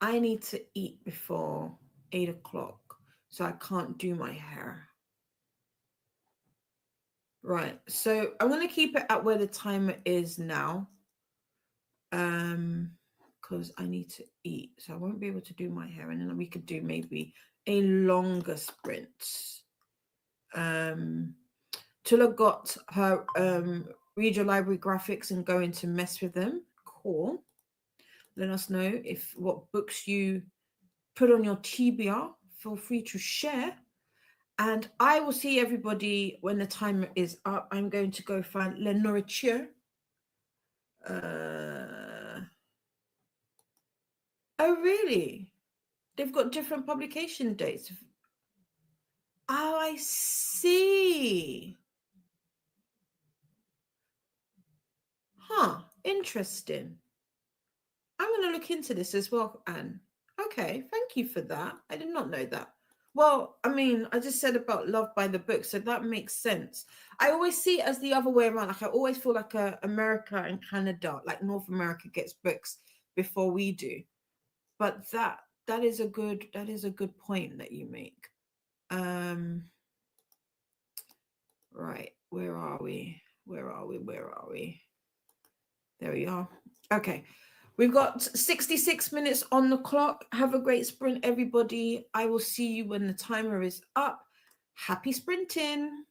I need to eat before 8 o'clock, so I can't do my hair. Right. So I'm gonna keep it at where the timer is now. Because I need to eat, so I won't be able to do my hair, and then we could do maybe a longer sprint. Tula got her read your library graphics and going to mess with them. Cool. Let us know if what books you put on your TBR. Feel free to share. And I will see everybody when the timer is up. I'm going to go find Le Nourriture. Oh, really? They've got different publication dates. Oh, I see. Huh. Interesting. I'm going to look into this as well, Anne. Okay. Thank you for that. I did not know that. Well, I mean, I just said about Love by the Book, so that makes sense. I always see it as the other way around. Like I always feel like America and Canada, like North America, gets books before we do. But that is a good point that you make. Right, where are we? Where are we? Where are we? There we are. Okay. We've got 66 minutes on the clock. Have a great sprint, everybody. I will see you when the timer is up. Happy sprinting.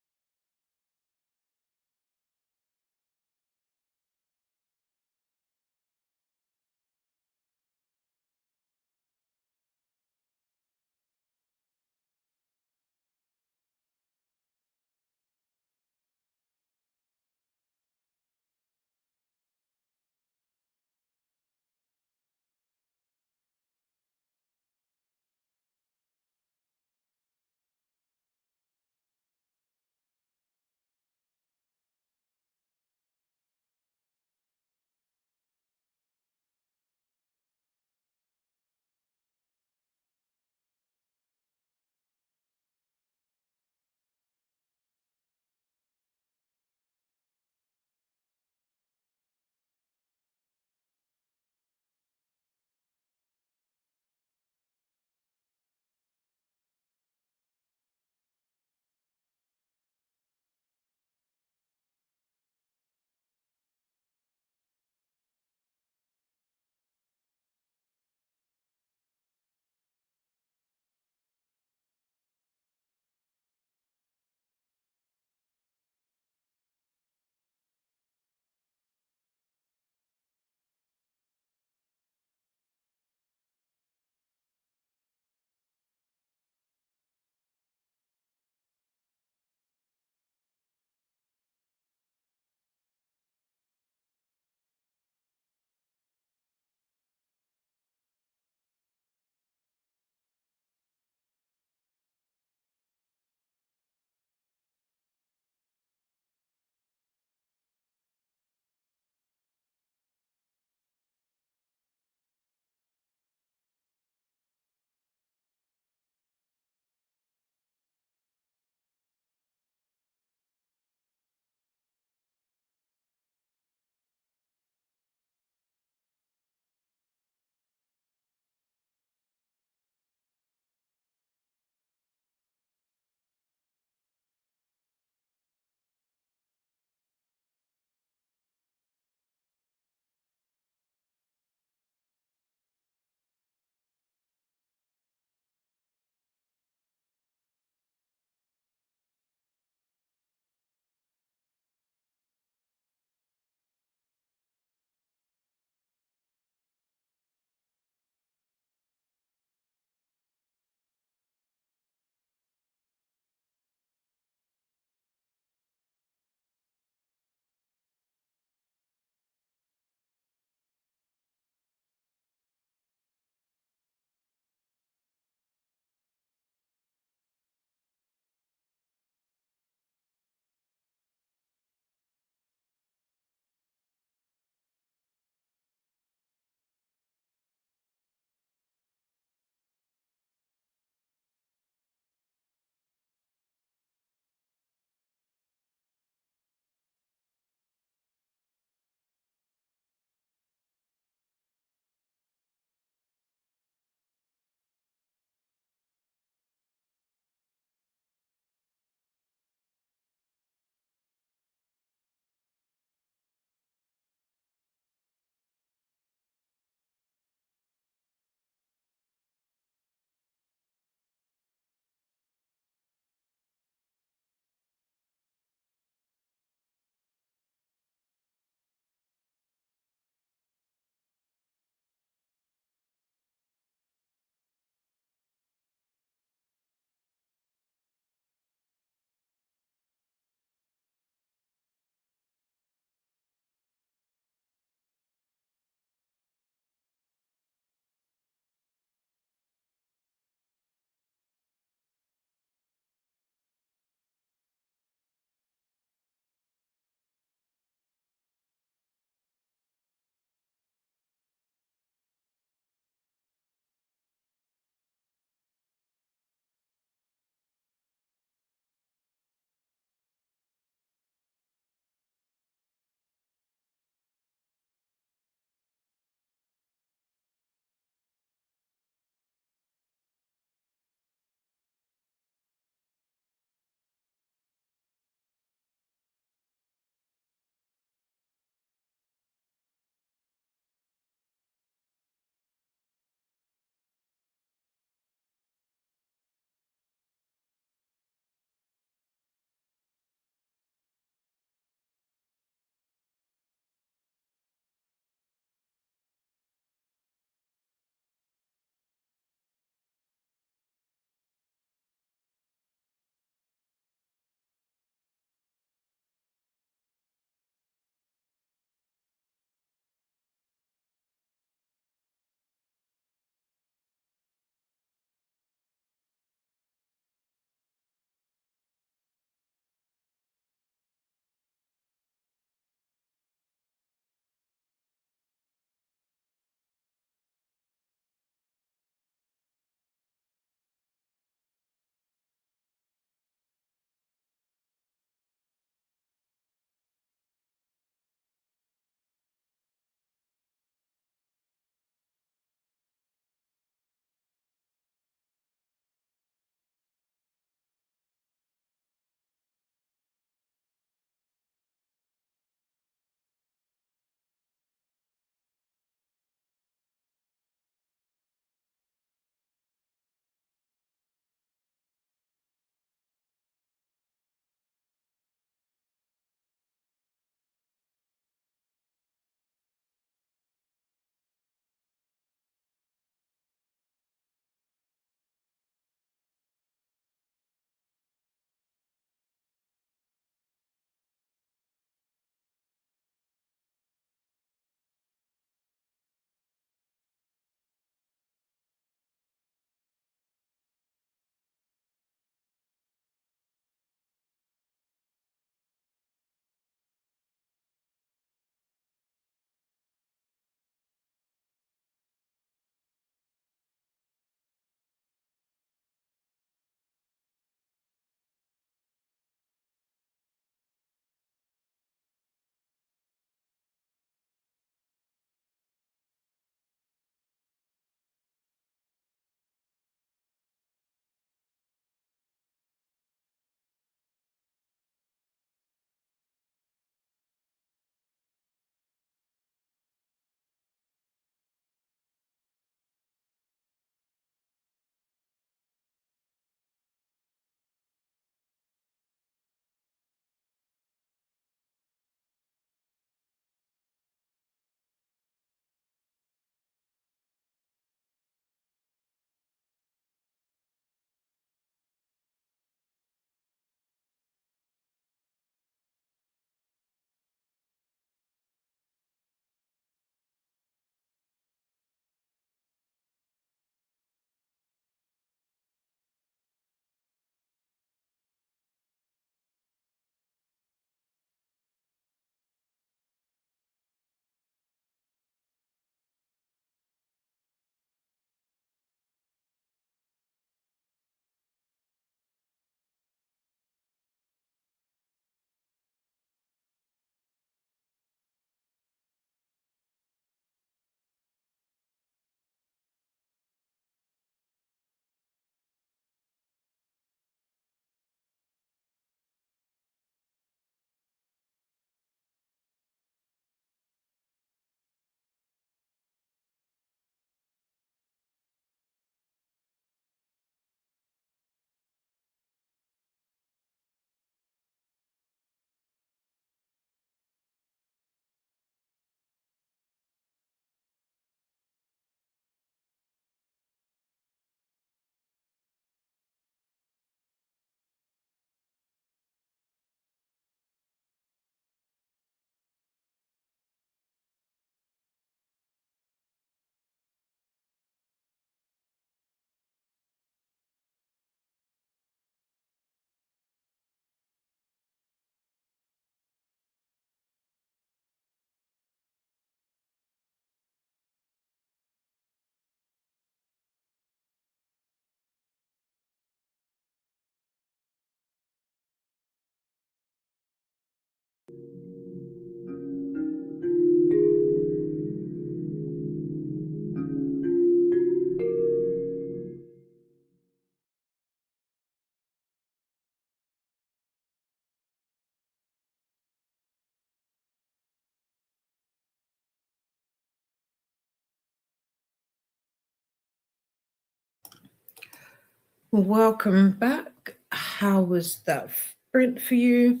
Welcome back. How was that sprint for you?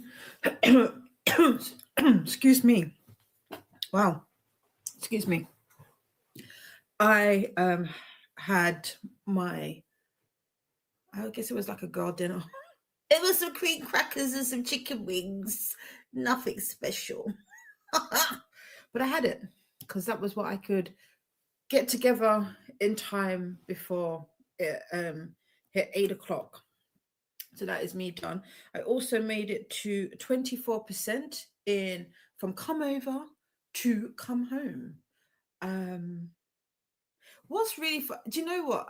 Excuse me. Wow. Excuse me. I had my, I guess it was like a girl dinner. It was some cream crackers and some chicken wings. Nothing special. But I had it because that was what I could get together in time before it hit 8 o'clock. So that is me done. I also made it to 24% in from come over to come home. Um, what's really fun? Do you know what?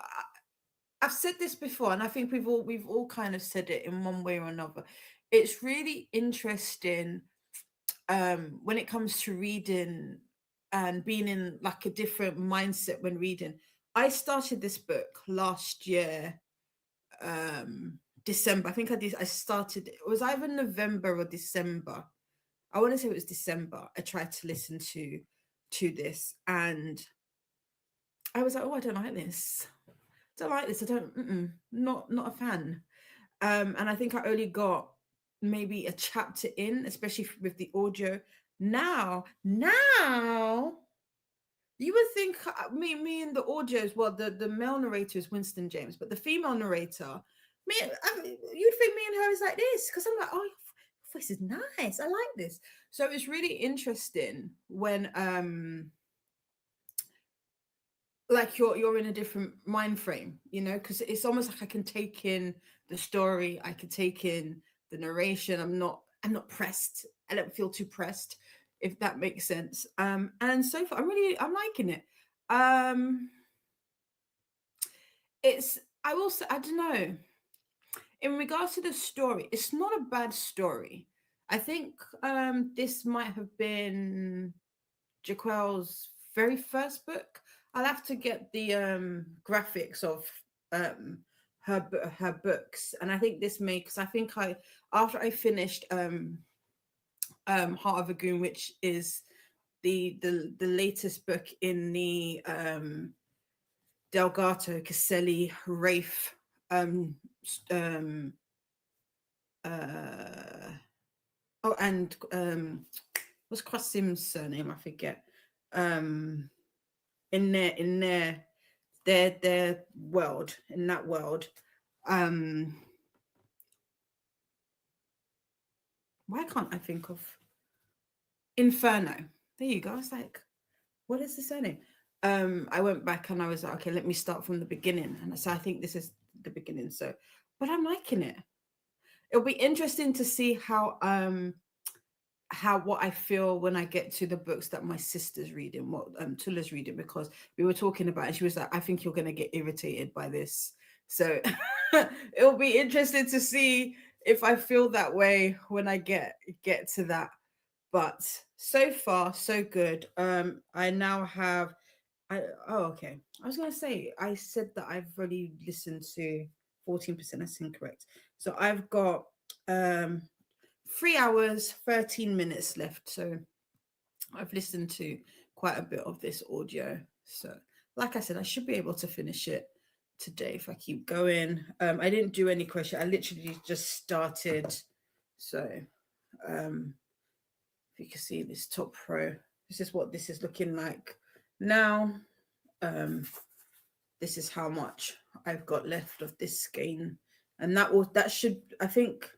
I've said this before, and I think we've all kind of said it in one way or another. It's really interesting when it comes to reading and being in like a different mindset when reading. I started this book last year, December. I think I started, it was either November or December. I want to say it was December. I tried to listen to this, and I was like, oh, I don't like this. Don't like this. I don't, not a fan. And I think I only got maybe a chapter in, especially with the audio. Now, you would think me and the audios. Well, the male narrator is Winston James, but the female narrator, you'd think me and her is like this because I'm like, oh, your voice is nice. I like this. So it's really interesting when like you're in a different mind frame, because it's almost like I can take in the story, I can take in the narration. I'm not pressed. I don't feel too pressed, if that makes sense. And so far I'm liking it. um it's I will say, I don't know, in regards to the story, it's not a bad story. I think this might have been Jaquel's very first book. I'll have to get the graphics of um her books, and I think this makes, I think I after I finished Heart of a Goon, which is the latest book in the Delgato Caselli Rafe um um uh oh, and what's Qasim's surname? I forget. um in their world, in that world. um why can't I think of Inferno? There you go. I was like, what is the surname? I went back and I was like, okay, let me start from the beginning, and so I think this is the beginning. So, but I'm liking it. It'll be interesting to see how what I feel when I get to the books that my sister's reading, what Tula's reading, because we were talking about it. She was like, I think you're gonna get irritated by this. So it'll be interesting to see if I feel that way when I get to that. But so far, so good. I now have oh, okay. I was gonna say, I said that I've already listened to 14%. That's incorrect. So I've got 3 hours, 13 minutes left. So I've listened to quite a bit of this audio. So, like I said, I should be able to finish it today if I keep going. I didn't do any question. I literally just started. So, if you can see this top row, this is what this is looking like now. This is how much I've got left of this skein, and that should, I think,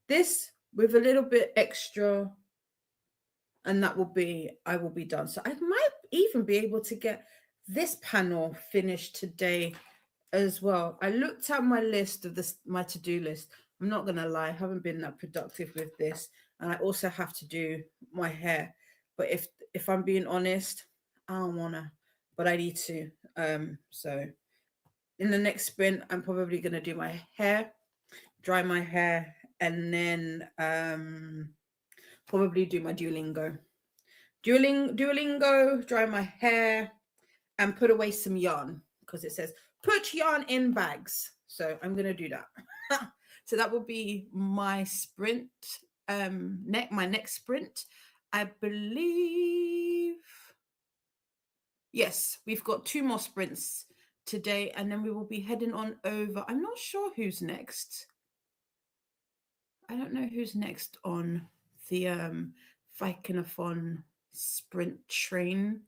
this with a little bit extra, and I will be done. So I might even be able to get this panel finished today as well. I looked at my list of my to-do list. I'm not gonna lie, I haven't been that productive with this, and I also have to do my hair. But if I'm being honest, I don't wanna, but I need to. So in the next sprint, I'm probably gonna do my hair, dry my hair, and then probably do my Duolingo. Duolingo, dry my hair, and put away some yarn, because it says put yarn in bags. So I'm gonna do that. So that will be my sprint. My next sprint. I believe, yes, we've got 2 more sprints today, and then we will be heading on over. I'm not sure who's next. I don't know who's next on the Vikingathon sprint train.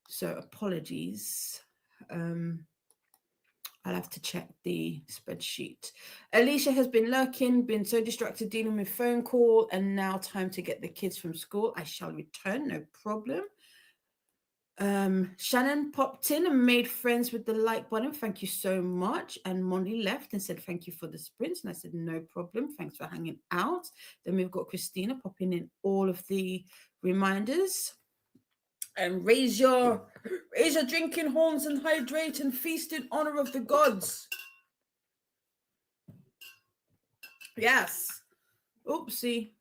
So apologies. Um, I'll have to check the spreadsheet. Alicia has been lurking, been so distracted dealing with phone call, and now time to get the kids from school. I shall return, no problem. Shannon popped in and made friends with the like button. Thank you so much. And Molly left and said thank you for the sprints. And I said no problem. Thanks for hanging out. Then we've got Christina popping in all of the reminders. And raise your drinking horns and hydrate and feast in honor of the gods. Yes. Oopsie.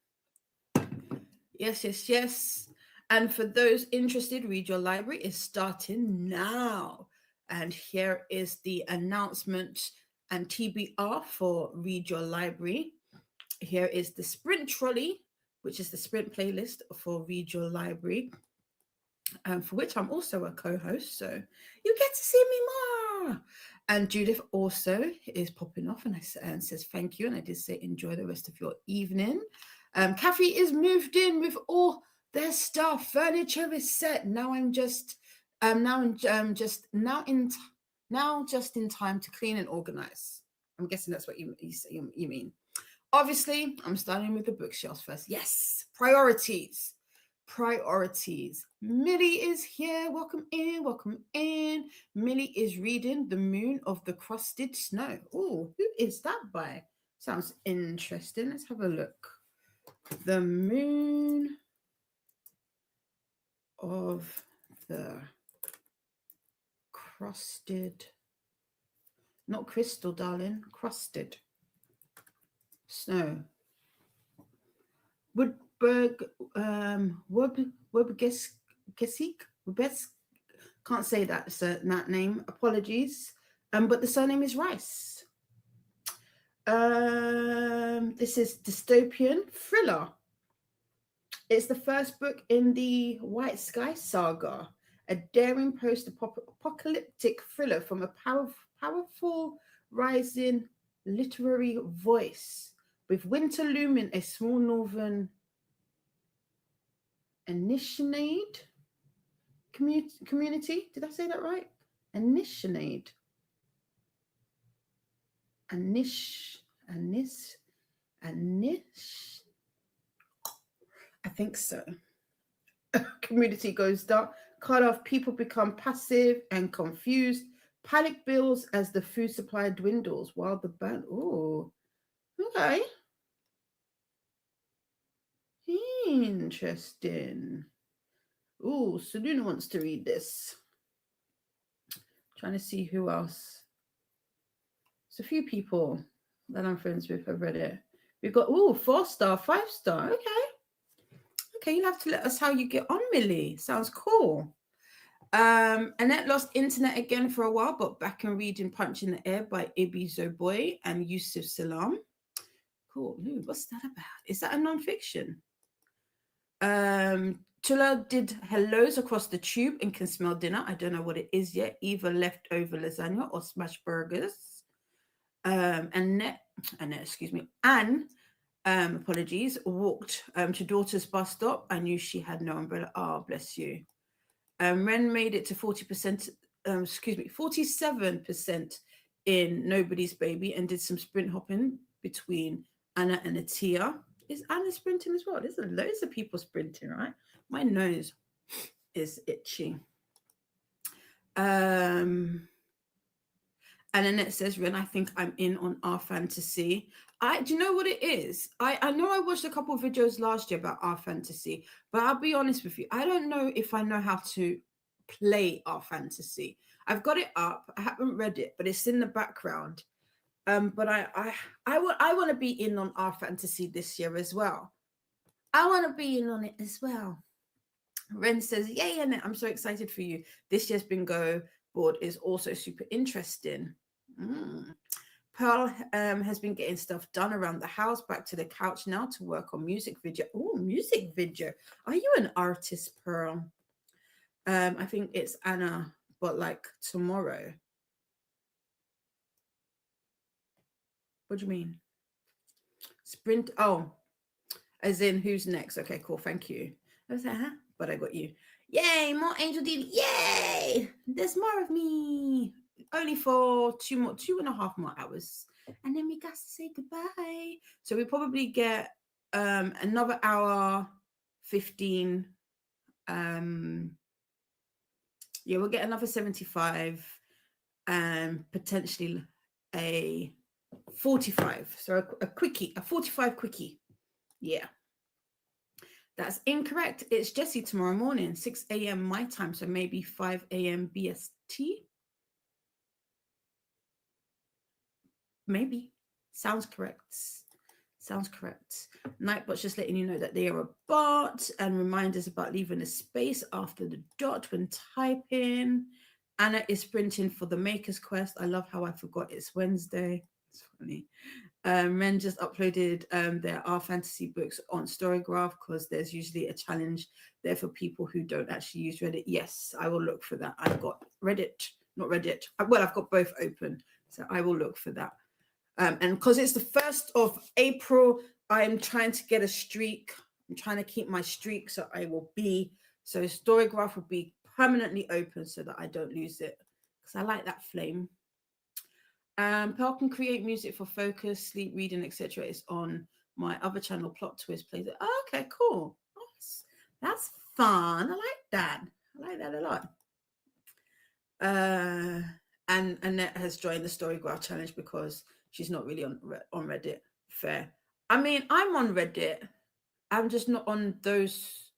Yes, yes, yes. And for those interested, Read Your Library is starting now. And here is the announcement and TBR for Read Your Library. Here is the Sprint Trolley, which is the sprint playlist for Read Your Library, for which I'm also a co-host. So you get to see me more. And Judith also is popping off and says thank you. And I did say enjoy the rest of your evening. Kathy is moved in with all their stuff. Furniture is set. Now I'm just just in time to clean and organize. I'm guessing that's what you mean. Obviously, I'm starting with the bookshelves first. Yes, priorities. Millie is here. Welcome in. Welcome in. Millie is reading The Moon of the Crusted Snow. Oh, who is that by? Sounds interesting. Let's have a look. The Moon of the Crusted. Not crystal, darling. Crusted Snow. Woodberg, can't say that name. Apologies. But the surname is Rice. This is dystopian thriller. It's the first book in the White Sky Saga, a daring post-apocalyptic thriller from a powerful rising literary voice. With winter looming, a small northern Anishinade community. Did I say that right? Anishinade. Anish. I think so. Community goes dark. Cut off. People become passive and confused. Panic builds as the food supply dwindles while the band. Oh, okay. Interesting. Oh, Seluna wants to read this. Trying to see who else. There's a few people that I'm friends with have read it. We've got 4-star, 5-star. Okay, you'll have to let us how you get on, Millie. Sounds cool. Annette lost internet again for a while, but back and reading Punch in the Air by Ibi Zoboy and Yusuf Salam. Cool. Ooh, what's that about? Is that a non-fiction? Tula did hellos across the tube and can smell dinner. I don't know what it is yet. Either leftover lasagna or smash burgers. Annette, excuse me, Anne, apologies, walked to daughter's bus stop. I knew she had no umbrella. Oh, bless you. Ren made it to 40%, 47% in Nobody's Baby and did some sprint hopping between Anna and Atia. Is Anna sprinting as well? There's loads of people sprinting, right? My nose is itchy. And Annette says, Ren, I think I'm in on our fantasy. Do you know what it is? I know I watched a couple of videos last year about our fantasy, but I'll be honest with you. I don't know if I know how to play our fantasy. I've got it up. I haven't read it, but it's in the background. But I want to be in on our fantasy this year as well. I want to be in on it as well. Ren says, yay, Annette, I'm so excited for you. This year's bingo board is also super interesting. Pearl has been getting stuff done around the house, back to the couch now to work on music video. Oh, music video. Are you an artist, Pearl? I think it's Anna but like tomorrow. What do you mean? Sprint? Oh, as in who's next? Okay, cool. Thank you. I was like, huh? But I got you. Yay, more Angel Deal. Yay! There's more of me. Only for 2.5 more hours. And then we got to say goodbye. So we probably get another hour 15. Yeah, we'll get another 75 and potentially a 45. So a quickie, a 45 quickie. Yeah. That's incorrect. It's Jessie tomorrow morning, 6 a.m. my time. So maybe 5 a.m. BST. Maybe. Sounds correct. Sounds correct. Nightbot's just letting you know that they are a bot and reminders about leaving a space after the dot when typing. Anna is sprinting for the Maker's Quest. I love how I forgot it's Wednesday. It's funny. Ren just uploaded their Our Fantasy books on Storygraph because there's usually a challenge there for people who don't actually use Reddit. Yes, I will look for that. I've got Reddit, not Reddit. Well, I've got both open, so I will look for that. And because it's the 1st of April, I'm trying to get a streak. I'm trying to keep my streak, so I will be, so Storygraph will be permanently open so that I don't lose it because I like that flame. Pearl can create music for focus, sleep, reading, etc. It's on my other channel, Plot Twist Plays it. Oh, okay, cool. That's fun. I like that. I like that a lot. And Annette has joined the Storygraph challenge because she's not really on Reddit. Fair. I mean, I'm on Reddit. I'm just not on those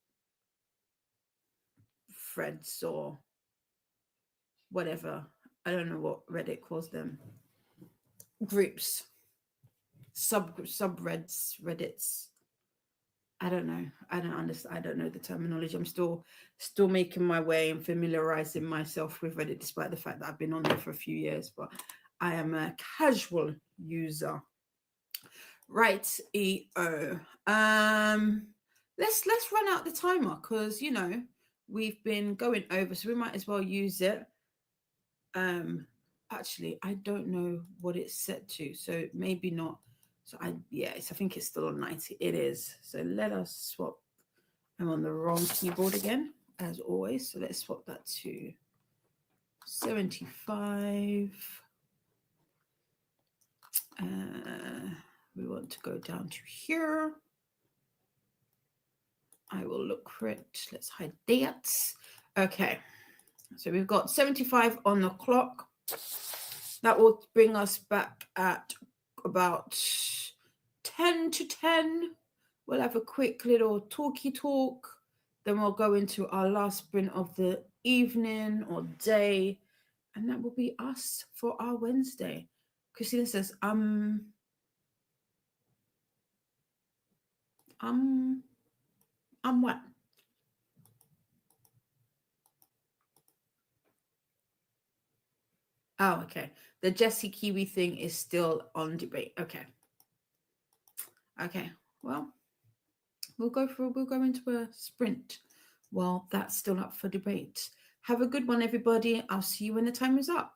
threads or whatever. I don't know what Reddit calls them. Groups, subreddits, Reddits. I don't know. I don't understand. I don't know the terminology. I'm still making my way and familiarizing myself with Reddit, despite the fact that I've been on there for a few years. But I am a casual user. Right, EO. Let's run out the timer because we've been going over, so we might as well use it. Actually, I don't know what it's set to, so maybe not. So I think it's still on 90. It is. So let us swap. I'm on the wrong keyboard again, as always. So let's swap that to 75. We want to go down to here. I will look for it. Let's hide that. Okay. So we've got 75 on the clock. That will bring us back at about 10 to 10. We'll have a quick little talky talk. Then we'll go into our last sprint of the evening or day. And that will be us for our Wednesday. Christina says, what? Oh, okay. The Jessie Kiwi thing is still on debate. Okay. Okay. Well, we'll go into a sprint while that's still up for debate. Have a good one, everybody. I'll see you when the time is up.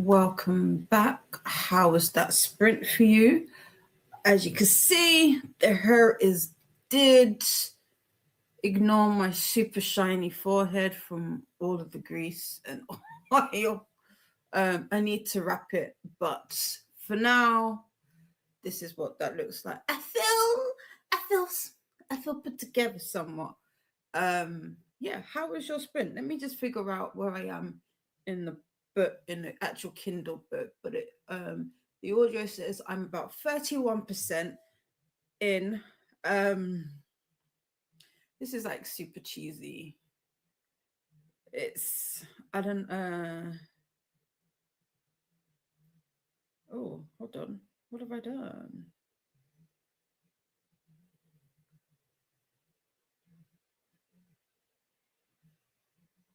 welcome back. How was that sprint for you? As you can see, the hair is did. Ignore my super shiny forehead from all of the grease and oil. I need to wrap it, but for now, this is what that looks like. I feel put together somewhat. Yeah, how was your sprint? Let me just figure out where I am in the book, in the actual Kindle book. But the audio says I'm about 31% in. This is like super cheesy. It's I don't oh, hold on. What have I done?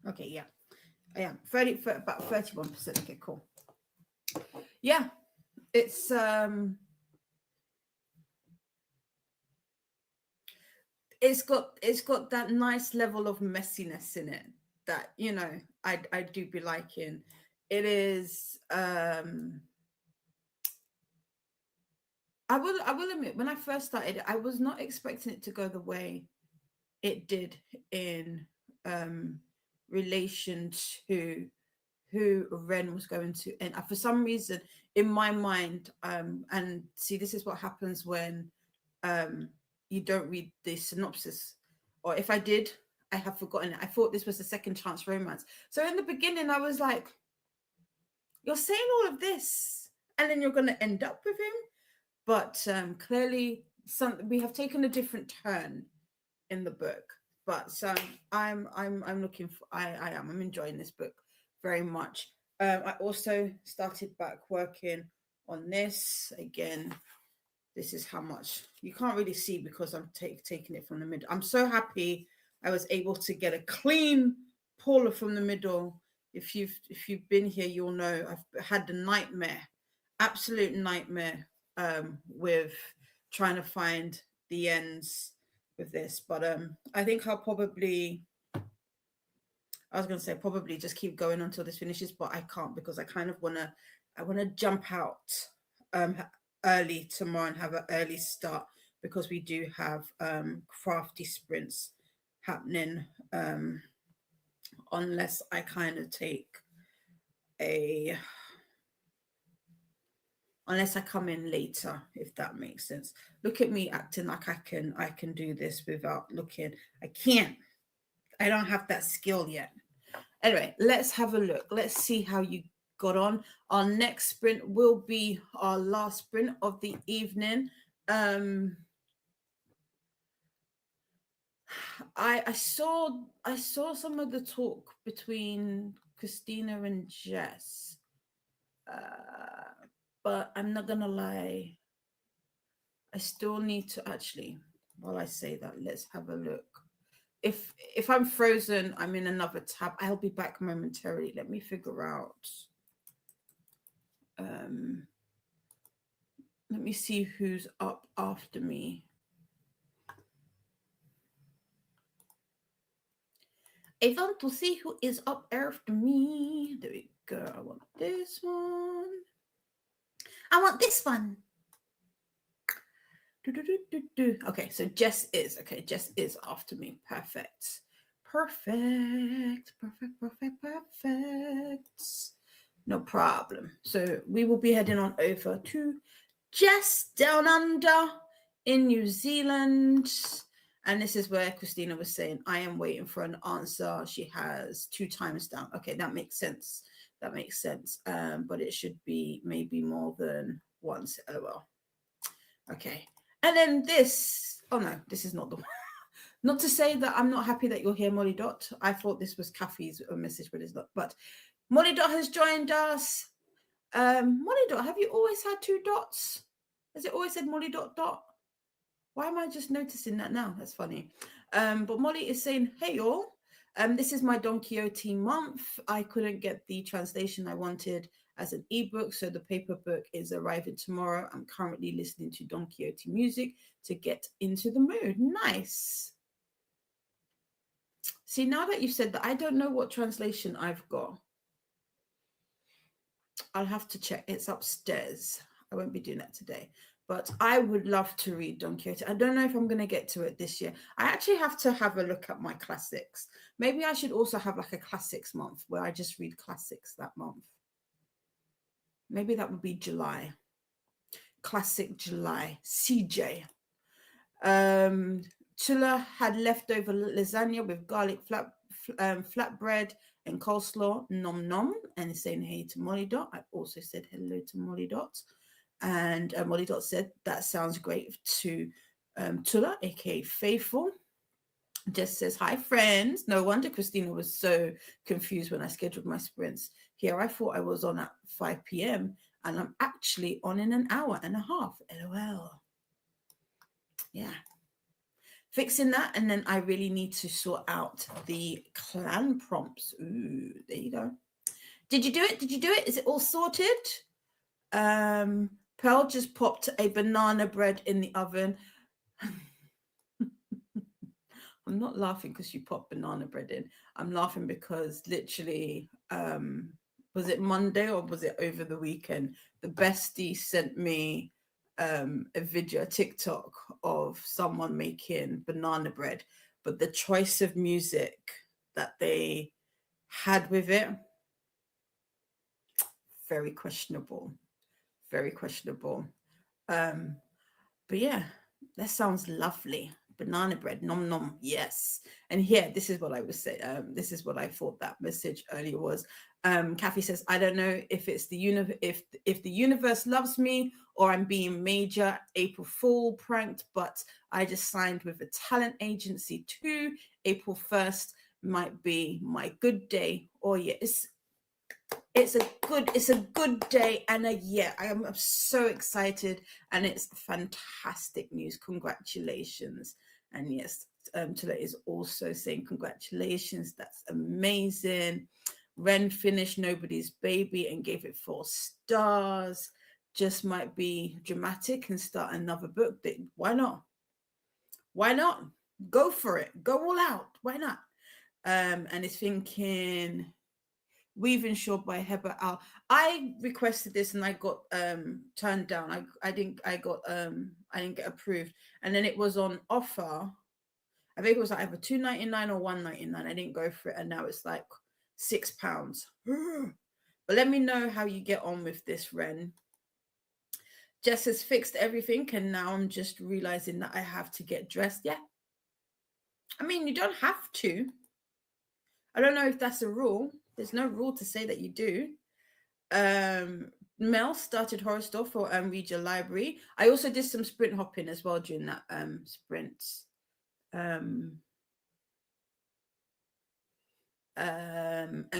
Okay, yeah. I am 30 for about 31%. Okay, cool. Yeah, it's it's got that nice level of messiness in it that I do be liking. It is I will admit, when I first started, I was not expecting it to go the way it did in relation to who Ren was going to end. For some reason, in my mind, and see, this is what happens when you don't read the synopsis, or if I did, I have forgotten it. I thought this was a second chance romance. So in the beginning, I was like, "You're saying all of this, and then you're going to end up with him." But clearly, we have taken a different turn in the book. But I'm looking for. I'm enjoying this book very much. I also started back working on this again. This is how much you can't really see because I'm taking it from the middle. I'm so happy I was able to get a clean puller from the middle. If you've been here, you'll know I've had the nightmare, absolute nightmare, with trying to find the ends with this. But I think I'll probably, I was going to say probably just keep going until this finishes, but I can't because I kind of I want to jump out early tomorrow and have an early start because we do have crafty sprints happening, unless I kind of take a unless I come in later, if that makes sense. Look at me acting like I can do this without looking. I can't. I don't have that skill yet. Anyway, let's have a look. Let's see how you got on. Our next sprint will be our last sprint of the evening. I saw some of the talk between Christina and Jess, but I'm not gonna lie. I still need to actually. While I say that, let's have a look. If I'm frozen, I'm in another tab. I'll be back momentarily. Let me figure out. Let me see who's up after me. I want to see who is up after me. There we go. I want this one. I want this one. Okay, so Jess is. Okay, Jess is after me. Perfect. Perfect. Perfect. Perfect. Perfect. No problem. So we will be heading on over to Jess down under in New Zealand. And this is where Christina was saying, I am waiting for an answer. She has 2 times down. Okay, that makes sense. That makes sense. But it should be maybe more than once. Oh, well. Okay. And then this. Oh, no, this is not the one. Not to say that I'm not happy that you're here, Molly Dot. I thought this was Kathy's message, but it's not. But Molly Dot has joined us. Molly Dot, have you always had 2 dots? Has it always said Molly Dot Dot? Why am I just noticing that now? That's funny. But Molly is saying, hey, y'all. This is my Don Quixote month. I couldn't get the translation I wanted as an ebook, so the paper book is arriving tomorrow. I'm currently listening to Don Quixote music to get into the mood. Nice. See, now that you've said that, I don't know what translation I've got. I'll have to check. It's upstairs. I won't be doing that today. But I would love to read Don Quixote. I don't know if I'm going to get to it this year. I actually have to have a look at my classics. Maybe I should also have like a classics month where I just read classics that month. Maybe that would be July. Classic July. CJ. Chilla had leftover lasagna with garlic flatbread and coleslaw. Nom nom. And is saying hey to Molly Dot. I also said hello to Molly Dot. And Molly Dot said that sounds great to Tula, aka Faithful. Just says hi friends. No wonder Christina was so confused when I scheduled my sprints. Here I thought I was on at 5 p.m. and I'm actually on in an hour and a half. LOL. Yeah. Fixing that, and then I really need to sort out the clan prompts. Ooh, there you go. Did you do it? Did you do it? Is it all sorted? Pearl just popped a banana bread in the oven. I'm not laughing because you popped banana bread in. I'm laughing because literally, was it Monday or was it over the weekend? The bestie sent me a video, a TikTok of someone making banana bread, but the choice of music that they had with it, very questionable. Very questionable. But yeah, that sounds lovely. Banana bread, nom nom, yes. And here, this is what I was saying. This is what I thought that message earlier was. Kathy says, I don't know if it's the if the universe loves me or I'm being major April Fool pranked, but I just signed with a talent agency too. April 1st might be my good day. Oh yeah, it's a good day, and I am so excited, and it's fantastic news. Congratulations. And yes, Tula is also saying congratulations, that's amazing. Ren finished Nobody's Baby and gave it 4 stars. Just might be dramatic and start another book. Why not? Why not? Go for it, go all out. Why not? And it's thinking Weaving Shore by Heber Al. I requested this and I got turned down. I didn't get approved. And then it was on offer. I think it was like either $2.99 or $1.99. I didn't go for it, and now it's like £6. But let me know how you get on with this, Ren. Jess has fixed everything, and now I'm just realizing that I have to get dressed. Yeah. I mean, you don't have to. I don't know if that's a rule. There's no rule to say that you do. Mel started horror store for Read Your Library. I also did some sprint hopping as well during that sprint. And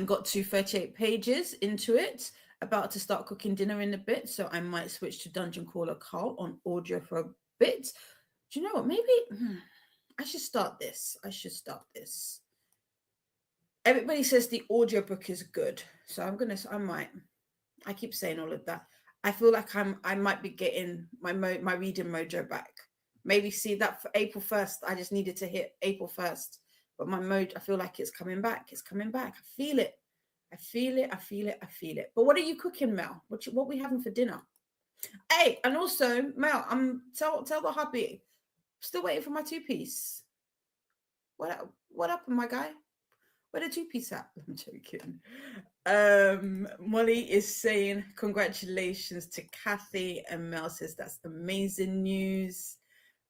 got to 38 pages into it. About to start cooking dinner in a bit, so I might switch to Dungeon Crawler Carl on audio for a bit. Do you know what? Maybe I should start this. Everybody says the audiobook is good, so I keep saying all of that. I feel like I might be getting my reading mojo back. Maybe see that for April 1st. I just needed to hit April 1st, but my mojo, I feel like it's coming back. It's coming back. I feel it. But what are you cooking, Mel? What we having for dinner? Hey, and also Mel, tell the hubby. Still waiting for my 2-piece. What up, my guy? Where the 2-piece at? I'm joking. Molly is saying congratulations to Kathy, and Mel says that's amazing news.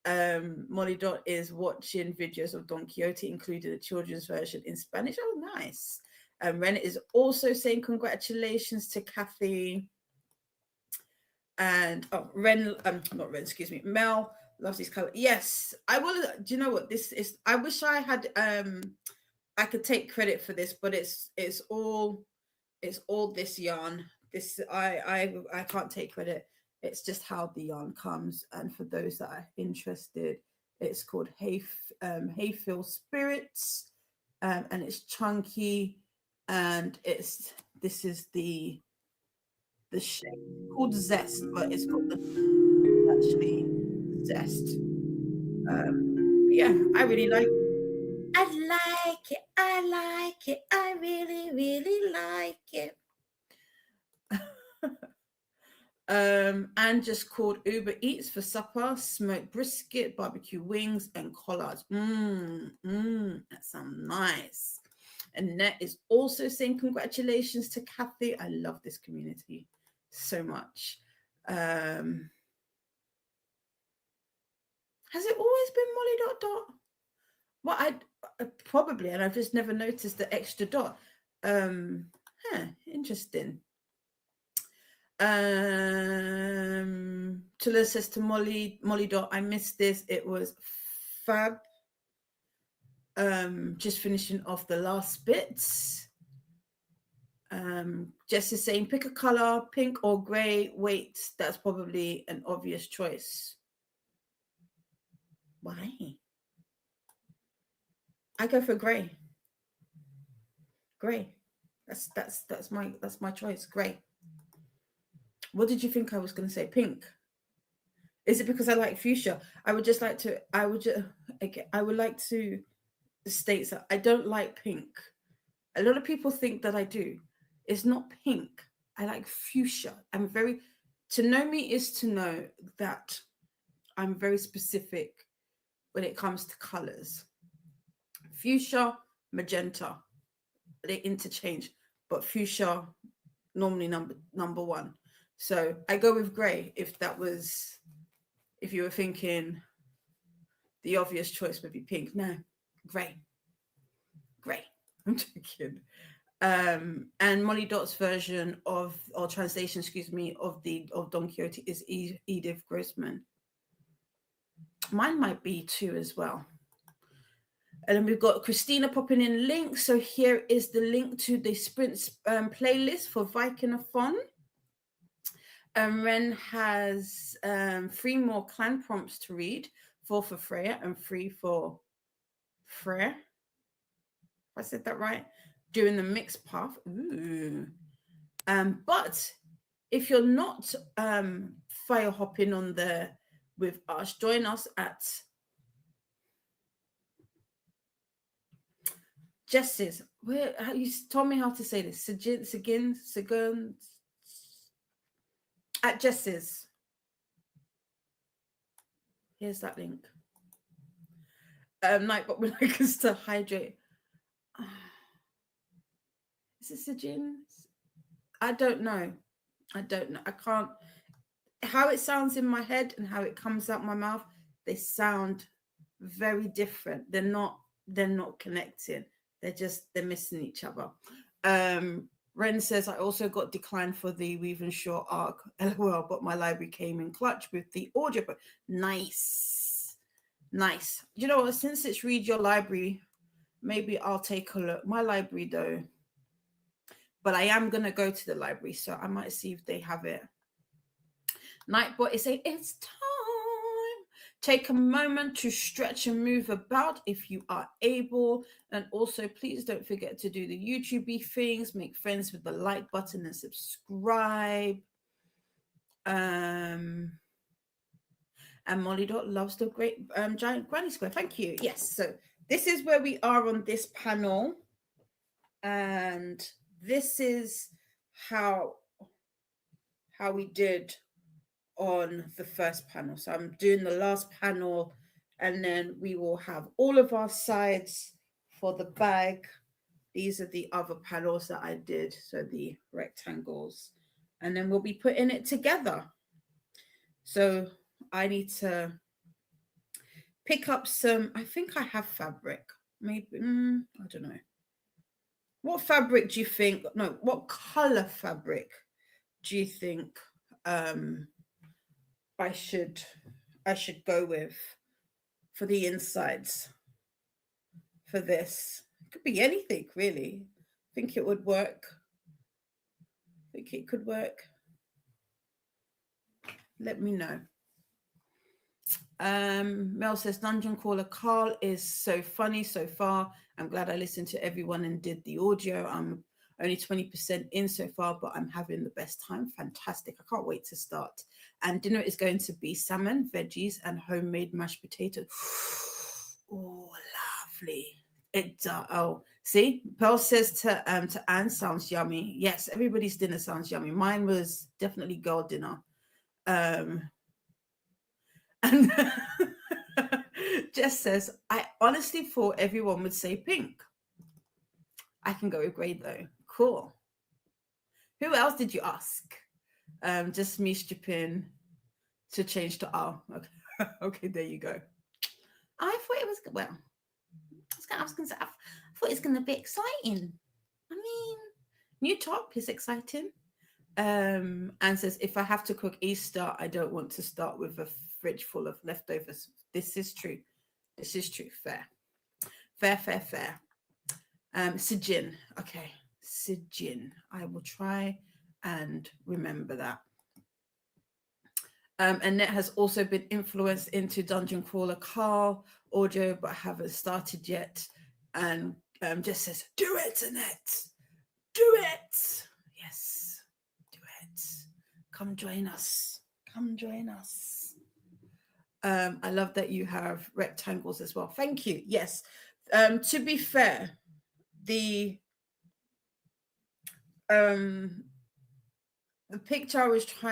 Molly Dot is watching videos of Don Quixote, including the children's version in Spanish. Oh, nice. Ren is also saying congratulations to Kathy. And Ren, not Ren, excuse me. Mel loves these colors. Yes, I will. Do you know what this is? I wish I had I could take credit for this, but it's all this yarn. This I can't take credit. It's just how the yarn comes. And for those that are interested, it's called Hayfield Spirits, and it's chunky, and this is the shade called Zest, but it's called actually Zest. Yeah, I really like. I like it. I really, really like it. And just called Uber Eats for supper, smoked brisket, barbecue wings, and collards. That sounds nice. Annette is also saying congratulations to Kathy. I love this community so much. Has it always been Molly dot dot? Well, I probably, and I've just never noticed the extra dot. Interesting. Tula says to Molly dot, I missed this. It was fab. Just finishing off the last bits. Jess is saying pick a color, pink or gray. Wait, that's probably an obvious choice. Why? I go for gray. Gray. That's my choice. Gray. What did you think I was going to say? Pink. Is it because I like fuchsia? I would like to state that I don't like pink. A lot of people think that I do. It's not pink. I like fuchsia. To know me is to know that I'm very specific when it comes to colors. Fuchsia, magenta, they interchange, but fuchsia normally number one. So I go with gray if you were thinking the obvious choice would be pink. No, gray. I'm joking. And Molly Dot's version translation, of Don Quixote is Edith Grossman. Mine might be too as well. And then we've got Christina popping in links. So here is the link to the sprints playlist for Vikingathon. Ren has 3 more clan prompts to read, 4 for Freya and 3 for Freya. I said that right? During the mixed path. Ooh. But if you're not fire hopping on there with us, join us at Jess's. You told me how to say this. Sigin, at Jess's. Here's that link. Nightbot would like us to hydrate. Is it Sigin? I don't know. I can't. How it sounds in my head and how it comes out my mouth, they sound very different. They're not connecting. They're missing each other. Ren says, I also got declined for the Weave and Shore arc. LOL, but my library came in clutch with the audiobook. Nice. You know what? Since it's Read Your Library, maybe I'll take a look. My library, though. But I am going to go to the library, so I might see if they have it. Nightbot is saying, it's time. Take a moment to stretch and move about if you are able. And also, please don't forget to do the YouTube things. Make friends with the like button and subscribe. And Molly Dot loves the great giant granny square. Thank you. Yes. So this is where we are on this panel. And this is how we did on the first panel. So I'm doing the last panel, and then we will have all of our sides for the bag. These are the other panels that I did, so the rectangles, and then we'll be putting it together. So I need to pick up some, I think I have fabric, maybe, I don't know. What fabric do you think, no, what color fabric do you think I should go with for the insides for this? It could be anything, really. I think it would work. I think it could work. Let me know. Mel says, Dungeon Caller Carl is so funny so far. I'm glad I listened to everyone and did the audio. I'm only 20% in so far, but I'm having the best time. Fantastic. I can't wait to start. And dinner is going to be salmon, veggies, and homemade mashed potatoes. Oh, lovely. See, Pearl says to Anne, sounds yummy. Yes, everybody's dinner sounds yummy. Mine was definitely girl dinner. And Jess says, I honestly thought everyone would say pink. I can go with grey though. Cool. Who else did you ask? Just me stripping to change to R. Okay. Okay, there you go. I thought it was, well, I was gonna say, I thought it's gonna be exciting. I mean, new top is exciting. And says, if I have to cook Easter, I don't want to start with a fridge full of leftovers. This is true. This is true. Fair. Sijin. Okay. Sijin. I will try and remember that. Annette has also been influenced into Dungeon Crawler Carl audio, but haven't started yet. And just says, do it, Annette. Do it. Yes, do it. Come join us. Come join us. I love that you have rectangles as well. Thank you. Yes. To be fair, the picture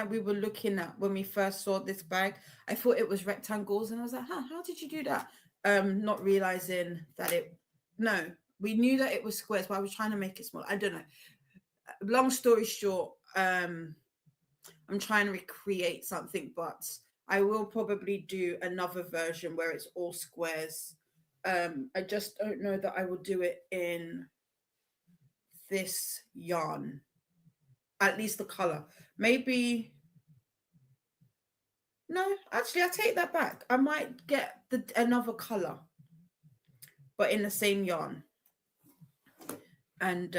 we were looking at when we first saw this bag, I thought it was rectangles, and I was like, how did you do that? Not realizing that we knew that it was squares, but I was trying to make it small. I don't know. Long story short, I'm trying to recreate something, but I will probably do another version where it's all squares. I just don't know that I will do it in this yarn. At least the color. Maybe. No, actually, I take that back. I might get another color, but in the same yarn. And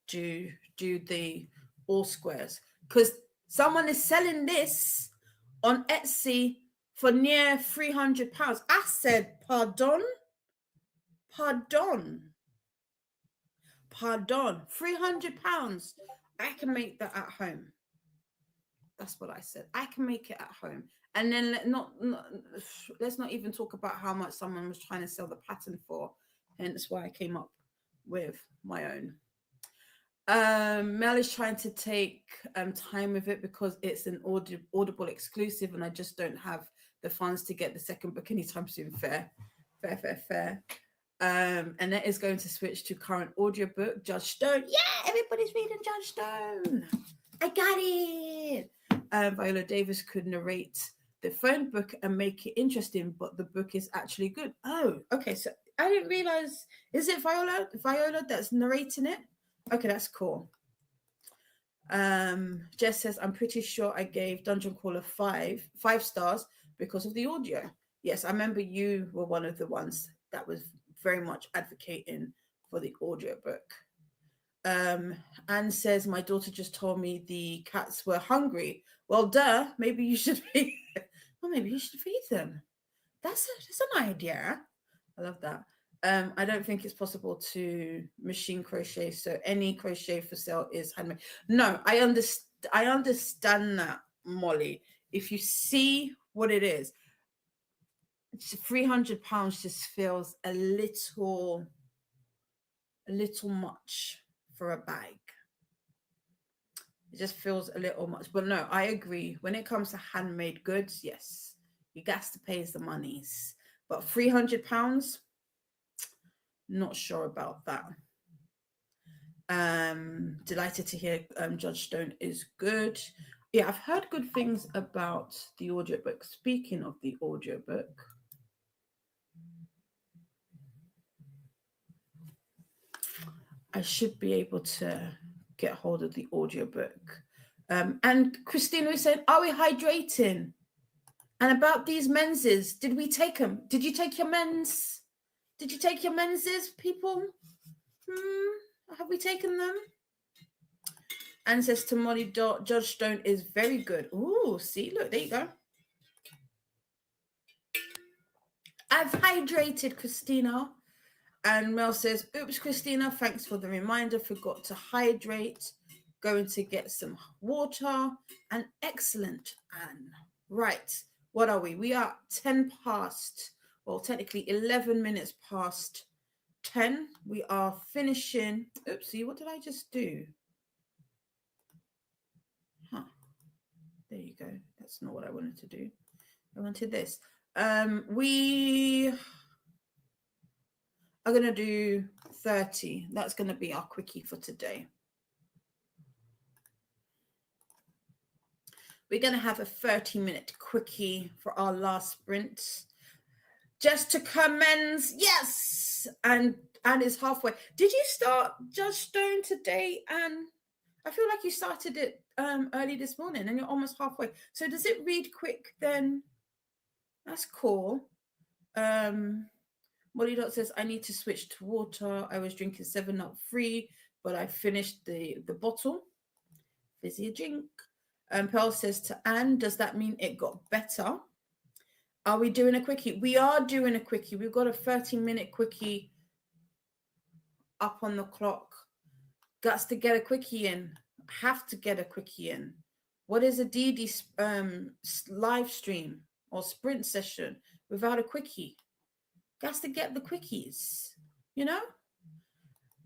do the all squares. Because someone is selling this on Etsy for near £300. I said, pardon? £300. I can make that at home. That's what I said. I can make it at home. And then let's not even talk about how much someone was trying to sell the pattern for. Hence why I came up with my own. Mel is trying to take time with it because it's an Audible exclusive, and I just don't have the funds to get the second book anytime soon. Fair. And that is going to switch to current audiobook, Judge Stone. Yeah, everybody's reading Judge Stone. I got it. Viola Davis could narrate the phone book and make it interesting, but the book is actually good. Oh, okay. So I didn't realize. Is it Viola that's narrating it? Okay, that's cool. Jess says, I'm pretty sure I gave Dungeon Crawler 5 stars because of the audio. Yes, I remember you were one of the ones that was very much advocating for the audiobook. Anne says, my daughter just told me the cats were hungry. Well, duh, maybe you should feed them. Well, maybe you should feed them. That's an idea. I love that. I don't think it's possible to machine crochet, so any crochet for sale is handmade. No, I understand that, Molly. If you see what it is, £300 just feels a little much for a bag. It just feels a little much. But no, I agree. When it comes to handmade goods, yes, you got to pay the monies. But £300, not sure about that. Delighted to hear Judge Stone is good. Yeah, I've heard good things about the audiobook. Speaking of the audiobook, I should be able to get hold of the audiobook. And Christina was saying, are we hydrating? And about these menses, did we take them? Did you take your men's? Did you take your menses, people? Have we taken them? And says to Molly, Judge Stone is very good. Ooh, see, look, there you go. I've hydrated, Christina. And Mel says, oops, Christina, thanks for the reminder. Forgot to hydrate. Going to get some water. And excellent, Anne. Right. What are we? We are 10 past, well, technically 11 minutes past 10. We are finishing. Oopsie, what did I just do? Huh. There you go. That's not what I wanted to do. I wanted this. We are going to do 30. That's going to be our quickie for today. We're going to have a 30-minute quickie for our last sprint. Just to commence, yes, and it's halfway. Did you start Judge Stone today? And I feel like you started it early this morning, and you're almost halfway. So does it read quick then? That's cool. Molly Dot says I need to switch to water. I was drinking 7-Up free, but I finished the bottle. Fizzy a drink. Pearl says to Anne, does that mean it got better? Are we doing a quickie? We are doing a quickie. We've got a 30-minute quickie up on the clock. Got to get a quickie in. Have to get a quickie in. What is a DD live stream or sprint session without a quickie? Got to get the quickies, you know?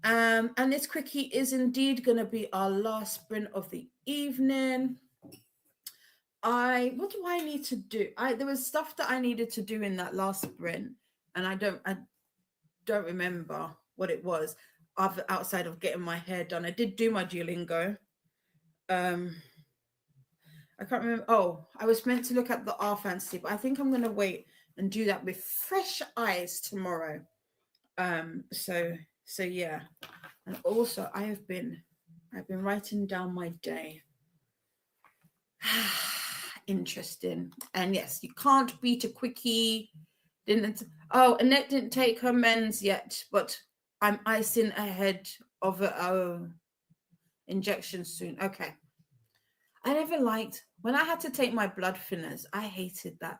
And this quickie is indeed going to be our last sprint of the evening. What do I need to do? There was stuff that I needed to do in that last sprint, and I don't remember what it was outside of getting my hair done. I did do my Duolingo. I can't remember. Oh, I was meant to look at the R Fantasy, but I think I'm going to wait and do that with fresh eyes tomorrow. So yeah. And also I've been writing down my day. Interesting. And yes, you can't beat a quickie. Annette didn't take her mens yet, but I'm icing ahead of a injection soon. Okay. I never liked when I had to take my blood thinners. I hated that,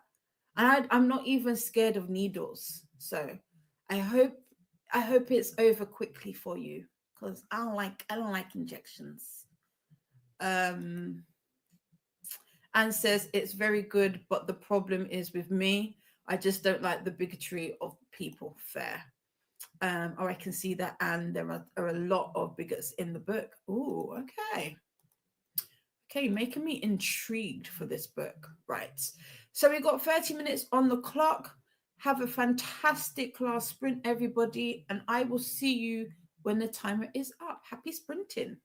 and I'm not even scared of needles. So I hope it's over quickly for you, because I don't like injections. And says it's very good, but the problem is with me, I just don't like the bigotry of people. Fair. Or I can see that, and there are a lot of bigots in the book. Ooh, okay. Okay, making me intrigued for this book. Right. So we've got 30 minutes on the clock. Have a fantastic last sprint, everybody, and I will see you when the timer is up. Happy sprinting.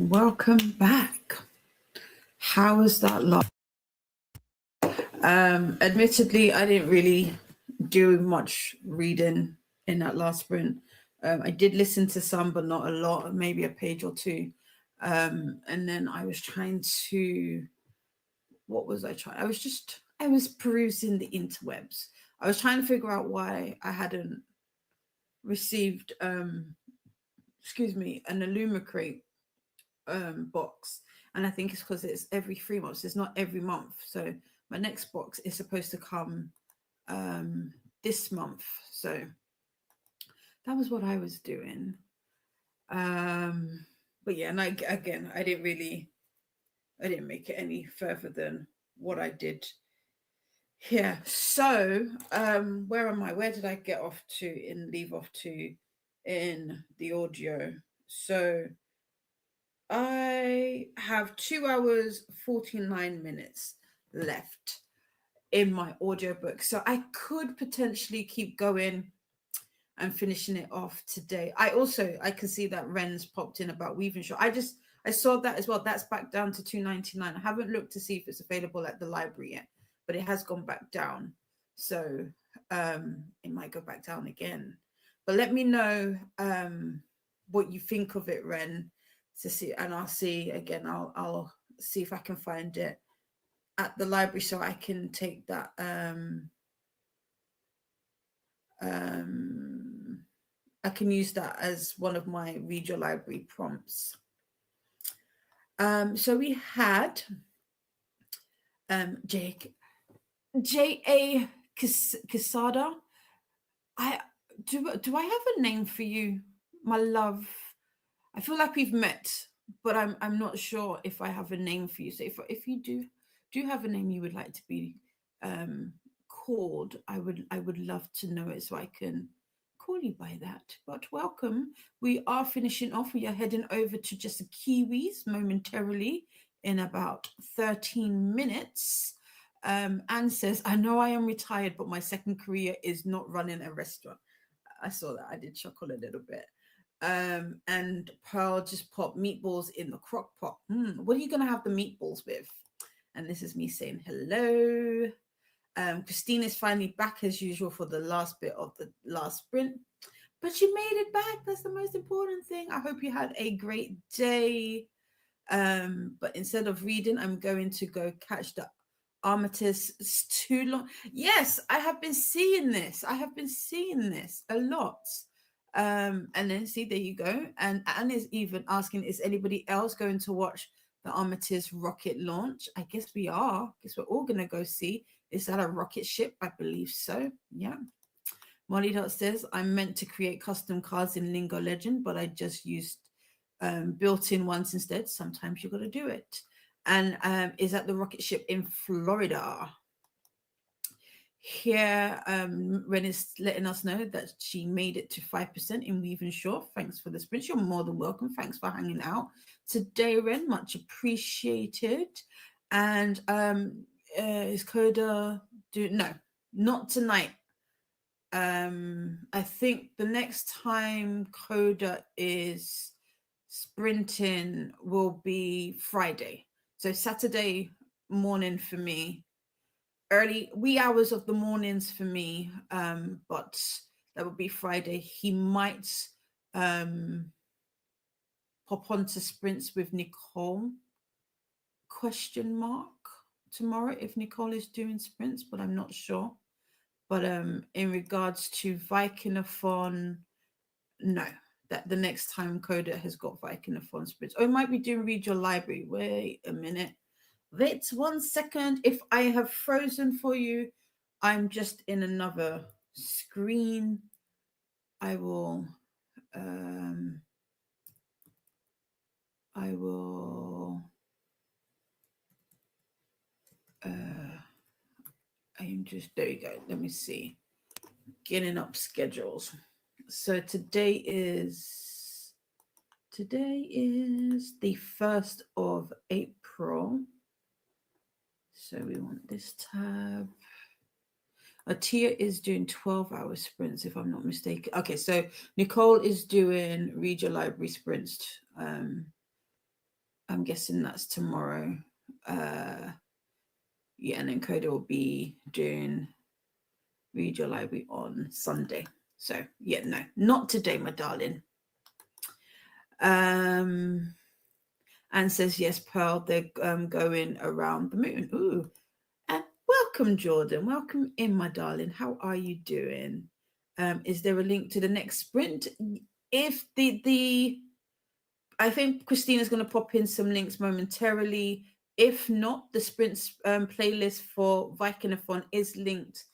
Welcome back. How was that last? Admittedly, I didn't really do much reading in that last sprint. I did listen to some, but not a lot, maybe a page or two. And then I was trying to, what was I trying? I was perusing the interwebs. I was trying to figure out why I hadn't received, an Illumicrate box. And I think it's because it's every 3 months. It's not every month. So my next box is supposed to come this month. So that was what I was doing. But yeah, and I didn't make it any further than what I did here. So where am I? Where did I get off to leave off to in the audio? So I have 2 hours 49 minutes left in my audiobook, so I could potentially keep going and finishing it off today. I can see that Ren's popped in about Weaving Shop. I saw that as well. That's back down to $2.99. I haven't looked to see if it's available at the library yet, but it has gone back down. So it might go back down again. But let me know what you think of it, Ren, to see, and I'll see again. I'll see if I can find it at the library so I can take that I can use that as one of my read your library prompts. So we had J.A. Quesada. Do I have a name for you, my love? I feel like we've met, but I'm not sure if I have a name for you. So if you do have a name you would like to be called, I would love to know it so I can call you by that. But welcome. We are finishing off. We are heading over to just the Kiwis momentarily in about 13 minutes. Anne says, I know I am retired, but my second career is not running a restaurant. I saw that. I did chuckle a little bit. And Pearl just popped meatballs in the crock pot. What are you going to have the meatballs with? And this is me saying hello. Christine is finally back as usual for the last bit of the last sprint, but she made it back. That's the most important thing. I hope you had a great day. But instead of reading, I'm going to go catch the Armistice. It's too long. Yes, I have been seeing this. A lot. And then see, there you go. And Anne is even asking, is anybody else going to watch the Armistice rocket launch? I guess we are. I guess we're all going to go see. Is that a rocket ship? I believe so. Yeah. Molly Dot says, I'm meant to create custom cards in Lingo Legend, but I just used built-in ones instead. Sometimes you got to do it. And is that the rocket ship in Florida? Here, Ren is letting us know that she made it to 5% in Weaving Shore. Thanks for the sprint. You're more than welcome. Thanks for hanging out today, Ren. Much appreciated. And is Coda no, not tonight. I think the next time Coda is sprinting will be Friday. So Saturday morning for me, early wee hours of the mornings for me, but that would be Friday. He might pop onto sprints with Nicole, ? Tomorrow if Nicole is doing sprints, but I'm not sure. But in regards to Vikingathon, no, that the next time Coda has got Vikingathon sprints. Oh, it might be doing Read Your Library. Wait a minute. Wait 1 second. If I have frozen for you, I'm just in another screen. I will I'm just, there you go. Let me see. Getting up schedules. So today is the 1st of April. So we want this tab. Tia is doing 12-hour sprints, if I'm not mistaken. Okay, so Nicole is doing Read Your Library sprints I'm guessing that's tomorrow. Yeah, and then Coda will be doing Read Your Library on Sunday. So yeah, no, not today, my darling. And says yes, Pearl. They're going around the moon. Ooh, and welcome, Jordan. Welcome in, my darling. How are you doing? Is there a link to the next sprint? If the I think Christina's going to pop in some links momentarily. If not, the sprints playlist for Vikingathon is linked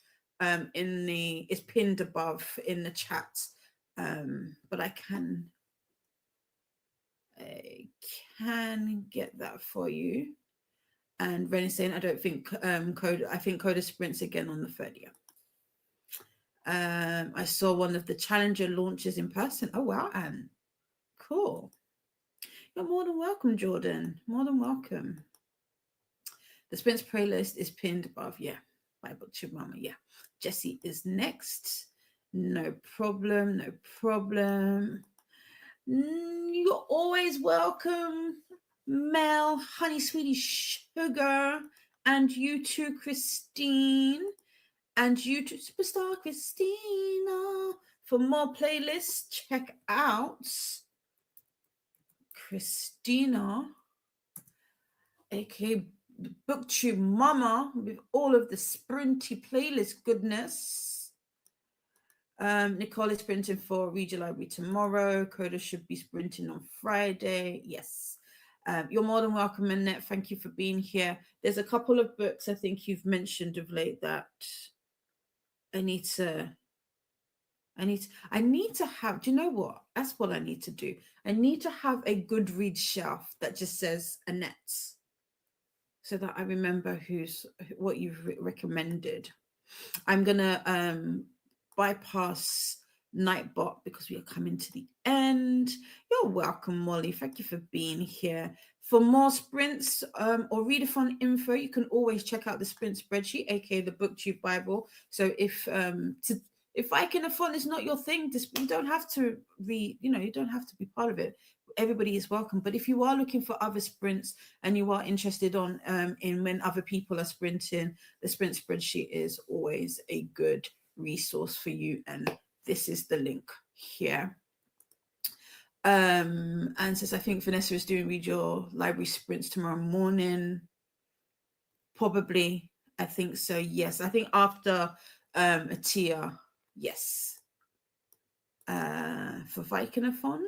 is pinned above in the chat. But I can get that for you. And Rennie's saying I don't think Coda. I think Coda sprints again on the 30th. I saw one of the Challenger launches in person. Oh wow, Anne. Cool. You're more than welcome, Jordan. More than welcome. The sprints playlist is pinned above. Yeah. By BookTube Mama. Yeah. Jessie is next. No problem. No problem. You're always welcome, Mel, honey, sweetie, sugar, and you too, Christine, and you too, superstar Christina. For more playlists, check out Christina, aka BookTube Mama, with all of the sprinty playlist goodness. Nicole is sprinting for Read Your Library tomorrow. Coda should be sprinting on Friday. Yes. You're more than welcome, Annette. Thank you for being here. There's a couple of books I think you've mentioned of late that I need to have, do you know what? That's what I need to do. I need to have a Goodreads shelf that just says Annette, so that I remember what you've recommended. I'm gonna bypass Nightbot because we are coming to the end. You're welcome, Molly. Thank you for being here. For more sprints or readathon info, you can always check out the sprint spreadsheet, aka the BookTube Bible. So if Vikingathon is not your thing, you don't have to you don't have to be part of it. Everybody is welcome. But if you are looking for other sprints and you are interested in when other people are sprinting, the sprint spreadsheet is always a good resource for you, and this is the link here. And says I think Vanessa is doing Read Your Library sprints tomorrow morning. Probably, I think so. Yes, I think after Atia. Yes. For Vikingathon.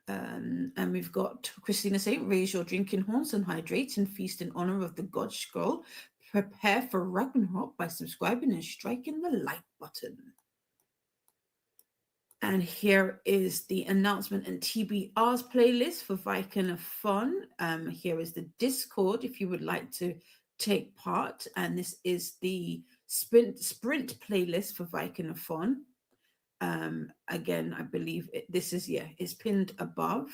And we've got Christina saying, raise your drinking horns and hydrate and feast in honor of the God Scroll. Prepare for Ragnarok by subscribing and striking the like button. And here is the announcement and TBRs playlist for Vikingathon. Here is the Discord if you would like to take part. And this is the sprint playlist for Vikingathon. Again, I believe this is it's pinned above.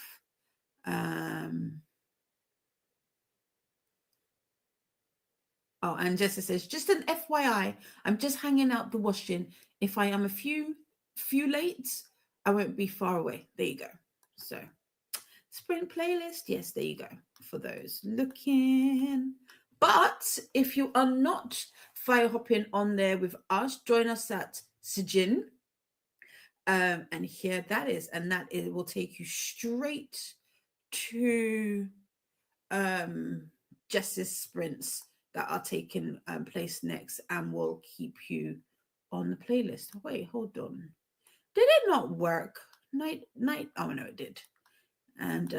Oh, and Jessica says, just an FYI, I'm just hanging out the washing. If I am a few late, I won't be far away. There you go. So sprint playlist, yes, there you go for those looking. But if you are not fire hopping on there with us, join us at Sijin. And here that is, and that will take you straight to Justice sprints that are taking place next, and will keep you on the playlist. Wait, hold on. Did it not work? Night. Oh no, it did. And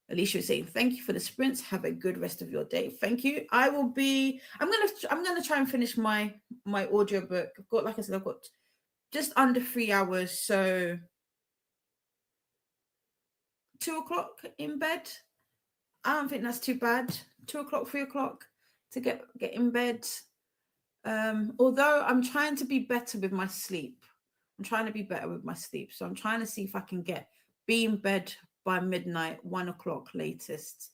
Alicia is saying, thank you for the sprints. Have a good rest of your day. Thank you. I'm gonna try and finish my audiobook. I've got, like I said, I've got just under 3 hours, so 2:00 in bed. I don't think that's too bad. 2:00, 3:00 to get in bed. Although I'm trying to be better with my sleep. So I'm trying to see if I can be in bed by midnight, 1:00 latest.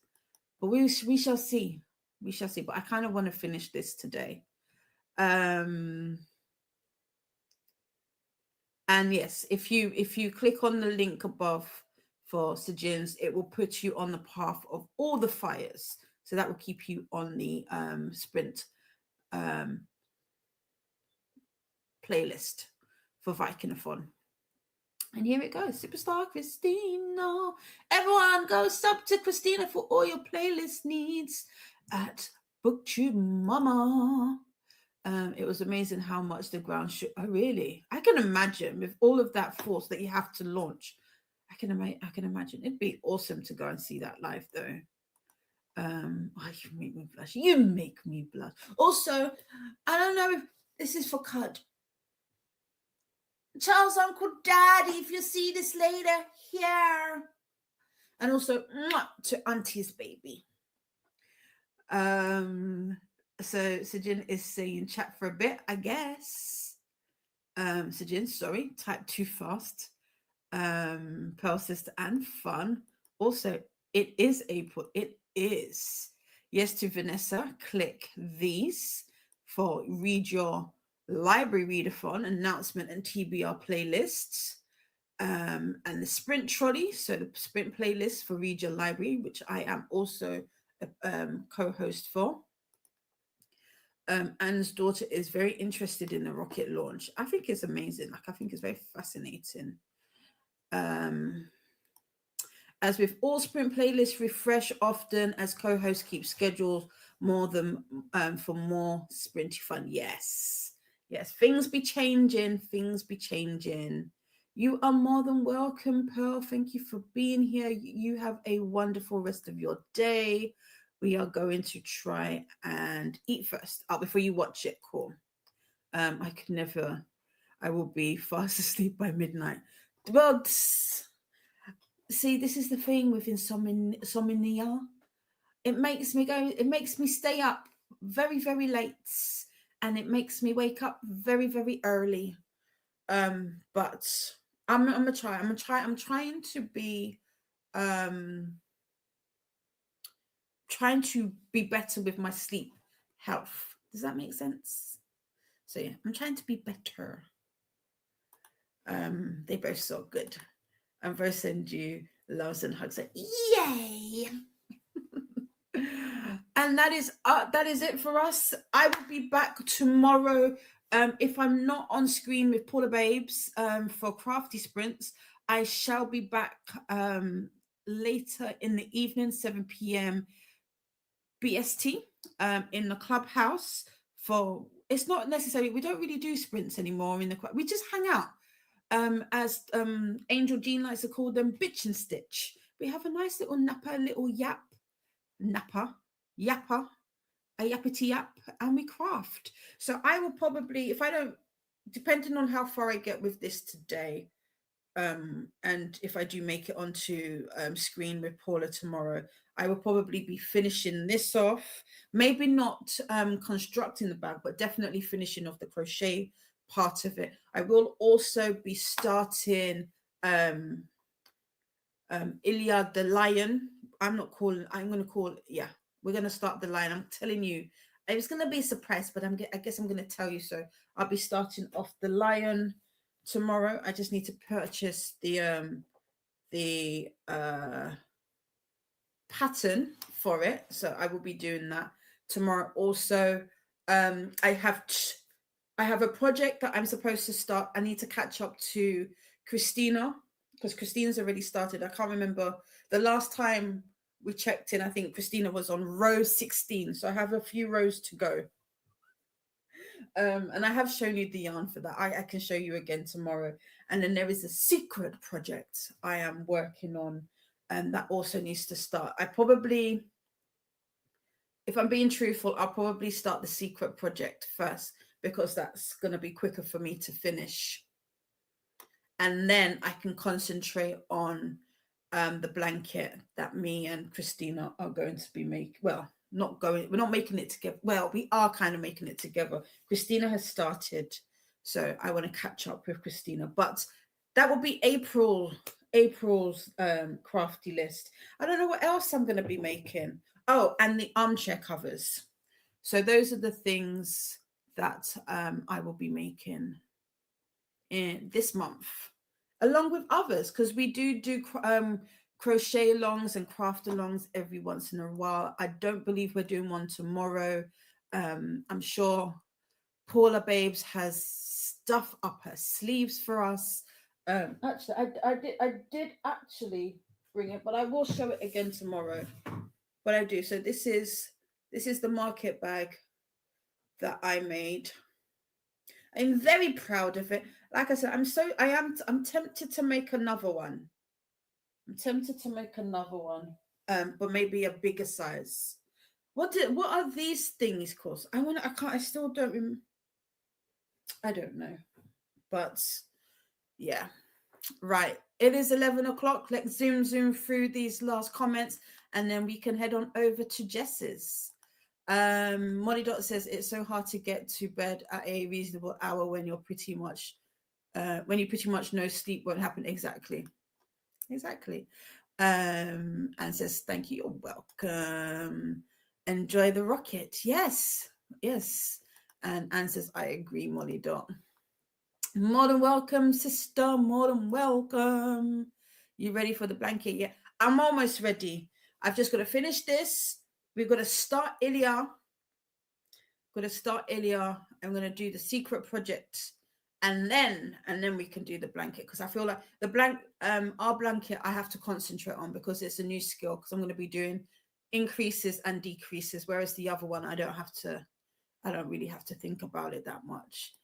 But we shall see. We shall see. But I kind of want to finish this today. And yes, if you click on the link above for Sajins, it will put you on the path of all the fires. So that will keep you on the sprint um, playlist for Vikingathon. And here it goes, Superstar Christina. Everyone goes up to Christina for all your playlist needs at BookTube Mama. It was amazing how much the ground shook. Oh, really? I can imagine with all of that force that you have to launch. I can imagine. It'd be awesome to go and see that live, though. Oh, you make me blush. You make me blush. Also, I don't know if this is for Cud. Charles, Uncle, Daddy, if you see this later, here. And also to Auntie's baby. So Sajin is saying chat for a bit, I guess. Sajin, sorry, type too fast. Pearl sister and fun. Also, it is April. It is. Yes to Vanessa. Click these for read your library readathon announcement and TBR playlists. And the sprint trolley, so the sprint playlist for read your library, which I am also a co-host for. Anne's daughter is very interested in the rocket launch. I think it's amazing. Like, I think it's very fascinating. As with all sprint playlists, refresh often as co-hosts keep schedules more than for more sprinty fun. Yes, things be changing. You are more than welcome, Pearl. Thank you for being here. You have a wonderful rest of your day. We are going to try and eat first. Before you watch it, cool. I could never. I will be fast asleep by midnight. Well, see, this is the thing with insomnia. It makes me stay up very, very late, and it makes me wake up very, very early. But I'm gonna try. I'm trying to be trying to be better with my sleep health. Does that make sense? So yeah, I'm trying to be better. They both so good. And both send you loves and hugs. Like, yay! And that is it for us. I will be back tomorrow. If I'm not on screen with Paula Babes for Crafty Sprints, I shall be back later in the evening, 7 p.m. BST in the clubhouse. For it's not necessarily, we don't really do sprints anymore in the club. We just hang out. As Angel Jean likes to call them, bitch and stitch. We have a nice little napper, little yapper, a yappity yap, and we craft. So I will probably, if I don't, depending on how far I get with this today, and if I do make it onto screen with Paula tomorrow, I will probably be finishing this off. Maybe not constructing the bag, but definitely finishing off the crochet part of it. I will also be starting Iliad the Lion. I'm going to call it, yeah, we're going to start the lion. I'm telling you, it's going to be a surprise, but I guess I'm going to tell you. So I'll be starting off the lion tomorrow. I just need to purchase the pattern for it. So I will be doing that tomorrow. Also, I have a project that I'm supposed to start. I need to catch up to Christina because Christina's already started. I can't remember the last time we checked in. I think Christina was on row 16. So I have a few rows to go. And I have shown you the yarn for that. I can show you again tomorrow. And then there is a secret project I am working on, and that also needs to start. I probably, if I'm being truthful, I'll probably start the secret project first because that's going to be quicker for me to finish. And then I can concentrate on the blanket that me and Christina are going to be making. Well, we're not making it together. Well, we are kind of making it together. Christina has started, so I want to catch up with Christina. But that will be April's crafty list. I don't know what else I'm going to be making. Oh, and the armchair covers. So those are the things that I will be making in this month. along with others, because we do crochet alongs and craft alongs every once in a while. I don't believe we're doing one tomorrow. I'm sure Paula Babes has stuff up her sleeves for us. Actually, I did actually bring it, but I will show it again tomorrow. But I do. So this is the market bag that I made. I'm very proud of it. Like I said, I'm tempted to make another one. I'm tempted to make another one. But maybe a bigger size. What are these things called? I still don't I don't know. But yeah. Right. It is 11 o'clock. Let's zoom through these last comments and then we can head on over to Jess's. Molly Dot says it's so hard to get to bed at a reasonable hour when you pretty much know sleep won't happen. Exactly. And says thank you, you're welcome. Enjoy the rocket. Yes. And Anne says I agree, Molly Dot. More than welcome, sister. More than welcome. You ready for the blanket? Yeah, I'm almost ready. I've just got to finish this. We've got to start Ilya. I'm going to do the secret project, and then we can do the blanket, because I feel like our blanket I have to concentrate on because it's a new skill, because I'm going to be doing increases and decreases, whereas the other one I don't really have to think about it that much.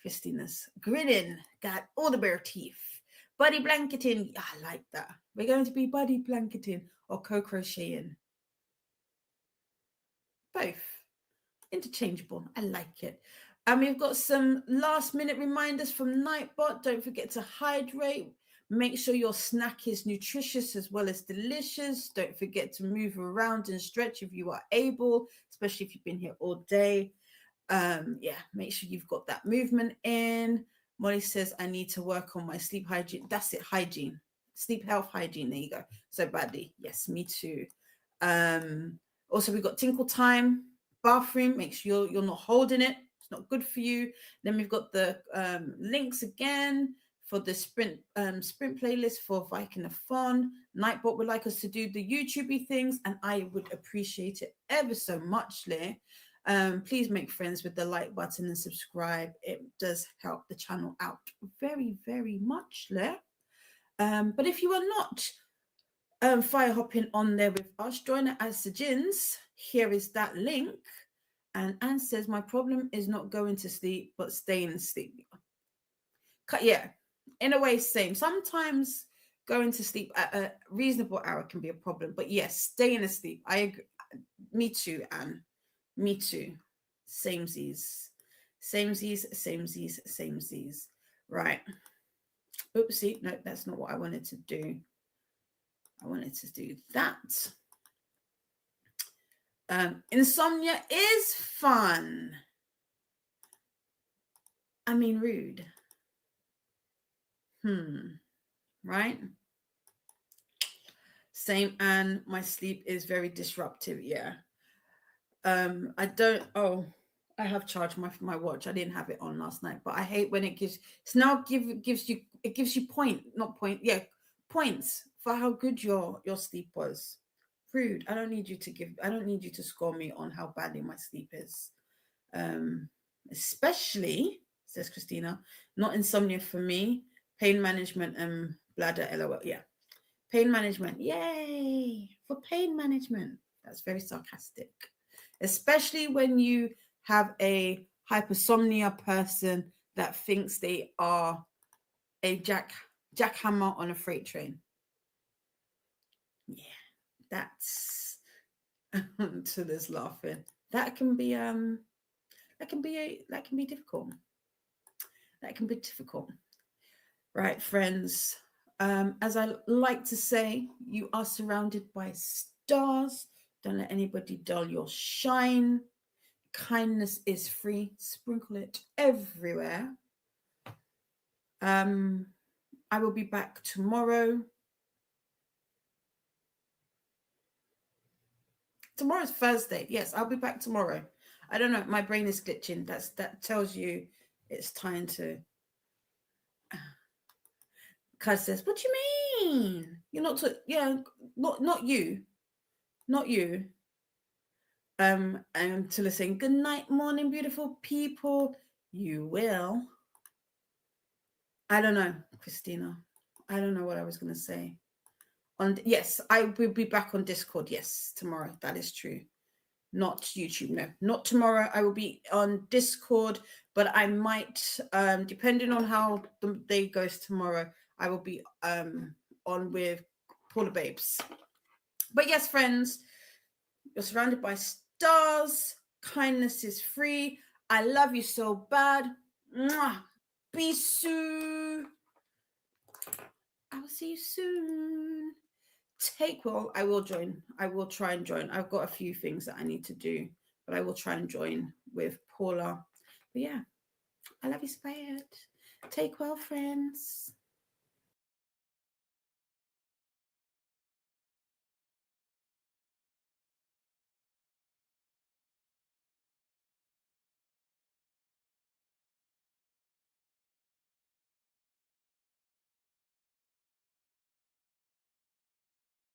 Christina's grinning, got all the bare teeth. Buddy blanketing, I like that. We're going to be buddy blanketing or co-crocheting. Both. Interchangeable. I like it. And we've got some last minute reminders from Nightbot. Don't forget to hydrate. Make sure your snack is nutritious as well as delicious. Don't forget to move around and stretch if you are able, especially if you've been here all day. Make sure you've got that movement in. Molly says I need to work on my sleep hygiene. That's it, hygiene, sleep health hygiene. There you go. So badly. Yes, me too. Also we've got tinkle time, bathroom. Make sure you're not holding it. It's not good for you. Then we've got the links again for the sprint playlist for Vikingathon. Nightbot would like us to do the YouTubey things, and I would appreciate it ever so much, Leah. Please make friends with the like button and subscribe. It does help the channel out very, very much, Leah. But if you are not fire hopping on there with us, join us as Sajins. Here is that link. And Anne says, my problem is not going to sleep, but staying asleep. Yeah, in a way, same. Sometimes going to sleep at a reasonable hour can be a problem. But yes, staying asleep. I agree. Me too, Anne. Me too. Samesies. Right. Oopsie. No, that's not what I wanted to do. I wanted to do that. Insomnia is fun. I mean, rude. Right? Same, and my sleep is very disruptive. Yeah. I have charged my watch. I didn't have it on last night, but I hate when it gives you points for how good your sleep was. Rude. I don't need you to score me on how badly my sleep is. Especially, says Christina, not insomnia for me, pain management and bladder, LOL. Yeah. Pain management. Yay for pain management. That's very sarcastic. Especially when you have a hypersomnia person that thinks they are a jackhammer on a freight train. Yeah, that's to this laughing. That can be difficult. That can be difficult. Right, friends. As I like to say, you are surrounded by stars. Don't let anybody dull your shine. Kindness is free. Sprinkle it everywhere. I will be back tomorrow. Tomorrow's Thursday. Yes, I'll be back tomorrow. I don't know. My brain is glitching. That tells you it's time to. Kaz says, what do you mean? You're not not you. Not you. And Tilla saying, good night, morning, beautiful people. You will. I don't know, Christina. I don't know what I was gonna say. Yes, I will be back on Discord. Yes, tomorrow. That is true. Not YouTube. No, not tomorrow. I will be on Discord, but I might, depending on how the day goes tomorrow, I will be on with Paula Babes. But yes, friends, you're surrounded by stars. Kindness is free. I love you so bad. Mwah. Bisous. I will see you soon. Take well. I will join. I will try and join. I've got a few things that I need to do, but I will try and join with Paula. But yeah, I love you, Spirit. Take well, friends.